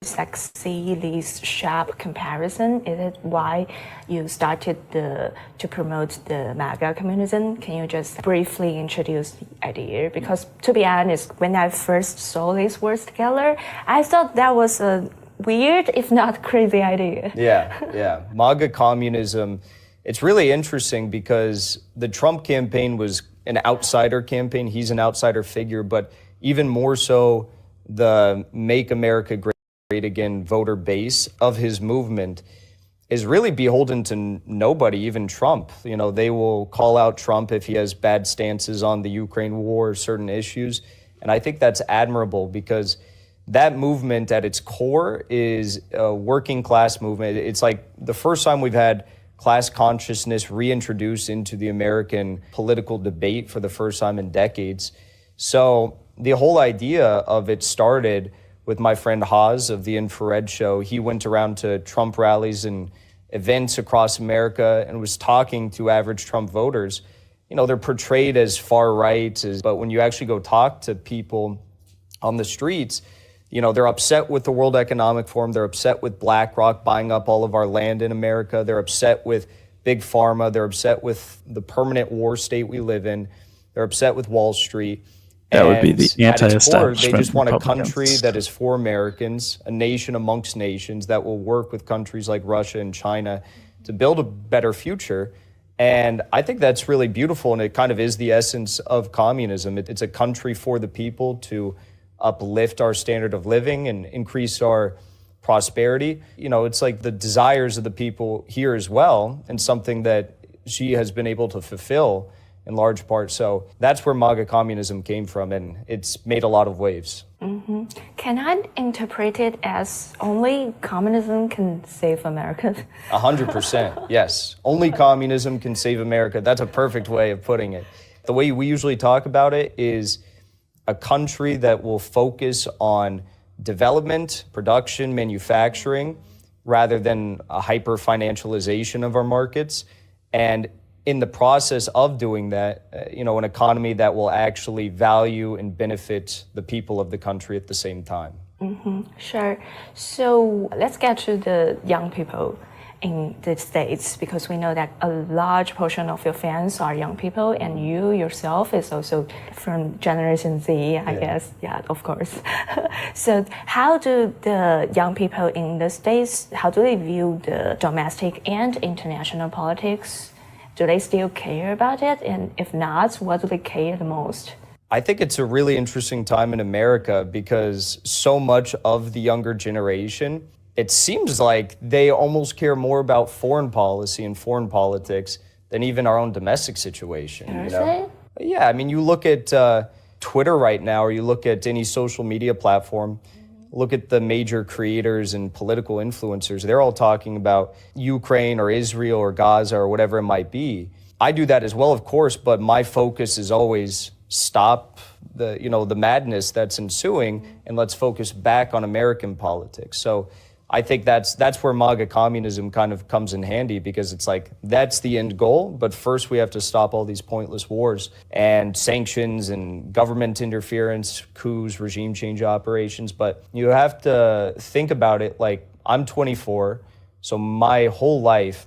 [SPEAKER 10] Sexy, this sharp comparison, is it why you started to promote the MAGA communism? Can you just briefly introduce the idea? Because to be honest, when I first saw these words together, I thought that was a weird, if not crazy idea.
[SPEAKER 11] Yeah. MAGA communism, it's really interesting because the Trump campaign was an outsider campaign. He's an outsider figure, but even more so, the Make America Great Again voter base of his movement is really beholden to nobody, even Trump. You know, they will call out Trump if he has bad stances on the Ukraine war or certain issues. And I think that's admirable because that movement at its core is a working class movement. It's like the first time we've had class consciousness reintroduced into the American political debate for the first time in decades. So the whole idea of it started with my friend Haas of the Infrared Show. He went around to Trump rallies and events across America and was talking to average Trump voters. You know, they're portrayed as far right, but when you actually go talk to people on the streets, you know, they're upset with the World Economic Forum. They're upset with BlackRock buying up all of our land in America. They're upset with Big Pharma. They're upset with the permanent war state we live in. They're upset with Wall Street.
[SPEAKER 4] That would be the anti-establishment.
[SPEAKER 11] They just want a
[SPEAKER 4] Republicans.
[SPEAKER 11] country that is for Americans, a nation amongst nations that will work with countries like Russia and China to build a better future. And I think that's really beautiful, and it kind of is the essence of communism. It's a country for the people to uplift our standard of living and increase our prosperity. You know, it's like the desires of the people here as well, and something that she has been able to fulfill in large part. So that's where MAGA communism came from, and it's made a lot of waves.
[SPEAKER 10] Mm-hmm. Can I interpret it as only communism can save America?
[SPEAKER 11] 100%, yes. Only communism can save America. That's a perfect way of putting it. The way we usually talk about it is a country that will focus on development, production, manufacturing, rather than a hyper-financialization of our markets. And in the process of doing that, you know, an economy that will actually value and benefit the people of the country at the same time.
[SPEAKER 10] Mm-hmm. Sure. So let's get to the young people in the States, because we know that a large portion of your fans are young people, and you yourself is also from Generation Z, I guess. Yeah, of course. So how do the young people in the States, how do they view the domestic and international politics? Do they still care about it? And if not, what do they care the most?
[SPEAKER 11] I think it's a really interesting time in America because so much of the younger generation, it seems like they almost care more about foreign policy and foreign politics than even our own domestic situation. Yeah, I mean, you look at Twitter right now, or you look at any social media platform, look at the major creators and political influencers. They're all talking about Ukraine or Israel or Gaza or whatever it might be. I do that as well, of course, but my focus is always stop the madness that's ensuing, and let's focus back on American politics. So I think that's where MAGA communism kind of comes in handy, because it's like, that's the end goal, but first we have to stop all these pointless wars and sanctions and government interference, coups, regime change operations. But you have to think about it like, I'm 24, so my whole life,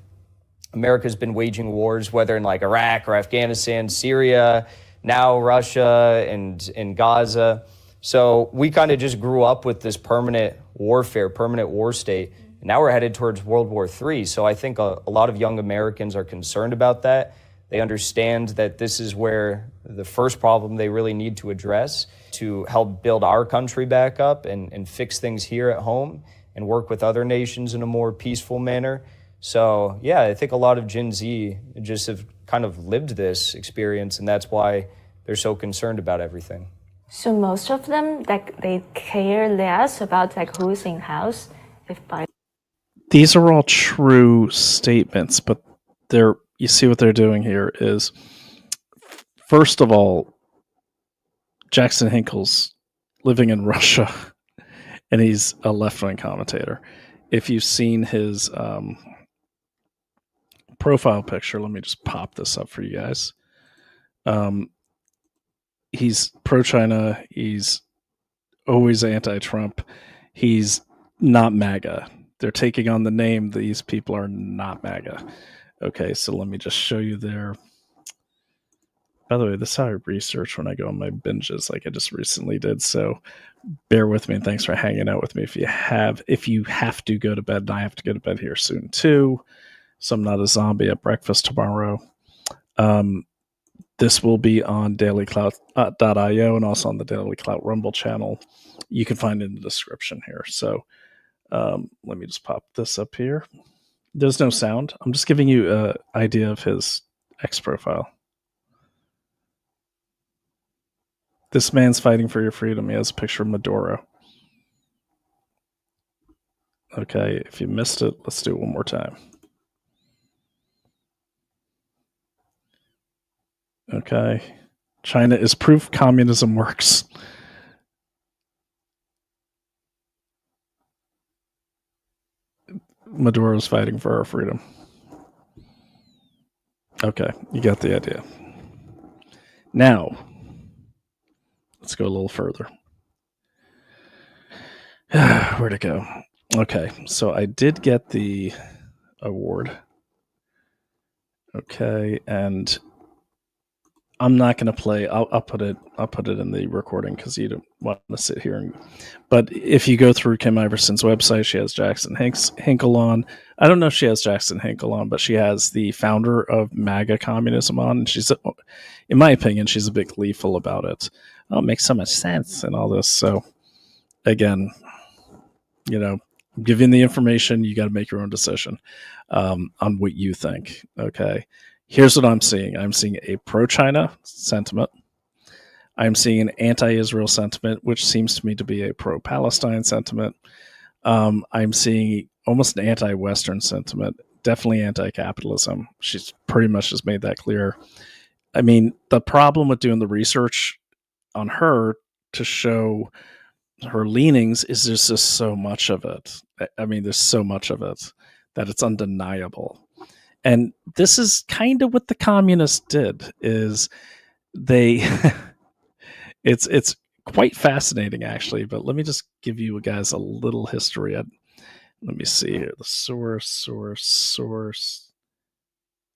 [SPEAKER 11] America's been waging wars, whether in like Iraq or Afghanistan, Syria, now Russia and Gaza. So we kind of just grew up with this permanent warfare, permanent war state. And now we're headed towards World War III. So I think a lot of young Americans are concerned about that. They understand that this is where the first problem they really need to address to help build our country back up and fix things here at home and work with other nations in a more peaceful manner. So yeah, I think a lot of Gen Z just have kind of lived this experience, and that's why they're so concerned about everything.
[SPEAKER 10] So most of them, like, they care less about like who's in house.
[SPEAKER 4] These are all true statements, but you see what they're doing here is, first of all, Jackson Hinkle's living in Russia, and he's a left-wing commentator. If you've seen his profile picture, let me just pop this up for you guys. He's pro-China. He's always anti-Trump. He's not MAGA. They're taking on the name. These people are not MAGA. Okay, so let me just show you their... By the way, this is how I research when I go on my binges, like I just recently did. So bear with me, and thanks for hanging out with me. If you have to go to bed, and I have to go to bed here soon too, so I'm not a zombie at breakfast tomorrow. This will be on dailyclout.io and also on the Daily Clout Rumble channel. You can find it in the description here. So let me just pop this up here. There's no sound. I'm just giving you an idea of his X profile. This man's fighting for your freedom. He has a picture of Maduro. Okay, if you missed it, let's do it one more time. Okay. China is proof communism works. Maduro's fighting for our freedom. Okay, you got the idea. Now, let's go a little further. Where'd it go? Okay, so I did get the award. Okay, and I'm not going to play. I'll put it in the recording because you don't want to sit here. But if you go through Kim Iversen's website, she has Jackson Hinkle on. I don't know if she has Jackson Hinkle on, but she has the founder of MAGA communism on. And she's, in my opinion, she's a bit gleeful about it. Oh, it makes so much sense and all this. So again, I'm giving the information. You got to make your own decision on what you think. Okay. Here's what I'm seeing. I'm seeing a pro-China sentiment. I'm seeing an anti-Israel sentiment, which seems to me to be a pro-Palestine sentiment. I'm seeing almost an anti-Western sentiment, definitely anti-capitalism. She's pretty much just made that clear. I mean, the problem with doing the research on her to show her leanings is there's just so much of it. I mean, there's so much of it that it's undeniable. And this is kind of what the communists did, is they, it's quite fascinating actually, but let me just give you guys a little history. Let me see here, the source.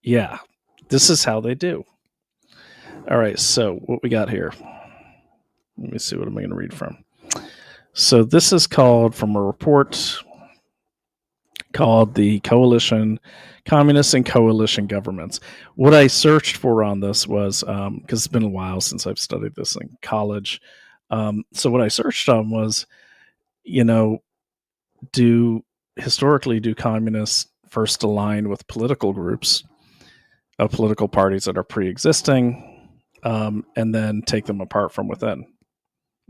[SPEAKER 4] Yeah, this is how they do. All right, so what we got here, let me see, what am I going to read from? So this is called from a report called the Coalition, Communists and Coalition Governments. What I searched for on this was, because it's been a while since I've studied this in college. So what I searched on was, do communists first align with political groups of political parties that are pre-existing, and then take them apart from within?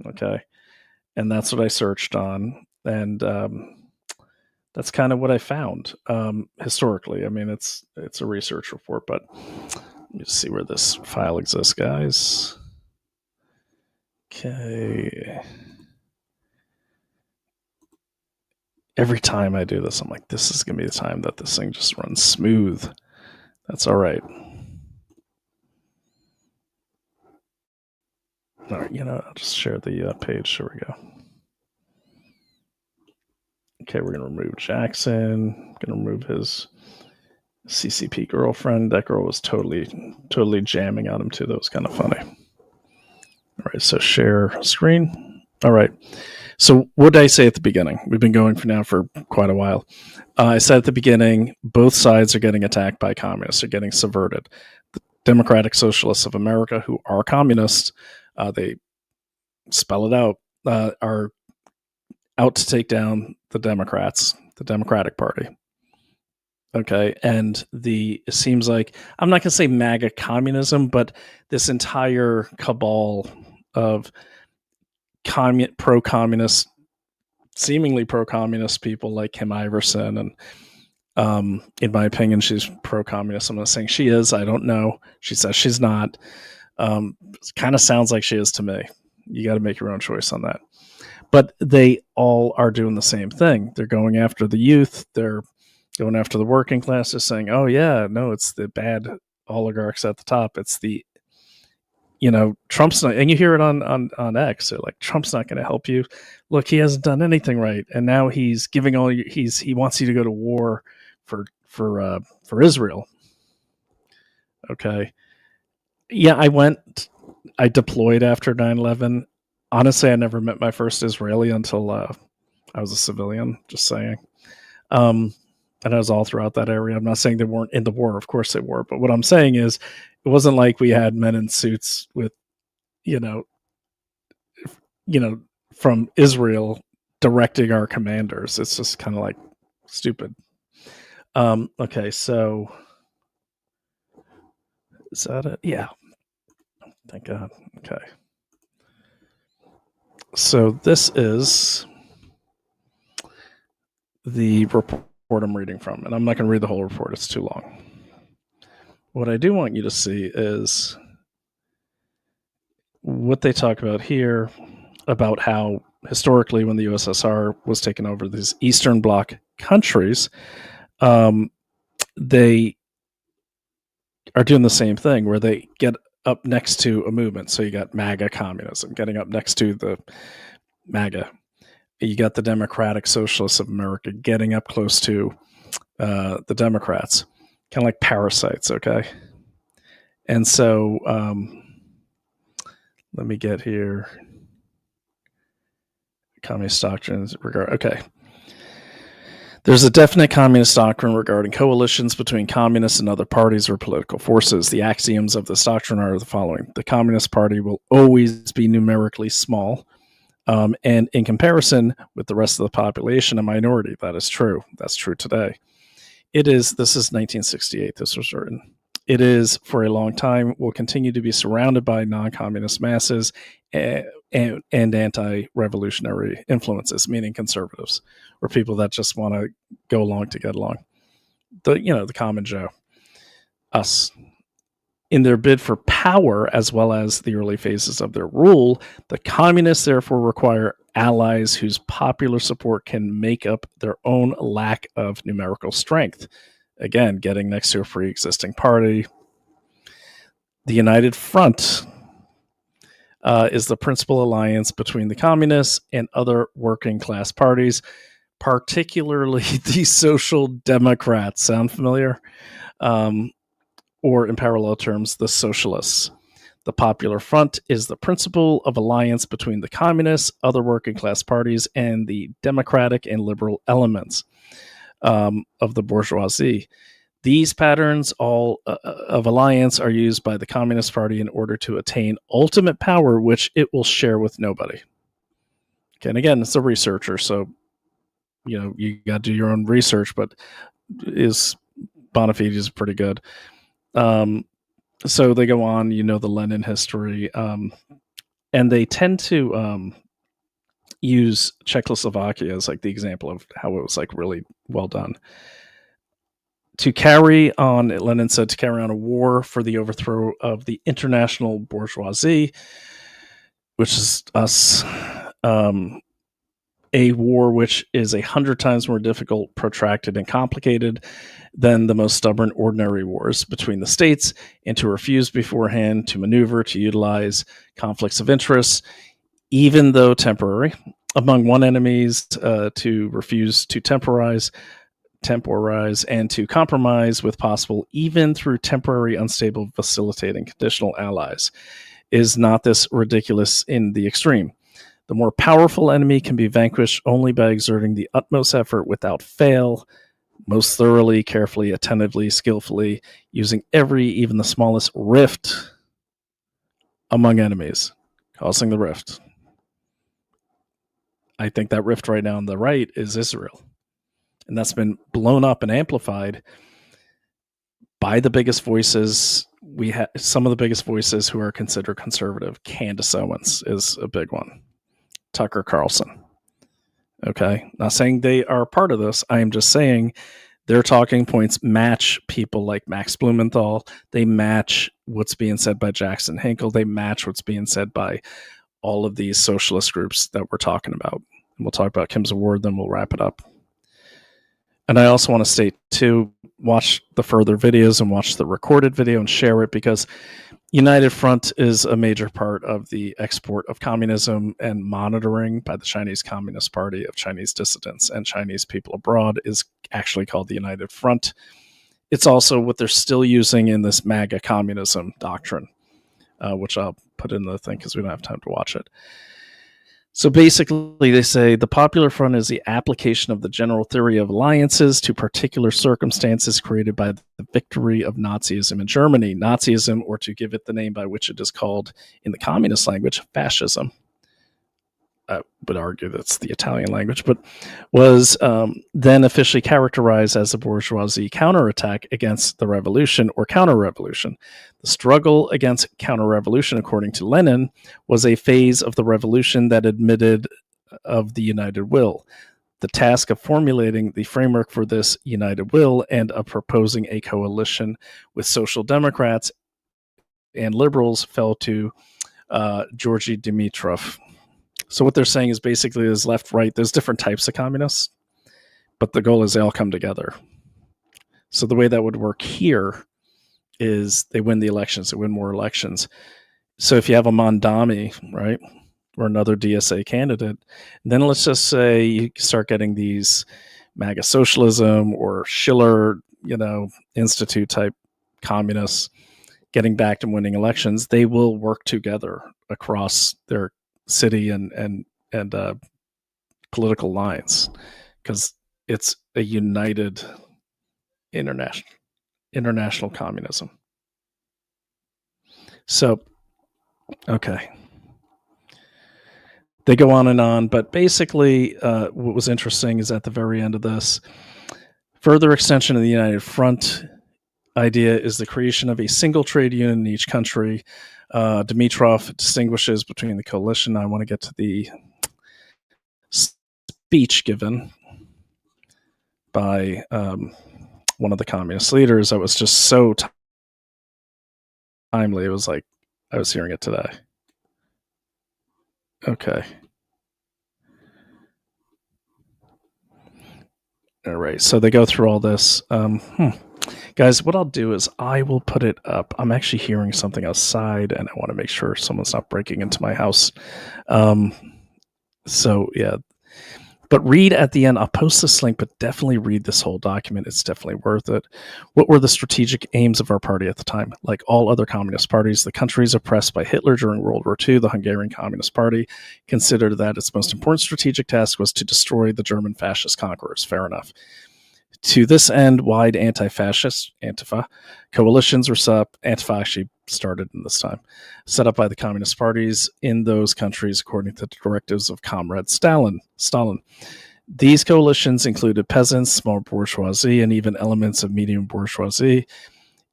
[SPEAKER 4] Okay. and that's what I searched on, and that's kind of what I found historically. I mean, it's a research report, but let me just see where this file exists, guys. Okay. Every time I do this, I'm like, this is going to be the time that this thing just runs smooth. That's all right. All right, I'll just share the page. There we go. Okay, we're going to remove Jackson. Going to remove his CCP girlfriend. That girl was totally jamming on him, too. That was kind of funny. All right, so share screen. All right. So what did I say at the beginning? We've been going for quite a while. I said at the beginning, both sides are getting attacked by communists, are getting subverted. The Democratic Socialists of America, who are communists, they spell it out, are out to take down the Democrats, the Democratic Party. Okay, and it seems like, I'm not going to say MAGA communism, but this entire cabal of pro-communist, seemingly pro-communist people like Kim Iversen, and in my opinion, she's pro-communist. I'm not saying she is. I don't know. She says she's not. It kind of sounds like she is to me. You got to make your own choice on that. But they all are doing the same thing. They're going after the youth. They're going after the working class. They're saying, oh, yeah, no, it's the bad oligarchs at the top. It's the Trump's not, and you hear it on X. They're like, Trump's not going to help you. Look, he hasn't done anything right, and now he's giving he wants you to go to war for Israel. Okay, yeah, I deployed after 9/11. Honestly, I never met my first Israeli until I was a civilian. Just saying, and I was all throughout that area. I'm not saying they weren't in the war. Of course they were, but what I'm saying is, it wasn't like we had men in suits with, from Israel directing our commanders. It's just kind of like stupid. Okay, so is that it? Yeah. Thank God. Okay. So this is the report I'm reading from, and I'm not going to read the whole report. It's too long. What I do want you to see is what they talk about here, about how historically when the USSR was taking over these Eastern Bloc countries, they are doing the same thing where they get up next to a movement. So you got MAGA communism getting up next to the MAGA. You got the Democratic Socialists of America getting up close to the Democrats. Kind of like parasites, okay? And so, let me get here. Communist doctrines okay. There's a definite communist doctrine regarding coalitions between communists and other parties or political forces. The axioms of this doctrine are the following. The Communist Party will always be numerically small, and in comparison with the rest of the population, a minority. That is true. That's true today. This is 1968, this was written. It is, for a long time, will continue to be surrounded by non-communist masses and anti-revolutionary influences, meaning conservatives, or people that just want to go along to get along. The common Joe. Us. In their bid for power, as well as the early phases of their rule, the communists therefore require allies whose popular support can make up their own lack of numerical strength. Again, getting next to a pre-existing party. The United Front is the principal alliance between the communists and other working class parties, particularly the Social Democrats. Sound familiar? Or in parallel terms, the Socialists. The Popular Front is the principle of alliance between the communists, other working class parties, and the democratic and liberal elements of the bourgeoisie. These patterns of alliance are used by the Communist Party in order to attain ultimate power, which it will share with nobody. Okay, and again, it's a researcher, so you got to do your own research, but Bonafide is pretty good. So they go on, the Lenin history, and they tend to use Czechoslovakia as like the example of how it was like really well done. To carry on, Lenin said, to carry on a war for the overthrow of the international bourgeoisie, which is us, a war which is 100 times more difficult, protracted, and complicated than the most stubborn ordinary wars between the states, and to refuse beforehand to maneuver, to utilize conflicts of interest, even though temporary, among one enemies, to refuse to temporize, and to compromise with possible, even through temporary, unstable, vacillating, conditional allies. Is not this ridiculous in the extreme? The more powerful enemy can be vanquished only by exerting the utmost effort without fail, most thoroughly, carefully, attentively, skillfully, using every, even the smallest rift among enemies, causing the rift. I think that rift right now on the right is Israel. And that's been blown up and amplified by the biggest voices. We have some of the biggest voices who are considered conservative. Candace Owens is a big one. Tucker Carlson. Okay. Not saying they are part of this. I am just saying their talking points match people like Max Blumenthal. They match what's being said by Jackson Hinkle. They match what's being said by all of these socialist groups that we're talking about. And we'll talk about Kim's award, then we'll wrap it up. And I also want to state, too, watch the further videos and watch the recorded video and share it, because United Front is a major part of the export of communism, and monitoring by the Chinese Communist Party of Chinese dissidents and Chinese people abroad is actually called the United Front. It's also what they're still using in this MAGA communism doctrine, which I'll put in the thing because we don't have time to watch it. So basically, they say the Popular Front is the application of the general theory of alliances to particular circumstances created by the victory of Nazism in Germany. Nazism, or to give it the name by which it is called in the communist language, fascism. I would argue that's the Italian language, but was then officially characterized as a bourgeoisie counterattack against the revolution or counter-revolution. The struggle against counter-revolution, according to Lenin, was a phase of the revolution that admitted of the united will. The task of formulating the framework for this united will and of proposing a coalition with social democrats and liberals fell to Georgy Dimitrov. So what they're saying is basically there's left, right, there's different types of communists, but the goal is they all come together. So the way that would work here is they win the elections, they win more elections. So if you have a Mondami, right, or another DSA candidate, then let's just say you start getting these MAGA socialism or Schiller, Institute type communists getting back and winning elections, they will work together across their city and political lines, because it's a united international communism. So, okay. They go on and on, but basically what was interesting is at the very end of this, further extension of the United Front idea is the creation of a single trade union in each country. Dimitrov distinguishes between the coalition. I want to get to the speech given by one of the communist leaders that was just so timely. It was like I was hearing it today. Okay. All right. So they go through all this. Guys, what I'll do is I will put it up. I'm actually hearing something outside, and I want to make sure someone's not breaking into my house. So, yeah. But read at the end. I'll post this link, but definitely read this whole document. It's definitely worth it. What were the strategic aims of our party at the time? Like all other communist parties, the countries oppressed by Hitler during World War II, the Hungarian Communist Party considered that its most important strategic task was to destroy the German fascist conquerors. Fair enough. To this end, wide anti-fascist, Antifa, coalitions were set up. Antifa actually started in this time, set up by the communist parties in those countries according to the directives of Comrade Stalin. These coalitions included peasants, small bourgeoisie, and even elements of medium bourgeoisie.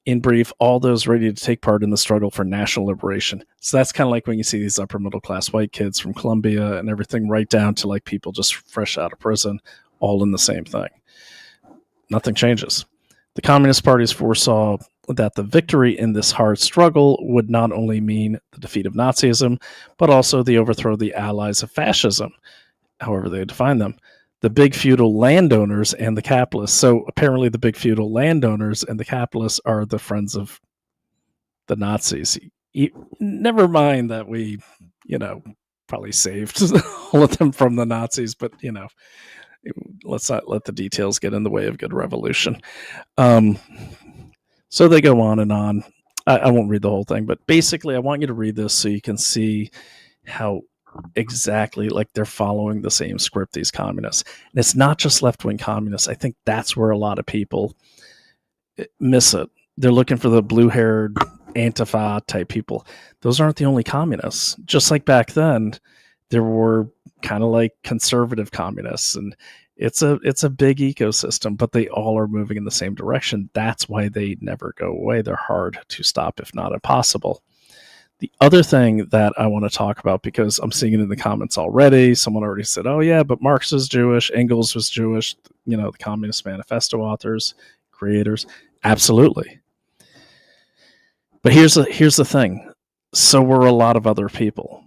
[SPEAKER 4] In brief, all those ready to take part in the struggle for national liberation. So that's kind of like when you see these upper middle class white kids from Columbia and everything, right down to like people just fresh out of prison, all in the same thing. Nothing changes. The Communist parties foresaw that the victory in this hard struggle would not only mean the defeat of Nazism, but also the overthrow of the allies of fascism, however they define them, the big feudal landowners and the capitalists. So apparently the big feudal landowners and the capitalists are the friends of the Nazis. Never mind that we, probably saved all of them from the Nazis, but, let's not let the details get in the way of good revolution. So they go on and on. I won't read the whole thing, but basically I want you to read this so you can see how exactly like they're following the same script, these communists. And it's not just left-wing communists. I think that's where a lot of people miss it. They're looking for the blue-haired Antifa type people. Those aren't the only communists. Just like back then, there were kind of like conservative communists, and it's a big ecosystem, but they all are moving in the same direction. That's why they never go away. They're hard to stop, if not impossible. The other thing that I want to talk about, because I'm seeing it in the comments already, someone already said, oh yeah, but Marx was Jewish, Engels was Jewish, the Communist Manifesto authors, creators. Absolutely. But here's the thing. So were a lot of other people.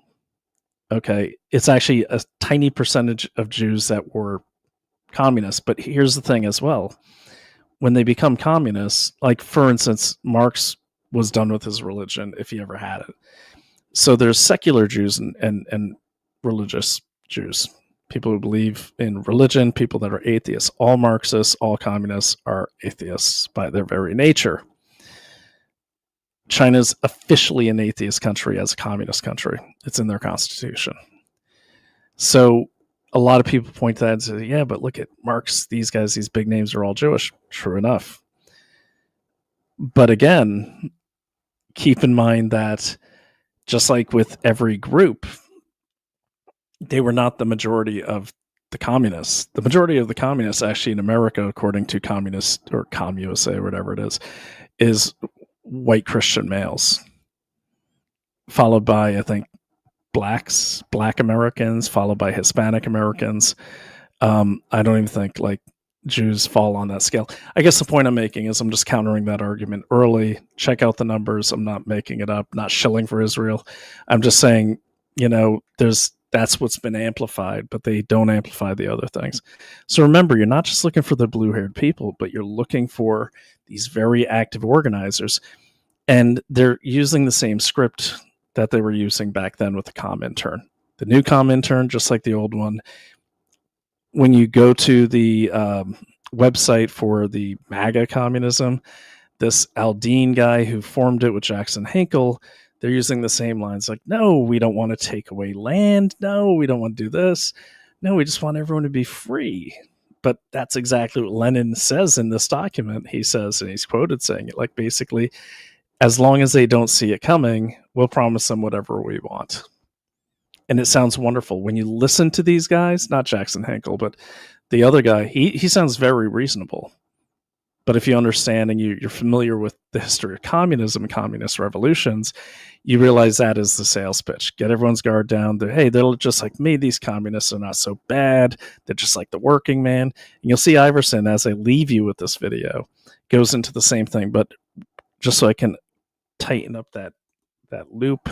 [SPEAKER 4] Okay. It's actually a tiny percentage of Jews that were communists. But here's the thing as well. When they become communists, like for instance, Marx was done with his religion if he ever had it. So there's secular Jews and religious Jews, people who believe in religion, people that are atheists. All Marxists, all communists are atheists by their very nature. China's officially an atheist country as a communist country. It's in their constitution. So a lot of people point to that and say, yeah, but look at Marx, these guys, these big names are all Jewish. True enough. But again, keep in mind that just like with every group, they were not the majority of the communists. The majority of the communists actually in America, according to Communist or ComUSA or whatever it is white Christian males, followed by, I think, black Americans, followed by Hispanic Americans. I don't even think like Jews fall on that scale. I guess the point I'm making is I'm just countering that argument early. Check out the numbers. I'm not making it up, not shilling for Israel. I'm just saying, that's what's been amplified, but they don't amplify the other things. So remember, you're not just looking for the blue-haired people, but you're looking for these very active organizers, and they're using the same script that they were using back then with the COMINTERN. The new COMINTERN, just like the old one, when you go to the website for the MAGA communism, this Aldine guy who formed it with Jackson Hinkle, they're using the same lines like, no, we don't want to take away land. No, we don't want to do this. No, we just want everyone to be free. But that's exactly what Lenin says in this document. He says, and he's quoted saying it, like basically, as long as they don't see it coming, we'll promise them whatever we want. And it sounds wonderful. When you listen to these guys, not Jackson Hinkle, but the other guy, he sounds very reasonable. But if you understand and you're familiar with the history of communism and communist revolutions, you realize that is the sales pitch. Get everyone's guard down. They're just like me. These communists are not so bad. They're just like the working man. And you'll see Iversen, as I leave you with this video, goes into the same thing. But just so I can tighten up that loop,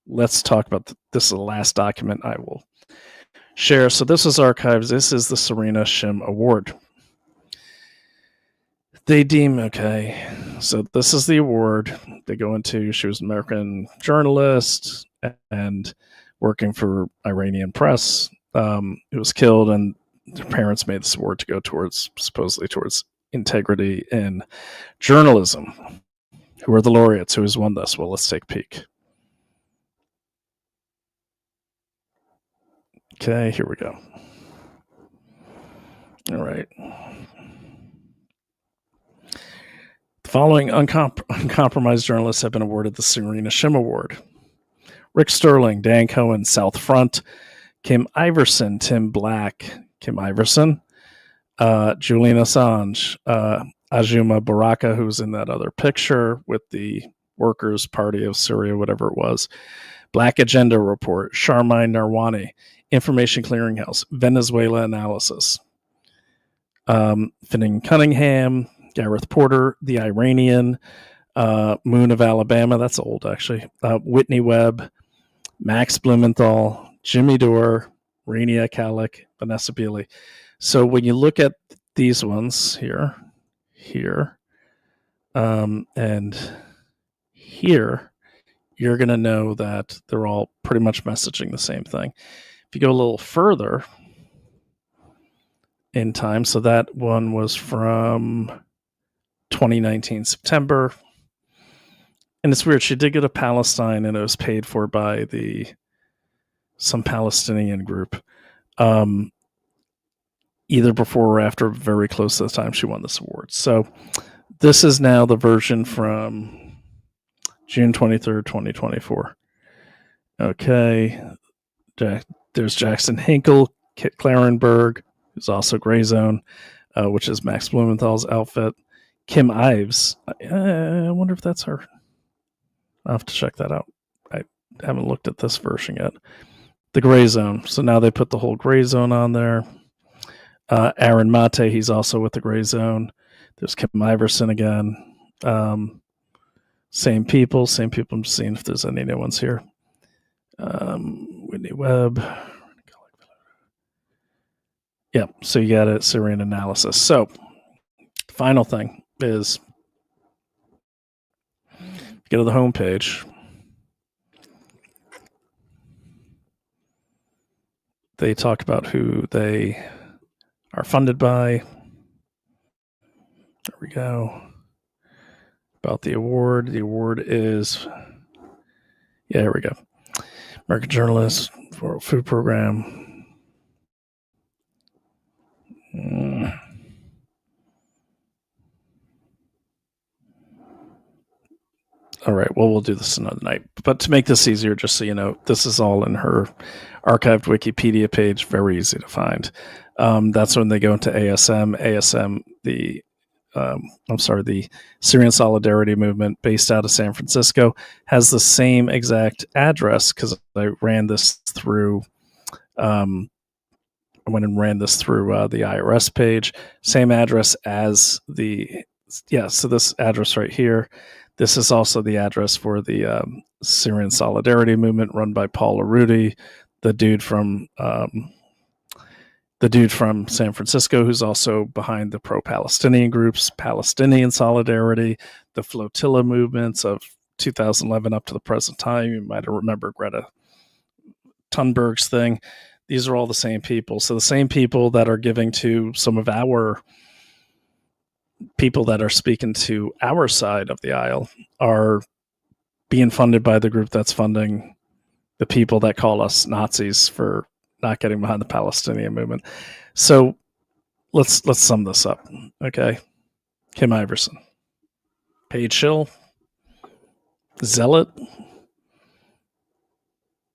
[SPEAKER 4] let's talk about this is the last document I will share. So this is archives. This is the Serena Shim Award. They deem, okay, so this is the award. They go into, she was an American journalist and working for Iranian press. It was killed, and their parents made this award to go supposedly towards integrity in journalism. Who are the laureates? Who has won this? Well, let's take a peek. Okay, here we go. All right. The following uncompromised journalists have been awarded the Serena Shim Award: Rick Sterling, Dan Cohen, South Front, Kim Iversen, Tim Black, Kim Iversen, Julian Assange, Ajuma Baraka, who's in that other picture with the Workers' Party of Syria, whatever it was. Black Agenda Report, Sharmine Narwani, Information Clearinghouse, Venezuela Analysis. Finning Cunningham, Gareth Porter, The Iranian, Moon of Alabama, that's old actually, Whitney Webb, Max Blumenthal, Jimmy Dore, Rania Kalik, Vanessa Beeley. So when you look at these ones here, and here, you're going to know that they're all pretty much messaging the same thing. If you go a little further in time, so that one was from 2019 September, and it's weird. She did go to Palestine, and it was paid for by some Palestinian group, either before or after, very close to the time she won this award. So this is now the version from June 23rd, 2024. Okay, there's Jackson Hinkle, Kit Clarenberg, who's also Gray Zone, which is Max Blumenthal's outfit. Kim Ives, I wonder if that's her. I'll have to check that out. I haven't looked at this version yet. The Gray Zone. So now they put the whole Gray Zone on there. Aaron Mate, he's also with the Gray Zone. There's Kim Iversen again. Same people. I'm just seeing if there's any new ones here. Whitney Webb. Yeah, so you got a Syrian analysis. So, final thing is, go to the homepage. They talk about who they are funded by. There we go. About the award. The award is, yeah, here we go. American Journalist, World Food Program. All right, well, we'll do this another night. But to make this easier, just so you know, this is all in her archived Wikipedia page, very easy to find. That's when they go into ASM. ASM, the Syrian Solidarity Movement, based out of San Francisco, has the same exact address, because I ran this through. I went and ran this through the IRS page. Same address as so this address right here. This is also the address for the Syrian Solidarity Movement run by Paul Arudi, the dude from San Francisco, who's also behind the pro-Palestinian groups, Palestinian Solidarity, the flotilla movements of 2011 up to the present time. You might remember Greta Thunberg's thing. These are all the same people. So the same people that are giving to some of our people that are speaking to our side of the aisle are being funded by the group that's funding the people that call us Nazis for not getting behind the Palestinian movement. So let's sum this up. Okay. Kim Iversen, paid shill, zealot,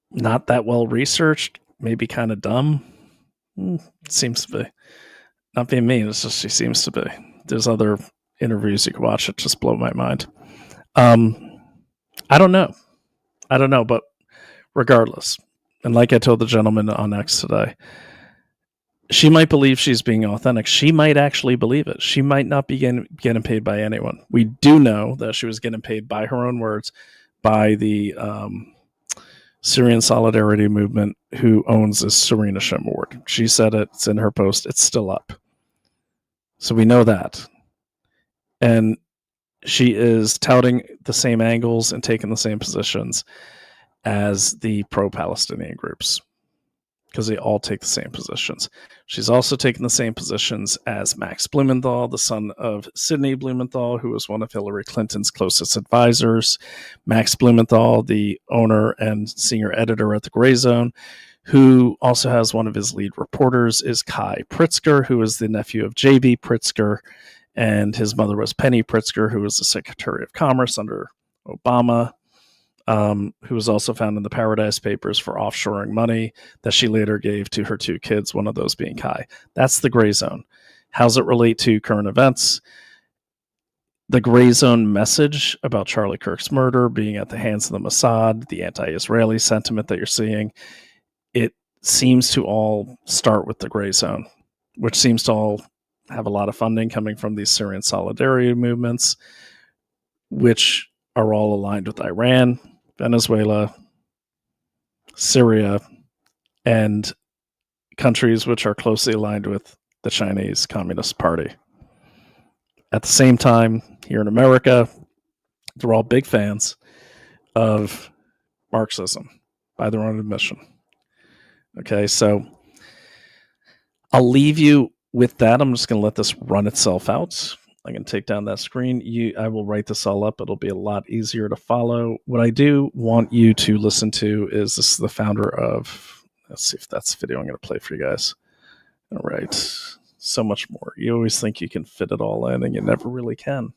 [SPEAKER 4] not that well researched, maybe kind of dumb. Seems to be. Not being mean, it's just she seems to be. There's other interviews you can watch that just blow my mind. I don't know, but regardless, and like I told the gentleman on X today, she might believe she's being authentic. She might actually believe it. She might not be getting paid by anyone. We do know that she was getting paid, by her own words, by the Syrian Solidarity Movement, who owns this Serena Shem Award. She said it. It's in her post. It's still up. So we know that. And she is touting the same angles and taking the same positions as the pro-Palestinian groups, because they all take the same positions. She's also taken the same positions as Max Blumenthal, the son of Sidney Blumenthal, who was one of Hillary Clinton's closest advisors. Max Blumenthal, the owner and senior editor at the Gray Zone, who also has one of his lead reporters, is Kai Pritzker, who is the nephew of J.B. Pritzker, and his mother was Penny Pritzker, who was the Secretary of Commerce under Obama, who was also found in the Paradise Papers for offshoring money that she later gave to her two kids, one of those being Kai. That's the Gray Zone. How's it relate to current events? the gray zone message about Charlie Kirk's murder being at the hands of the Mossad, the anti-Israeli sentiment that you're seeing, it seems to all start with the gray zone, which seems to all have a lot of funding coming from these Syrian solidarity movements, which are all aligned with Iran, Venezuela, Syria, and countries which are closely aligned with the Chinese Communist Party. At the same time, here in America, they're all big fans of Marxism by their own admission. Okay, so I'll leave you with that. I'm just going to let this run itself out. I can take down that screen. I will write this all up. It'll be a lot easier to follow. What I do want you to listen to is this is the founder of, let's see if that's the video I'm going to play for you guys. All right. So much more. You always think you can fit it all in, and you never really can.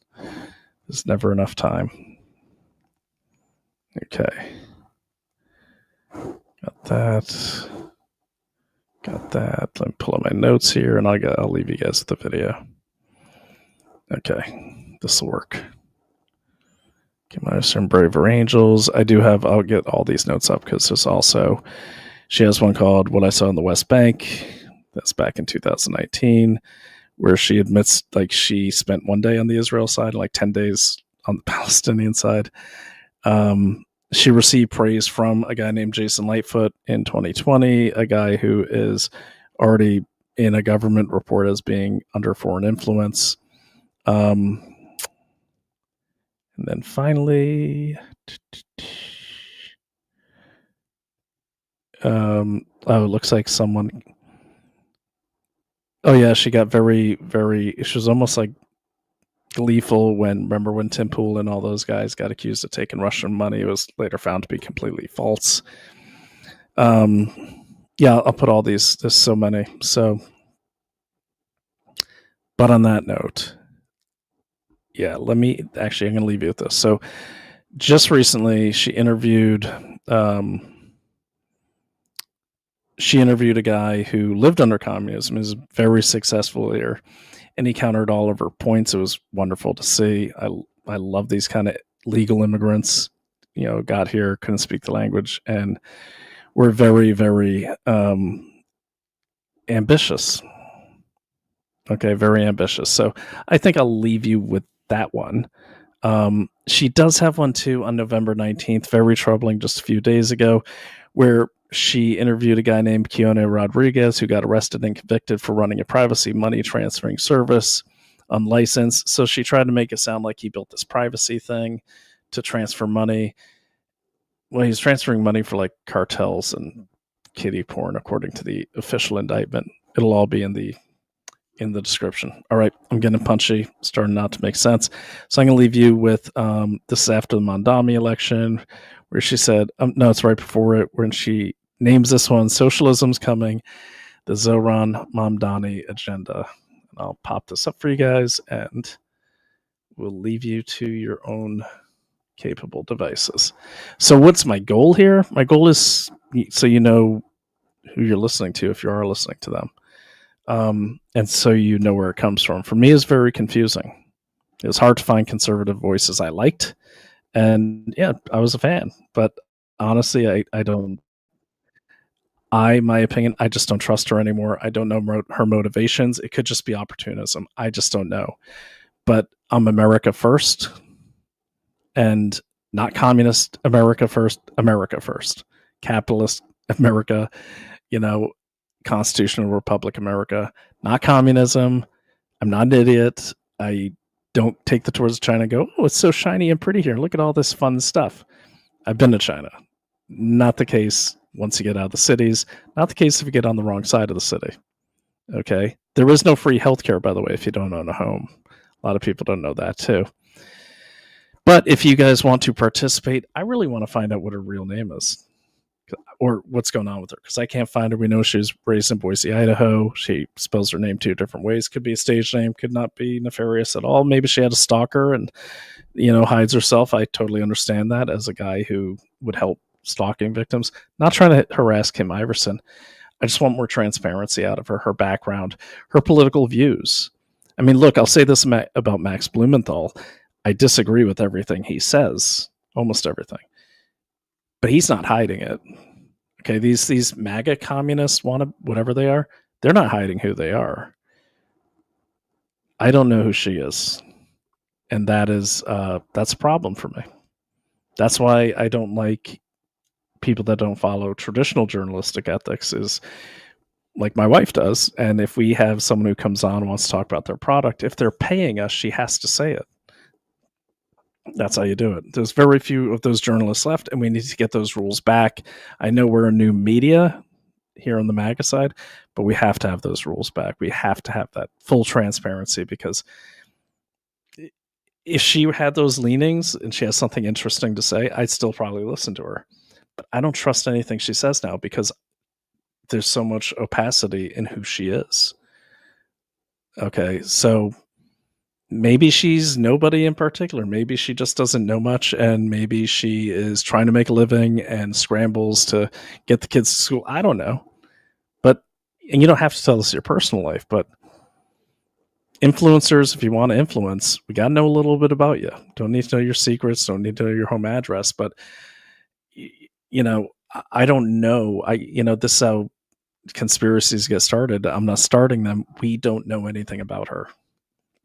[SPEAKER 4] There's never enough time. Okay. Got that. Got that. Let me pull up my notes here, and I'll leave you guys with the video. Okay. This will work. Kim Iversen, Braver Angels. I'll get all these notes up because there's also, she has one called What I Saw on the West Bank. That's back in 2019, where she admits she spent one day on the Israel side, 10 days on the Palestinian side. She received praise from a guy named Jason Lightfoot in 2020, a guy who is already in a government report as being under foreign influence. And then finally, it looks like someone... Oh yeah, she got very, very... She was almost gleeful remember when Tim Pool and all those guys got accused of taking Russian money. It was later found to be completely false. Yeah, I'll put all these. There's so many. So, but on that note, yeah, I'm going to leave you with this. So just recently she interviewed a guy who lived under communism, is very successful here, and he countered all of her points. It was wonderful to see. I love these kind of legal immigrants, got here, couldn't speak the language, and were very, very ambitious. Okay, very ambitious. So I think I'll leave you with that one. She does have one too on November 19th, very troubling, just a few days ago, where she interviewed a guy named Keone Rodriguez who got arrested and convicted for running a privacy money transferring service unlicensed. So she tried to make it sound like he built this privacy thing to transfer money. Well, he's transferring money for cartels and kiddie porn, according to the official indictment. It'll all be in the description. All right, I'm getting punchy, starting not to make sense. So I'm going to leave you with this is after the Mondami election, where she said, no, it's right before it, when she names this one, Socialism's Coming, the Zohran Mamdani Agenda. And I'll pop this up for you guys, and we'll leave you to your own capable devices. So what's my goal here? My goal is so you know who you're listening to if you are listening to them. And so you know where it comes from. For me, it's very confusing. It was hard to find conservative voices I liked. And yeah, I was a fan. But honestly, my opinion, I just don't trust her anymore. I don't know her motivations. It could just be opportunism. I just don't know. But I'm America first. And not communist America first, America first. Capitalist America, constitutional republic America, not communism. I'm not an idiot. I don't take the tours of China and go, oh, it's so shiny and pretty here. Look at all this fun stuff. I've been to China. Not the case once you get out of the cities. Not the case if you get on the wrong side of the city. Okay? There is no free healthcare, by the way, if you don't own a home. A lot of people don't know that too. But if you guys want to participate, I really want to find out what her real name is. Or what's going on with her, because I can't find her. We know she's raised in Boise, Idaho. She spells her name two different ways. Could be a stage name, could not be nefarious at all. Maybe she had a stalker and, hides herself. I totally understand that as a guy who would help stalking victims. Not trying to harass Kim Iversen. I just want more transparency out of her background, her political views. I mean, look, I'll say this about Max Blumenthal. I disagree with everything he says, almost everything, but he's not hiding it. Okay, these MAGA communists, whatever they are, they're not hiding who they are. I don't know who she is, and that's a problem for me. That's why I don't like people that don't follow traditional journalistic ethics, is like my wife does. And if we have someone who comes on and wants to talk about their product, if they're paying us, she has to say it. That's how you do it. There's very few of those journalists left, and we need to get those rules back. I know we're a new media here on the MAGA side, but we have to have those rules back. We have to have that full transparency, because if she had those leanings and she has something interesting to say, I'd still probably listen to her. But I don't trust anything she says now, because there's so much opacity in who she is. Okay, so maybe she's nobody in particular. Maybe she just doesn't know much, and maybe she is trying to make a living and scrambles to get the kids to school. I don't know. And you don't have to tell us your personal life, but influencers, if you want to influence, we got to know a little bit about you. Don't need to know your secrets. Don't need to know your home address. But, I don't know. This is how conspiracies get started. I'm not starting them. We don't know anything about her.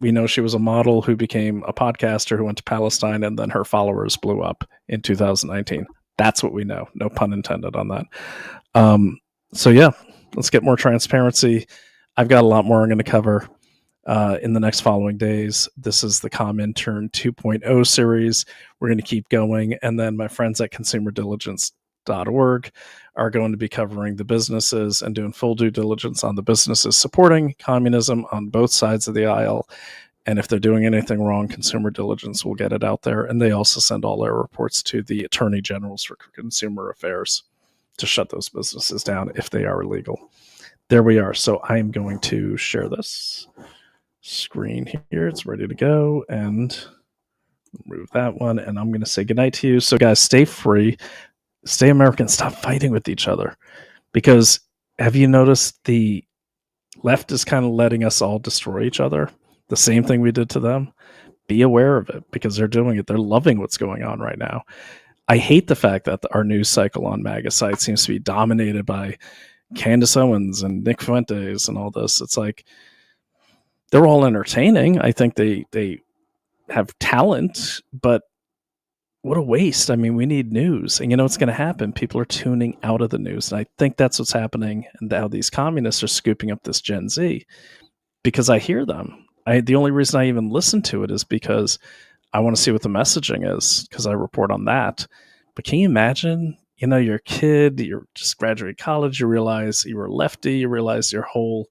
[SPEAKER 4] We know she was a model who became a podcaster who went to Palestine, and then her followers blew up in 2019. That's what we know. No pun intended on that. Let's get more transparency. I've got a lot more I'm going to cover in the next following days. This is the COMINTERN 2.0 series. We're going to keep going. And then my friends at consumerdiligence.org are going to be covering the businesses and doing full due diligence on the businesses supporting communism on both sides of the aisle. And if they're doing anything wrong, Consumer Diligence will get it out there. And they also send all their reports to the Attorney Generals for Consumer Affairs to shut those businesses down if they are illegal. There we are. So I am going to share this screen here. It's ready to go, and remove that one. And I'm going to say goodnight to you. So guys, stay free, stay American, stop fighting with each other. Because have you noticed the left is kind of letting us all destroy each other? The same thing we did to them. Be aware of it, because they're doing it. They're loving what's going on right now. I hate the fact that our news cycle on MAGA sites seems to be dominated by Candace Owens and Nick Fuentes and all this. It's like, they're all entertaining. I think they have talent, but what a waste. I mean, we need news. And you know what's going to happen? People are tuning out of the news. And I think that's what's happening, and how these communists are scooping up this Gen Z, because I hear them. The only reason I even listen to it is because I want to see what the messaging is, because I report on that. But can you imagine, you're a kid, you're just graduated college, you realize you were lefty, you realize your whole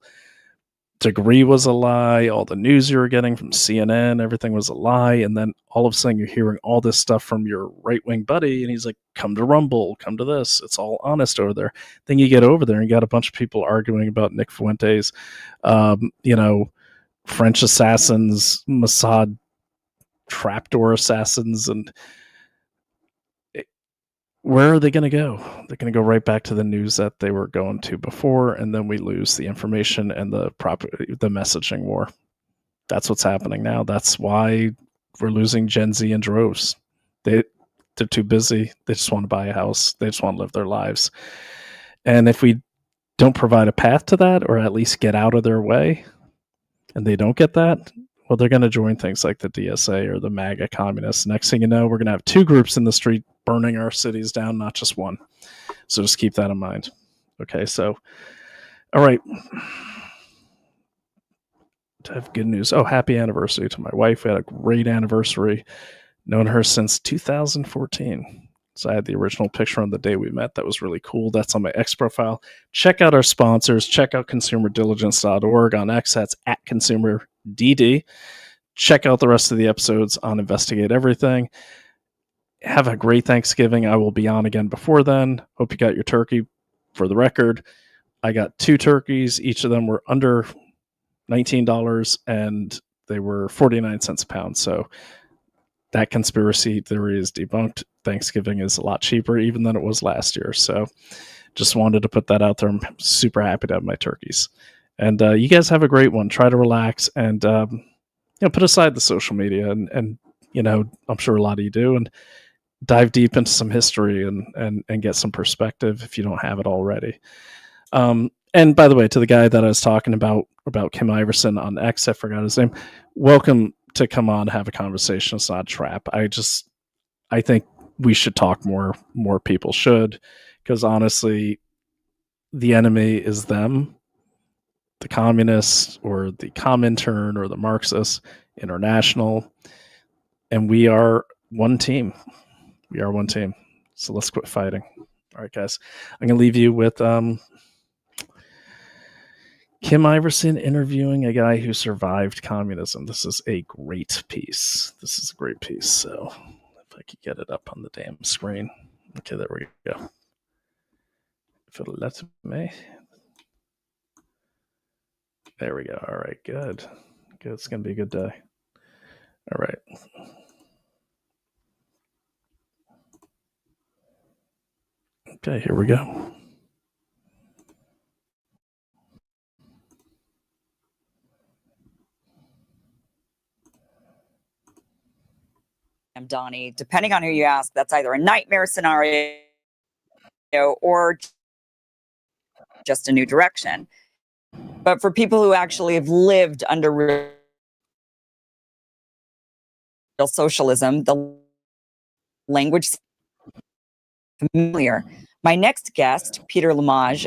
[SPEAKER 4] degree was a lie, all the news you were getting from CNN, everything was a lie, and then all of a sudden you're hearing all this stuff from your right-wing buddy, and he's like, come to Rumble, come to this, it's all honest over there. Then you get over there and you got a bunch of people arguing about Nick Fuentes, French assassins, Mossad trapdoor assassins, and where are they going to go? They're going to go right back to the news that they were going to before, and then we lose the information and the messaging war. That's what's happening now. That's why we're losing Gen Z in droves. They're too busy. They just want to buy a house. They just want to live their lives. And if we don't provide a path to that, or at least get out of their way, and they don't get that, well, they're going to join things like the DSA or the MAGA communists. Next thing you know, we're going to have two groups in the street burning our cities down, not just one. So just keep that in mind. Okay, so, all right. I have good news. Oh, happy anniversary to my wife. We had a great anniversary. Known her since 2014. So I had the original picture on the day we met. That was really cool. That's on my X profile. Check out our sponsors. Check out consumerdiligence.org. On X, that's @ConsumerDD. Check out the rest of the episodes on Investigate Everything. Have a great Thanksgiving. I will be on again before then. Hope you got your turkey. For the record, I got 2 turkeys. Each of them were under $19, and they were 49 cents a pound. So that conspiracy theory is debunked. Thanksgiving is a lot cheaper even than it was last year. So just wanted to put that out there. I'm super happy to have my turkeys. And you guys have a great one. Try to relax and put aside the social media and I'm sure a lot of you do, and dive deep into some history and get some perspective if you don't have it already. And by the way, to the guy that I was talking about Kim Iversen on X, I forgot his name. Welcome to come on, have a conversation. It's not a trap. I think we should talk more. More people should, because honestly, the enemy is them, the communists or the Comintern or the Marxists, international, and we are one team. We are one team. So let's quit fighting. All right, guys. I'm going to leave you with Kim Iversen interviewing a guy who survived communism. This is a great piece. So if I could get it up on the damn screen. Okay, there we go. If it'll let me. There we go. All right, good. It's going to be a good day. All right. Okay, here we go.
[SPEAKER 1] Donnie, depending on who you ask, that's either a nightmare scenario or just a new direction. But for people who actually have lived under real socialism, the language is familiar. My next guest, Peter Lamage,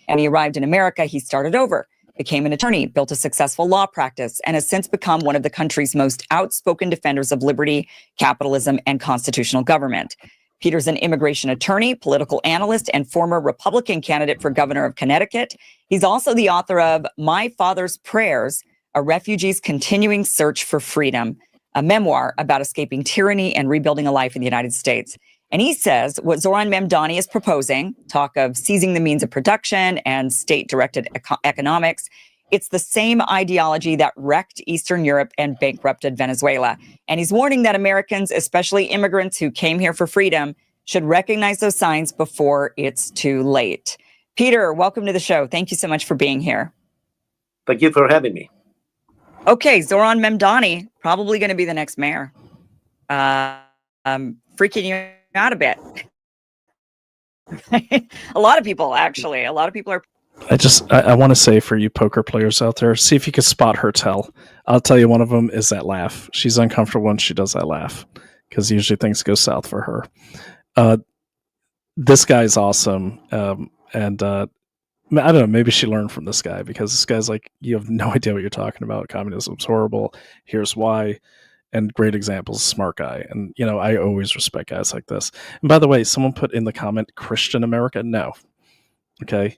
[SPEAKER 1] and he arrived in America. He started over, became an attorney, built a successful law practice, and has since become one of the country's most outspoken defenders of liberty, capitalism, and constitutional government. Peter's an immigration attorney, political analyst, and former Republican candidate for governor of Connecticut. He's also the author of My Father's Prayers, A Refugee's Continuing Search for Freedom, a memoir about escaping tyranny and rebuilding a life in the United States. And he says what Zoran Memdani is proposing, talk of seizing the means of production and state-directed economics, it's the same ideology that wrecked Eastern Europe and bankrupted Venezuela. And he's warning that Americans, especially immigrants who came here for freedom, should recognize those signs before it's too late. Peter, welcome to the show. Thank you so much for being here.
[SPEAKER 12] Thank you for having me.
[SPEAKER 1] Okay, Zoran Memdani, probably going to be the next mayor. Freaking you out a bit. A lot of people are.
[SPEAKER 4] I want to say for you poker players out there, see if you can spot her tell. I'll tell you, one of them is that laugh. She's uncomfortable when she does that laugh because usually things go south for her. This guy's awesome. And I don't know, maybe she learned from this guy, because this guy's like, you have no idea what you're talking about. Communism's horrible. Here's why. And great examples, smart guy. And, I always respect guys like this. And by the way, someone put in the comment, Christian America. No. Okay.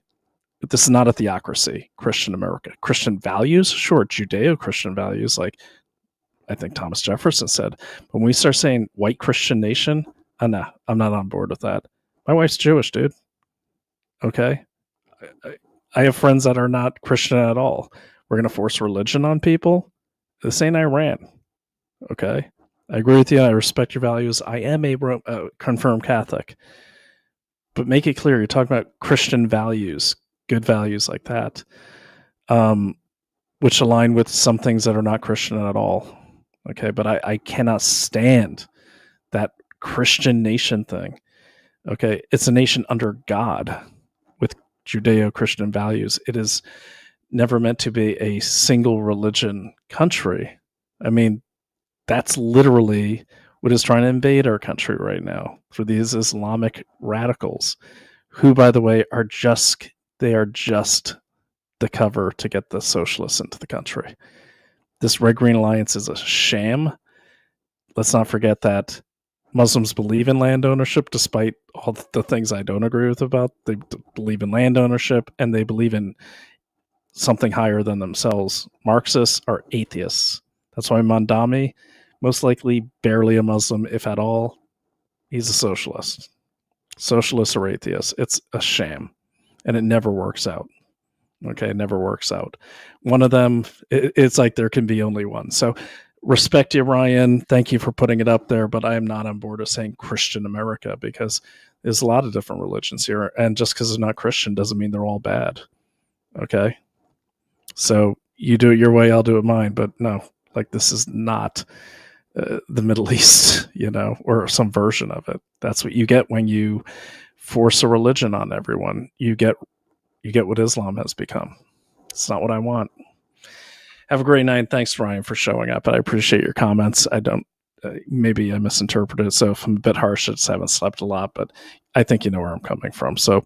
[SPEAKER 4] This is not a theocracy. Christian America. Christian values? Sure. Judeo-Christian values, like I think Thomas Jefferson said. But when we start saying white Christian nation, no, I'm not on board with that. My wife's Jewish, dude. Okay. I have friends that are not Christian at all. We're going to force religion on people. This ain't Iran. Okay. I agree with you. I respect your values. I am a confirmed Catholic. But make it clear, you're talking about Christian values, good values like that, which align with some things that are not Christian at all. Okay. But I cannot stand that Christian nation thing. Okay. It's a nation under God with Judeo-Christian values. It is never meant to be a single religion country. I mean, that's literally what is trying to invade our country right now for these Islamic radicals, who, by the way, are just the cover to get the socialists into the country. This Red-Green Alliance is a sham. Let's not forget that Muslims believe in land ownership, despite all the things I don't agree with about. They believe in land ownership, and they believe in something higher than themselves. Marxists are atheists. That's why Mamdani, most likely barely a Muslim, if at all, he's a socialist. Socialists are atheists. It's a sham, and it never works out. Okay, it never works out. One of them, it's like there can be only one. So respect you, Ryan. Thank you for putting it up there, but I am not on board with saying Christian America, because there's a lot of different religions here, and just because they're not Christian doesn't mean they're all bad. Okay? So you do it your way, I'll do it mine. But no, like this is not the Middle East, you know, or some version of it. That's what you get when you force a religion on everyone. You get what Islam has become. It's not what I want. Have a great night. Thanks, Ryan, for showing up. I appreciate your comments. I don't, maybe I misinterpreted it. So if I'm a bit harsh, I just haven't slept a lot, but I think you know where I'm coming from. So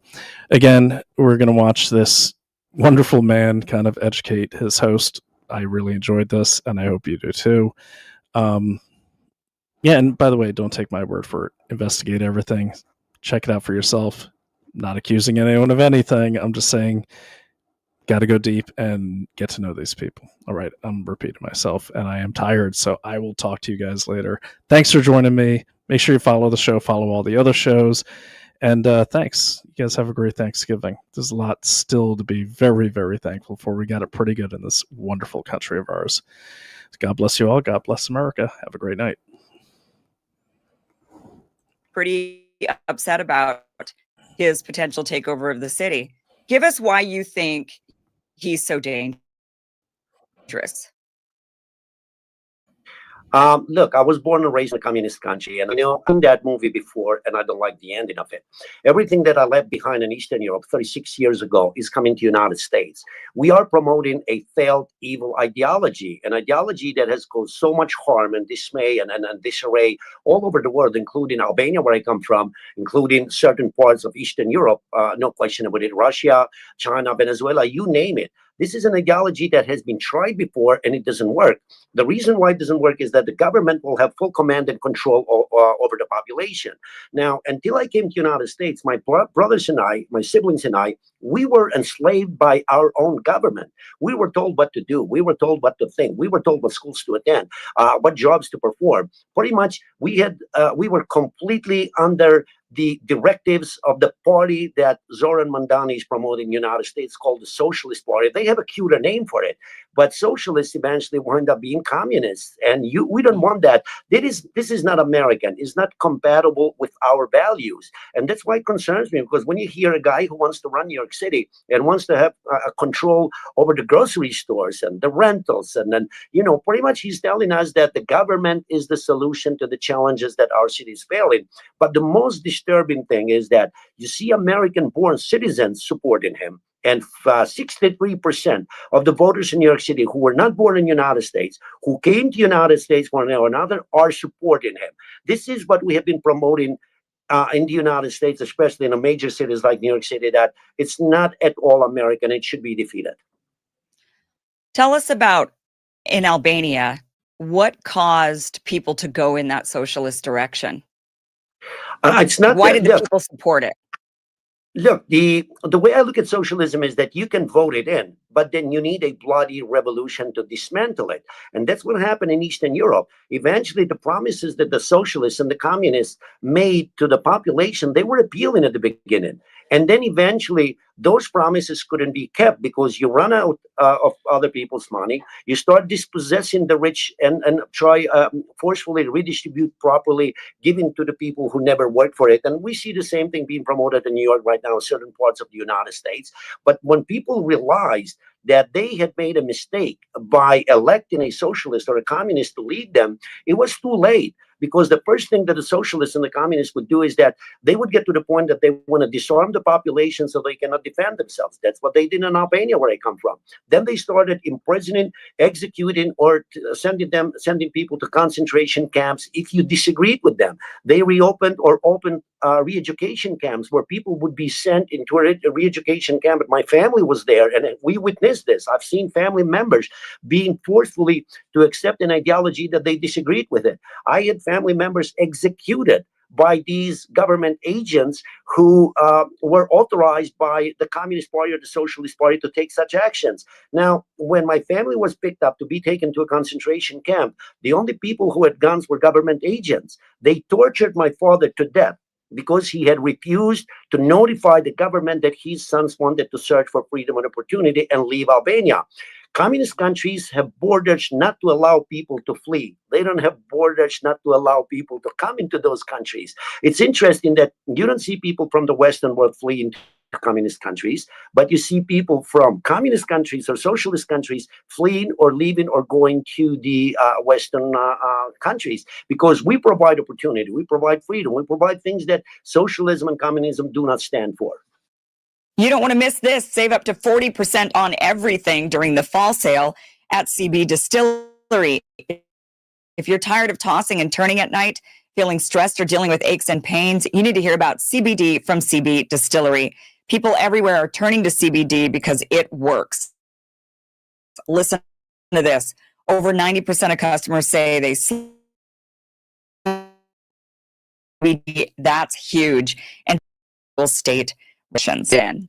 [SPEAKER 4] again, we're going to watch this wonderful man kind of educate his host. I really enjoyed this, and I hope you do too. Yeah, and by the way, don't take my word for it. Investigate everything. Check it out for yourself. Not accusing anyone of anything. I'm just saying, got to go deep and get to know these people. All right, I'm repeating myself, and I am tired, so I will talk to you guys later. Thanks for joining me. Make sure you follow the show, follow all the other shows, and thanks. You guys have a great Thanksgiving. There's a lot still to be very, very thankful for. We got it pretty good in this wonderful country of ours. God bless you all. God bless America. Have a great night.
[SPEAKER 1] Pretty upset about his potential takeover of the city. Give us why you think he's so dangerous.
[SPEAKER 12] Look, I was born and raised in a communist country, and I know in that movie before, and I don't like the ending of it. Everything that I left behind in Eastern Europe 36 years ago is coming to the United States. We are promoting a failed evil ideology, an ideology that has caused so much harm and dismay and disarray all over the world, including Albania, where I come from, including certain parts of Eastern Europe, no question about it, Russia, China, Venezuela, you name it. This is an ideology that has been tried before, and it doesn't work. The reason why it doesn't work is that the government will have full command and control over the population. Now, until I came to the United States, my brothers and I, my siblings and I, we were enslaved by our own government. We were told what to do. We were told what to think. We were told what schools to attend, what jobs to perform. Pretty much, we were completely under the directives of the party that Zoran Mandani is promoting in the United States, called the Socialist Party. They have a cuter name for it, but socialists eventually wind up being communists, and we don't want that. This is not American. It's not compatible with our values, and that's why it concerns me, because when you hear a guy who wants to run New York City and wants to have control over the grocery stores and the rentals, and then, you know, pretty much he's telling us that the government is the solution to the challenges that our city is failing. But the most disturbing thing is that you see American-born citizens supporting him, and 63% of the voters in New York City who were not born in the United States, who came to the United States one way or another, are supporting him. This is what we have been promoting in the United States, especially in the major cities like New York City, that it's not at all American. It should be defeated.
[SPEAKER 1] Tell us about, in Albania, what caused people to go in that socialist direction?
[SPEAKER 12] It's not.
[SPEAKER 1] Why did the people support it?
[SPEAKER 12] Look, the way I look at socialism is that you can vote it in, but then you need a bloody revolution to dismantle it. And that's what happened in Eastern Europe. Eventually, the promises that the socialists and the communists made to the population, they were appealing at the beginning. And then eventually, those promises couldn't be kept because you run out of other people's money. You start dispossessing the rich and try forcefully redistribute properly, giving to the people who never worked for it. And we see the same thing being promoted in New York right now in certain parts of the United States. But when people realized that they had made a mistake by electing a socialist or a communist to lead them, it was too late. Because the first thing that the socialists and the communists would do is that they would get to the point that they want to disarm the population so they cannot defend themselves. That's what they did in Albania, where I come from. Then they started imprisoning, executing, or sending people to concentration camps if you disagreed with them. They reopened or opened re-education camps where people would be sent into a re-education camp. My family was there, and we witnessed this. I've seen family members being forcefully to accept an ideology that they disagreed with it. I had family members executed by these government agents who were authorized by the Communist Party or the Socialist Party to take such actions. Now, when my family was picked up to be taken to a concentration camp, the only people who had guns were government agents. They tortured my father to death because he had refused to notify the government that his sons wanted to search for freedom and opportunity and leave Albania. Communist countries have borders not to allow people to flee. They don't have borders not to allow people to come into those countries. It's interesting that you don't see people from the Western world flee into communist countries, but you see people from communist countries or socialist countries fleeing or leaving or going to the Western countries, because we provide opportunity, we provide freedom, we provide things that socialism and communism do not stand for.
[SPEAKER 1] You don't want to miss this. Save up to 40% on everything during the fall sale at CB Distillery. If you're tired of tossing and turning at night, feeling stressed or dealing with aches and pains, you need to hear about CBD from CB Distillery. People everywhere are turning to CBD because it works. Listen to this. Over 90% of customers say they CBD. That's huge. And state in.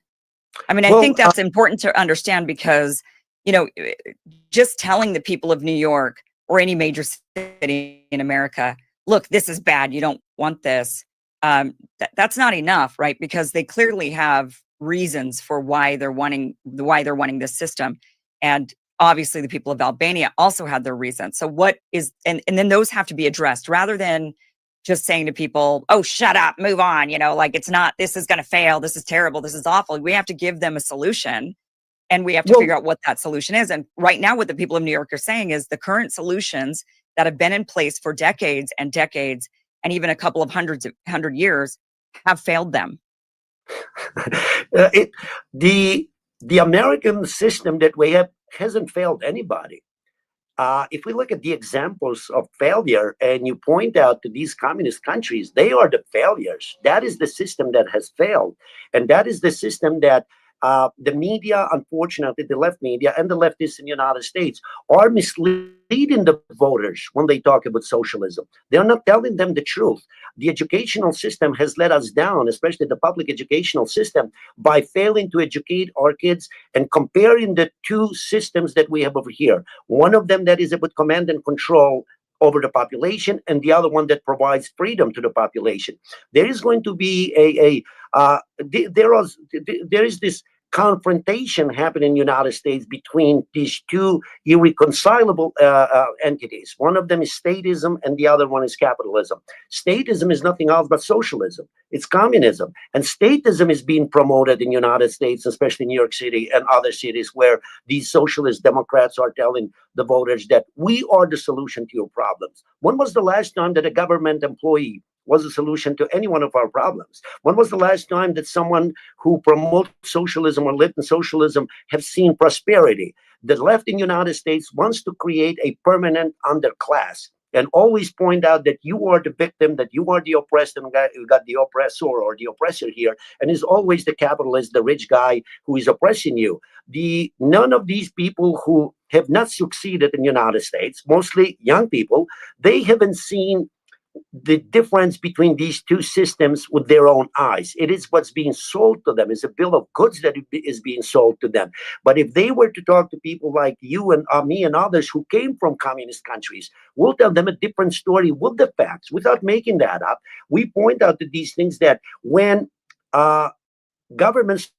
[SPEAKER 1] I mean, I think that's important to understand because, you know, just telling the people of New York or any major city in America, look, this is bad, you don't want this. That's not enough, right? Because they clearly have reasons for why they're wanting this system. And obviously the people of Albania also had their reasons. So what is, and then those have to be addressed rather than just saying to people, oh, shut up, move on. You know, like it's not, this is going to fail. This is terrible. This is awful. We have to give them a solution and we have to figure out what that solution is. And right now, what the people of New York are saying is the current solutions that have been in place for decades and decades, and even a couple of hundred years have failed them.
[SPEAKER 12] The American system that we have hasn't failed anybody. If we look at the examples of failure and you point out to these communist countries, they are the failures. That is the system that has failed. And that is the system that the media, unfortunately, the left media and the leftists in the United States are misleading the voters when they talk about socialism. They're not telling them the truth. The educational system has let us down, especially the public educational system, by failing to educate our kids and comparing the two systems that we have over here. One of them that is about command and control over the population, and the other one that provides freedom to the population. There is going to be there is this confrontation happening in the United States between these two irreconcilable entities. One of them is statism and the other one is capitalism. Statism is nothing else but socialism. It's communism. And statism is being promoted in the United States, especially New York City and other cities where these socialist Democrats are telling the voters that we are the solution to your problems. When was the last time that a government employee was a solution to any one of our problems? When was the last time that someone who promotes socialism or lived in socialism have seen prosperity? The left in the United States wants to create a permanent underclass and always point out that you are the victim, that you are the oppressed, and you got the oppressor or the oppressor here, and is always the capitalist, the rich guy who is oppressing you. None of these people who have not succeeded in the United States, mostly young people, they haven't seen the difference between these two systems with their own eyes. It is what's being sold to them. It's a bill of goods that is being sold to them. But if they were to talk to people like you and me and others who came from communist countries, we'll tell them a different story with the facts, without making that up. We point out to these things that when governments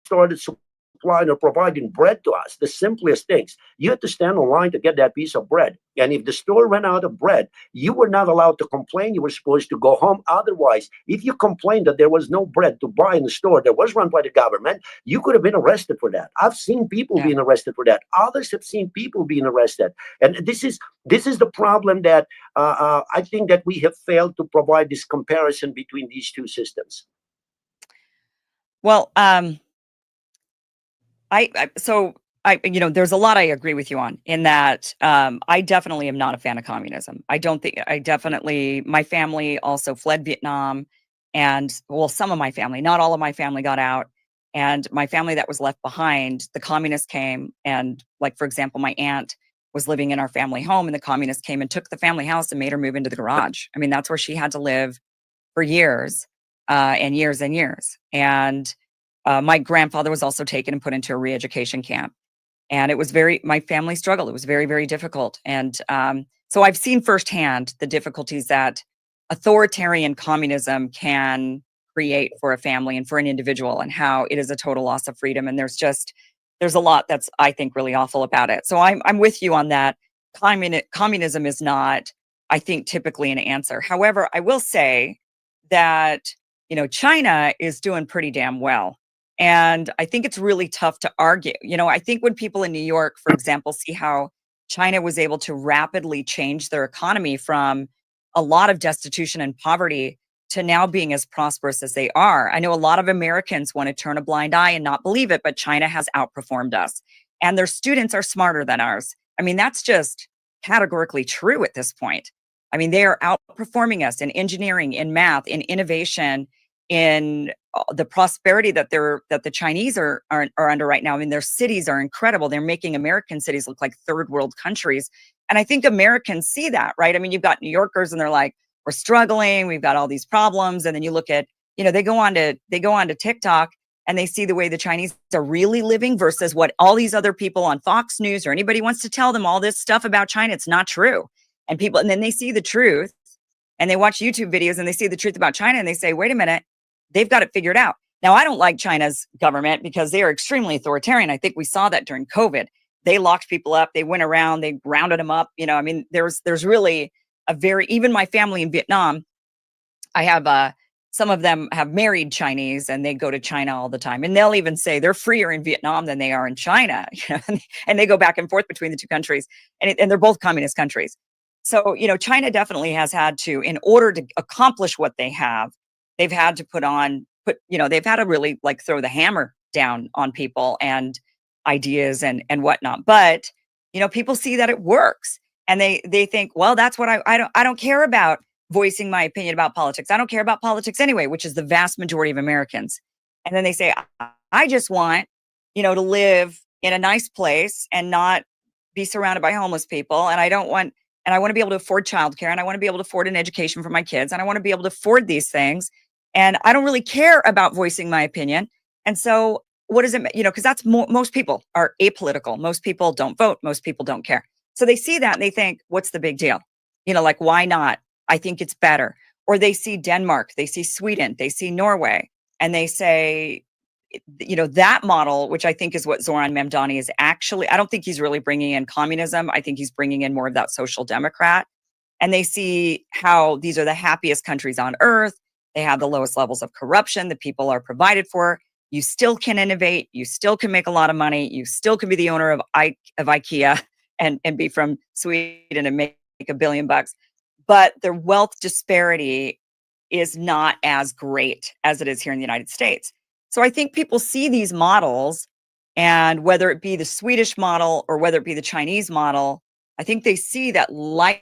[SPEAKER 12] started supplying or providing bread to us, the simplest things, you had to stand in line to get that piece of bread. And if the store ran out of bread, you were not allowed to complain. You were supposed to go home. Otherwise, if you complained that there was no bread to buy in the store that was run by the government, you could have been arrested for that. I've seen people being arrested for that. Others have seen people being arrested. And this is the problem that I think that we have failed to provide this comparison between these two systems.
[SPEAKER 1] Well, there's a lot I agree with you on in that I definitely am not a fan of communism. My family also fled Vietnam, and some of my family, not all of my family, got out. And my family that was left behind, the communists came, and like, for example, my aunt was living in our family home, and the communists came and took the family house and made her move into the garage. I mean, that's where she had to live for years and years and years. And my grandfather was also taken and put into a re-education camp. And it was my family struggled. It was very, very difficult. And so I've seen firsthand the difficulties that authoritarian communism can create for a family and for an individual, and how it is a total loss of freedom. And there's just there's a lot that's, I think, really awful about it. So I'm with you on that. Communism is not, I think, typically an answer. However, I will say that, you know, China is doing pretty damn well. And I think it's really tough to argue. You know, I think when people in New York, for example, see how China was able to rapidly change their economy from a lot of destitution and poverty to now being as prosperous as they are. I know a lot of Americans want to turn a blind eye and not believe it, but China has outperformed us. And their students are smarter than ours. I mean, that's just categorically true at this point. I mean, they are outperforming us in engineering, in math, in innovation, in the prosperity that the Chinese are under right now. I mean, their cities are incredible. They're making American cities look like third world countries. And I think Americans see that, right? I mean, you've got New Yorkers and they're like, we're struggling, we've got all these problems. And then you look at, you know, they go on to TikTok and they see the way the Chinese are really living versus what all these other people on Fox News or anybody wants to tell them all this stuff about China. It's not true. And then they see the truth and they watch YouTube videos and they see the truth about China and they say, wait a minute, they've got it figured out. Now, I don't like China's government because they are extremely authoritarian. I think we saw that during COVID. They locked people up. They went around, they rounded them up. You know, I mean, there's really even my family in Vietnam, I have, some of them have married Chinese and they go to China all the time. And they'll even say they're freer in Vietnam than they are in China. You know, and they go back and forth between the two countries and they're both communist countries. So, you know, China definitely has had to, in order to accomplish what they have, they've had to they've had to really like throw the hammer down on people and ideas and whatnot. But, you know, people see that it works and they think, well, that's what I don't care about voicing my opinion about politics. I don't care about politics anyway, which is the vast majority of Americans. And then they say, I just want, you know, to live in a nice place and not be surrounded by homeless people. And I want to be able to afford childcare and I want to be able to afford an education for my kids. And I want to be able to afford these things. And I don't really care about voicing my opinion. And so what does it, you know, because that's most people are apolitical. Most people don't vote. Most people don't care. So they see that and they think, what's the big deal? You know, like, why not? I think it's better. Or they see Denmark, they see Sweden, they see Norway, and they say, you know, that model, which I think is what Zoran Mamdani is actually, I don't think he's really bringing in communism. I think he's bringing in more of that social democrat. And they see how these are the happiest countries on earth. They have the lowest levels of corruption. The people are provided for. You still can innovate. You still can make a lot of money. You still can be the owner of IKEA and be from Sweden and make $1 billion. But the wealth disparity is not as great as it is here in the United States. So I think people see these models, and whether it be the Swedish model or whether it be the Chinese model, I think they see that life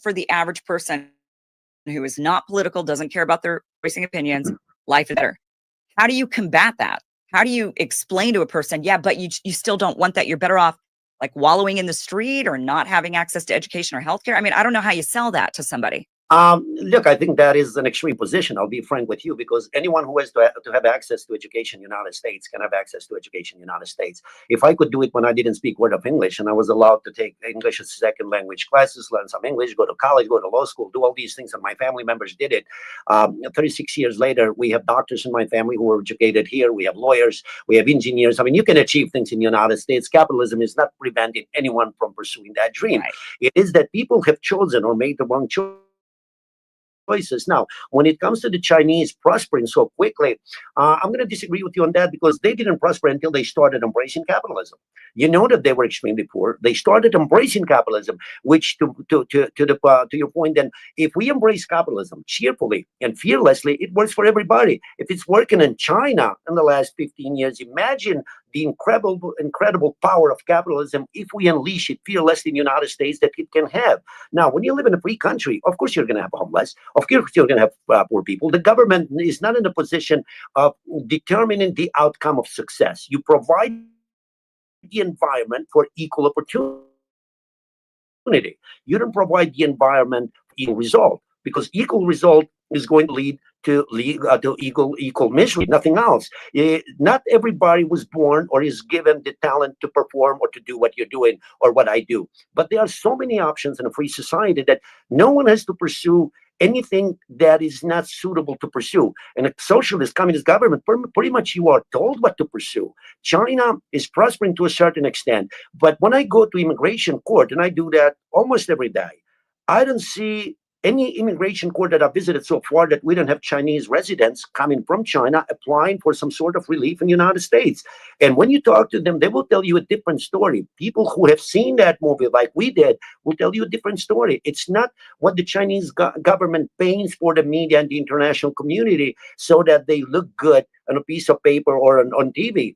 [SPEAKER 1] for the average person who is not political, doesn't care about their voicing opinions, life is better. How do you combat that? How do you explain to a person, yeah, but you still don't want that. You're better off like wallowing in the street or not having access to education or healthcare? I mean, I don't know how you sell that to somebody.
[SPEAKER 12] Look, I think that is an extreme position. I'll be frank with you, because anyone who has to have access to education in the United States can have access to education in the United States. If I could do it when I didn't speak word of English and I was allowed to take English as a second language classes, learn some English, go to college, go to law school, do all these things, and my family members did it. 36 years later, we have doctors in my family who were educated here. We have lawyers, we have engineers. I mean, you can achieve things in the United States. Capitalism is not preventing anyone from pursuing that dream. Right. It is that people have chosen or made the wrong choice. Now, when it comes to the Chinese prospering so quickly, I'm going to disagree with you on that, because they didn't prosper until they started embracing capitalism. You know that they were extremely poor. They started embracing capitalism, which to your point, then if we embrace capitalism cheerfully and fearlessly, it works for everybody. If it's working in China in the last 15 years, imagine the incredible power of capitalism if we unleash it fearlessly in the United States that it can have. Now, when you live in a free country, of course you're going to have homeless. Of course you're going to have poor people. The government is not in a position of determining the outcome of success. You provide the environment for equal opportunity. You don't provide the environment for equal result, because equal result is going to lead to equal misery, nothing else. Not everybody was born or is given the talent to perform or to do what you're doing or what I do. But there are so many options in a free society that no one has to pursue anything that is not suitable to pursue. And a socialist communist government, pretty much you are told what to pursue. China is prospering to a certain extent. But when I go to immigration court, and I do that almost every day, I don't see any immigration court that I've visited so far that we don't have Chinese residents coming from China applying for some sort of relief in the United States. And when you talk to them, they will tell you a different story. People who have seen that movie like we did will tell you a different story. It's not what the Chinese government paints for the media and the international community so that they look good on a piece of paper or on TV.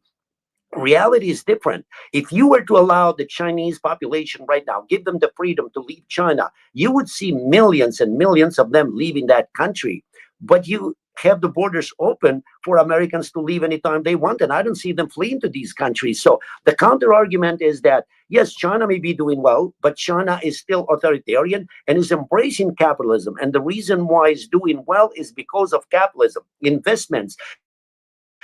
[SPEAKER 12] Reality is different. If you were to allow the Chinese population right now, give them the freedom to leave China, you would see millions and millions of them leaving that country. But you have the borders open for Americans to leave anytime they want, and I don't see them fleeing to these countries. So the counter argument is that, yes, China may be doing well, but China is still authoritarian and is embracing capitalism. And the reason why it's doing well is because of capitalism, investments.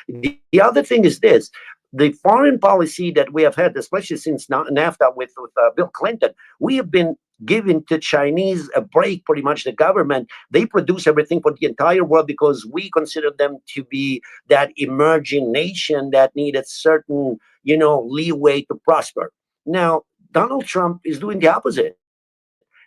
[SPEAKER 12] The other thing is this. The foreign policy that we have had, especially since NAFTA with Bill Clinton, we have been giving to Chinese a break, pretty much the government. They produce everything for the entire world because we consider them to be that emerging nation that needed certain, leeway to prosper. Now, Donald Trump is doing the opposite.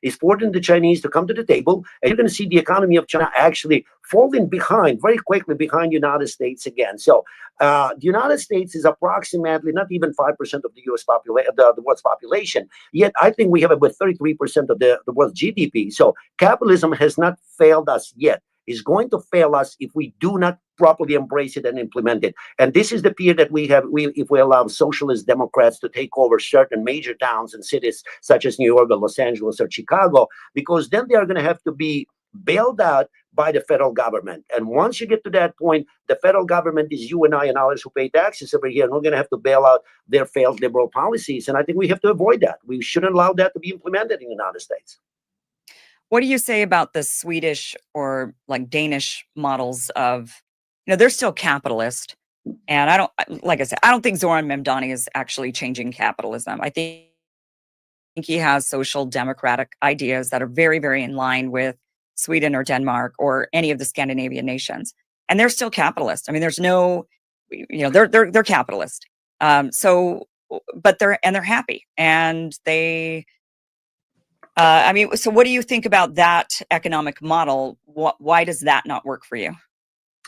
[SPEAKER 12] Is forcing the Chinese to come to the table, and you're going to see the economy of China actually falling behind very quickly behind the United States again. So the United States is approximately not even 5% of the U.S. population, the world's population. Yet I think we have about 33% of the world's GDP. So capitalism has not failed us yet. It's going to fail us if we do not properly embrace it and implement it. And this is the fear that we have if we allow socialist Democrats to take over certain major towns and cities such as New York or Los Angeles or Chicago, because then they are going to have to be bailed out by the federal government. And once you get to that point, the federal government is you and I and others who pay taxes every year, and we're going to have to bail out their failed liberal policies. And I think we have to avoid that. We shouldn't allow that to be implemented in the United States.
[SPEAKER 1] What do you say about the Swedish or like Danish models of, they're still capitalist. And I don't think Zoran Memdani is actually changing capitalism. I think he has social democratic ideas that are very, very in line with Sweden or Denmark or any of the Scandinavian nations. And they're still capitalist. I mean, there's no, they're capitalist. But they're happy, and they, so what do you think about that economic model? Why does that not work for you?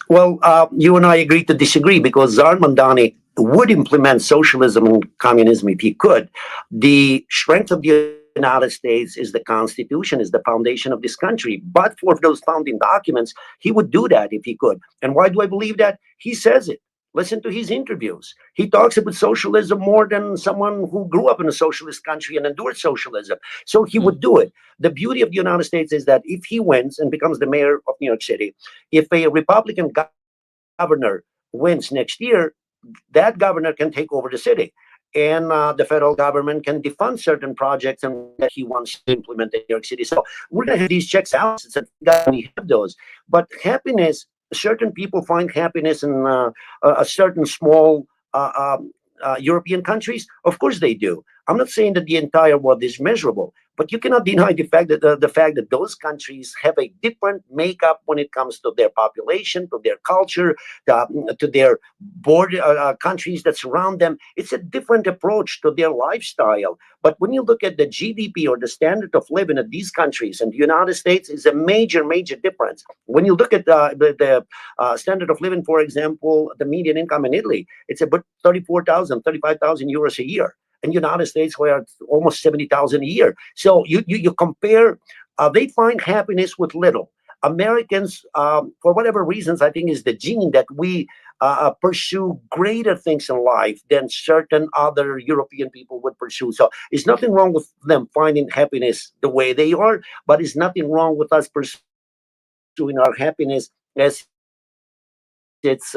[SPEAKER 12] Well, you and I agree to disagree, because Zoran Memdani would implement socialism and communism if he could. The strength of the United States is the Constitution, is the foundation of this country. But for those founding documents, he would do that if he could. And why do I believe that? He says it. Listen to his interviews. He talks about socialism more than someone who grew up in a socialist country and endured socialism. So he would do it. The beauty of the United States is that if he wins and becomes the mayor of New York City, if a Republican governor wins next year, that governor can take over the city. And the federal government can defund certain projects and that he wants to implement in New York City. So we're going to have these checks out, and we have those. But happiness, certain people find happiness in a certain small European countries. Of course they do. I'm not saying that the entire world is miserable, but you cannot deny the fact that those countries have a different makeup when it comes to their population, to their culture, to their border countries that surround them. It's a different approach to their lifestyle. But when you look at the GDP or the standard of living of these countries, and the United States is a major, major difference. When you look at the standard of living, for example, the median income in Italy, it's about 35,000 euros a year. In the United States, we are almost 70,000 a year. So you compare, they find happiness with little. Americans, for whatever reasons, I think is the gene that we pursue greater things in life than certain other European people would pursue. So there's nothing wrong with them finding happiness the way they are, but there's nothing wrong with us pursuing our happiness as it's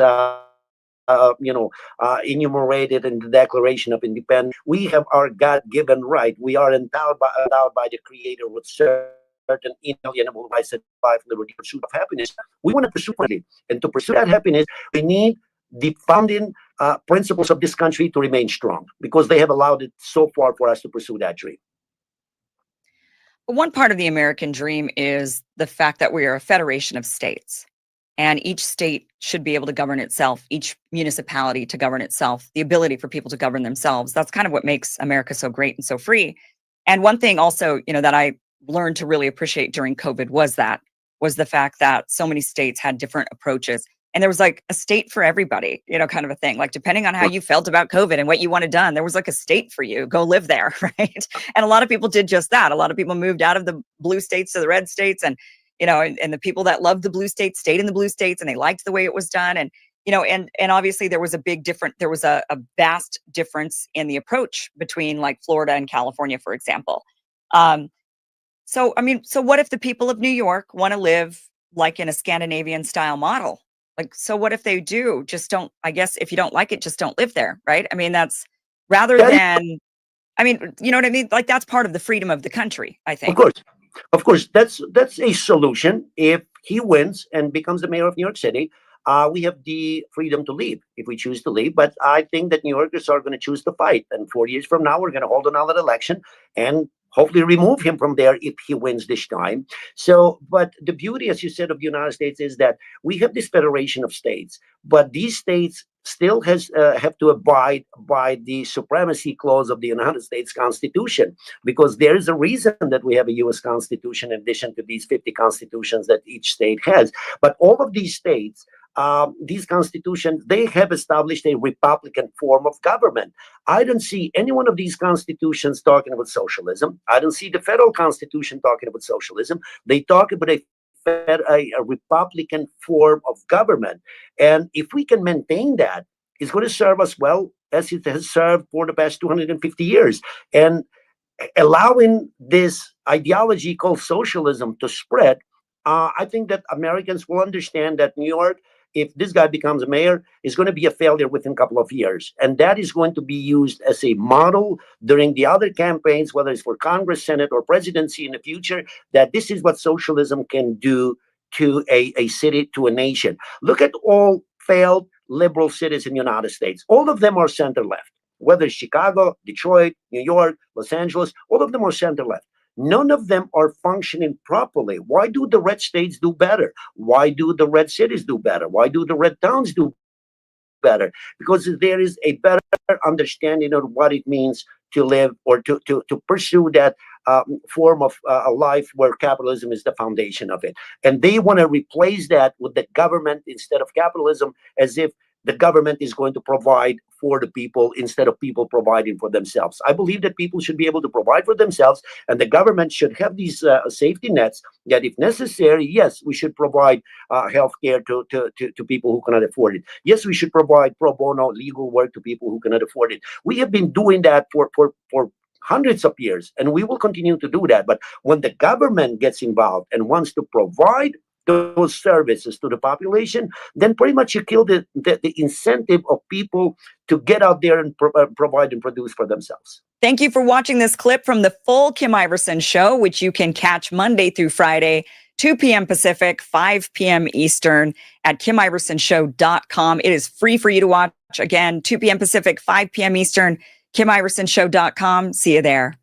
[SPEAKER 12] enumerated in the Declaration of Independence. We have our God-given right. We are endowed by the Creator with certain inalienable rights and life, liberty, pursuit of happiness. We want to pursue it. And to pursue that happiness, we need the founding principles of this country to remain strong, because they have allowed it so far for us to pursue that dream.
[SPEAKER 1] One part of the American dream is the fact that we are a federation of states, and each state should be able to govern itself, each municipality to govern itself, the ability for people to govern themselves. That's kind of what makes America so great and so free. And one thing also, that I learned to really appreciate during COVID was the fact that so many states had different approaches. And there was like a state for everybody, kind of a thing. Like depending on how you felt about COVID and what you wanted done, there was like a state for you. Go live there, right? And a lot of people did just that. A lot of people moved out of the blue states to the red states, and and the people that loved the blue states stayed in the blue states, and they liked the way it was done. And and obviously there was a vast difference in the approach between like Florida and California, for example. So what if the people of New York want to live like in a Scandinavian style model? Like, so what if they do? Just don't, I guess if you don't like it, just don't live there, right? I mean, that's rather than, you know what I mean? Like that's part of the freedom of the country, I think.
[SPEAKER 12] Of course, that's a solution. If he wins and becomes the mayor of New York City, we have the freedom to leave if we choose to leave. But I think that New Yorkers are going to choose to fight. And 4 years from now, we're going to hold another election and hopefully remove him from there if he wins this time. So, but the beauty, as you said, of the United States is that we have this federation of states, but these states still have to abide by the supremacy clause of the United States Constitution, because there is a reason that we have a U.S. Constitution in addition to these 50 constitutions that each state has. But all of these states, these constitutions, they have established a republican form of government. I don't see any one of these constitutions talking about socialism. I don't see the federal constitution talking about socialism. They talk about a republican form of government. And if we can maintain that, it's going to serve us well, as it has served for the past 250 years. And allowing this ideology called socialism to spread, I think that Americans will understand that New York, if this guy becomes a mayor, is going to be a failure within a couple of years. And that is going to be used as a model during the other campaigns, whether it's for Congress, Senate, or presidency in the future, that this is what socialism can do to a city, to a nation. Look at all failed liberal cities in the United States. All of them are center-left, whether it's Chicago, Detroit, New York, Los Angeles, all of them are center-left. None of them are functioning properly. Why do the red states do better? Why do the red cities do better? Why do the red towns do better? Because there is a better understanding of what it means to live or to pursue that form of a life where capitalism is the foundation of it. And they want to replace that with the government instead of capitalism, as if the government is going to provide for the people instead of people providing for themselves. I believe that people should be able to provide for themselves, and the government should have these safety nets that, if necessary, yes, we should provide health care to people who cannot afford it. Yes, we should provide pro bono legal work to people who cannot afford it. We have been doing that for hundreds of years, and we will continue to do that. But when the government gets involved and wants to provide those services to the population, then pretty much you kill the incentive of people to get out there and provide and produce for themselves.
[SPEAKER 1] Thank you for watching this clip from the full Kim Iversen show, which you can catch Monday through Friday, 2 p.m. Pacific, 5 p.m. Eastern at KimIversenShow.com. It is free for you to watch. Again, 2 p.m. Pacific, 5 p.m. Eastern, KimIversenShow.com. See you there.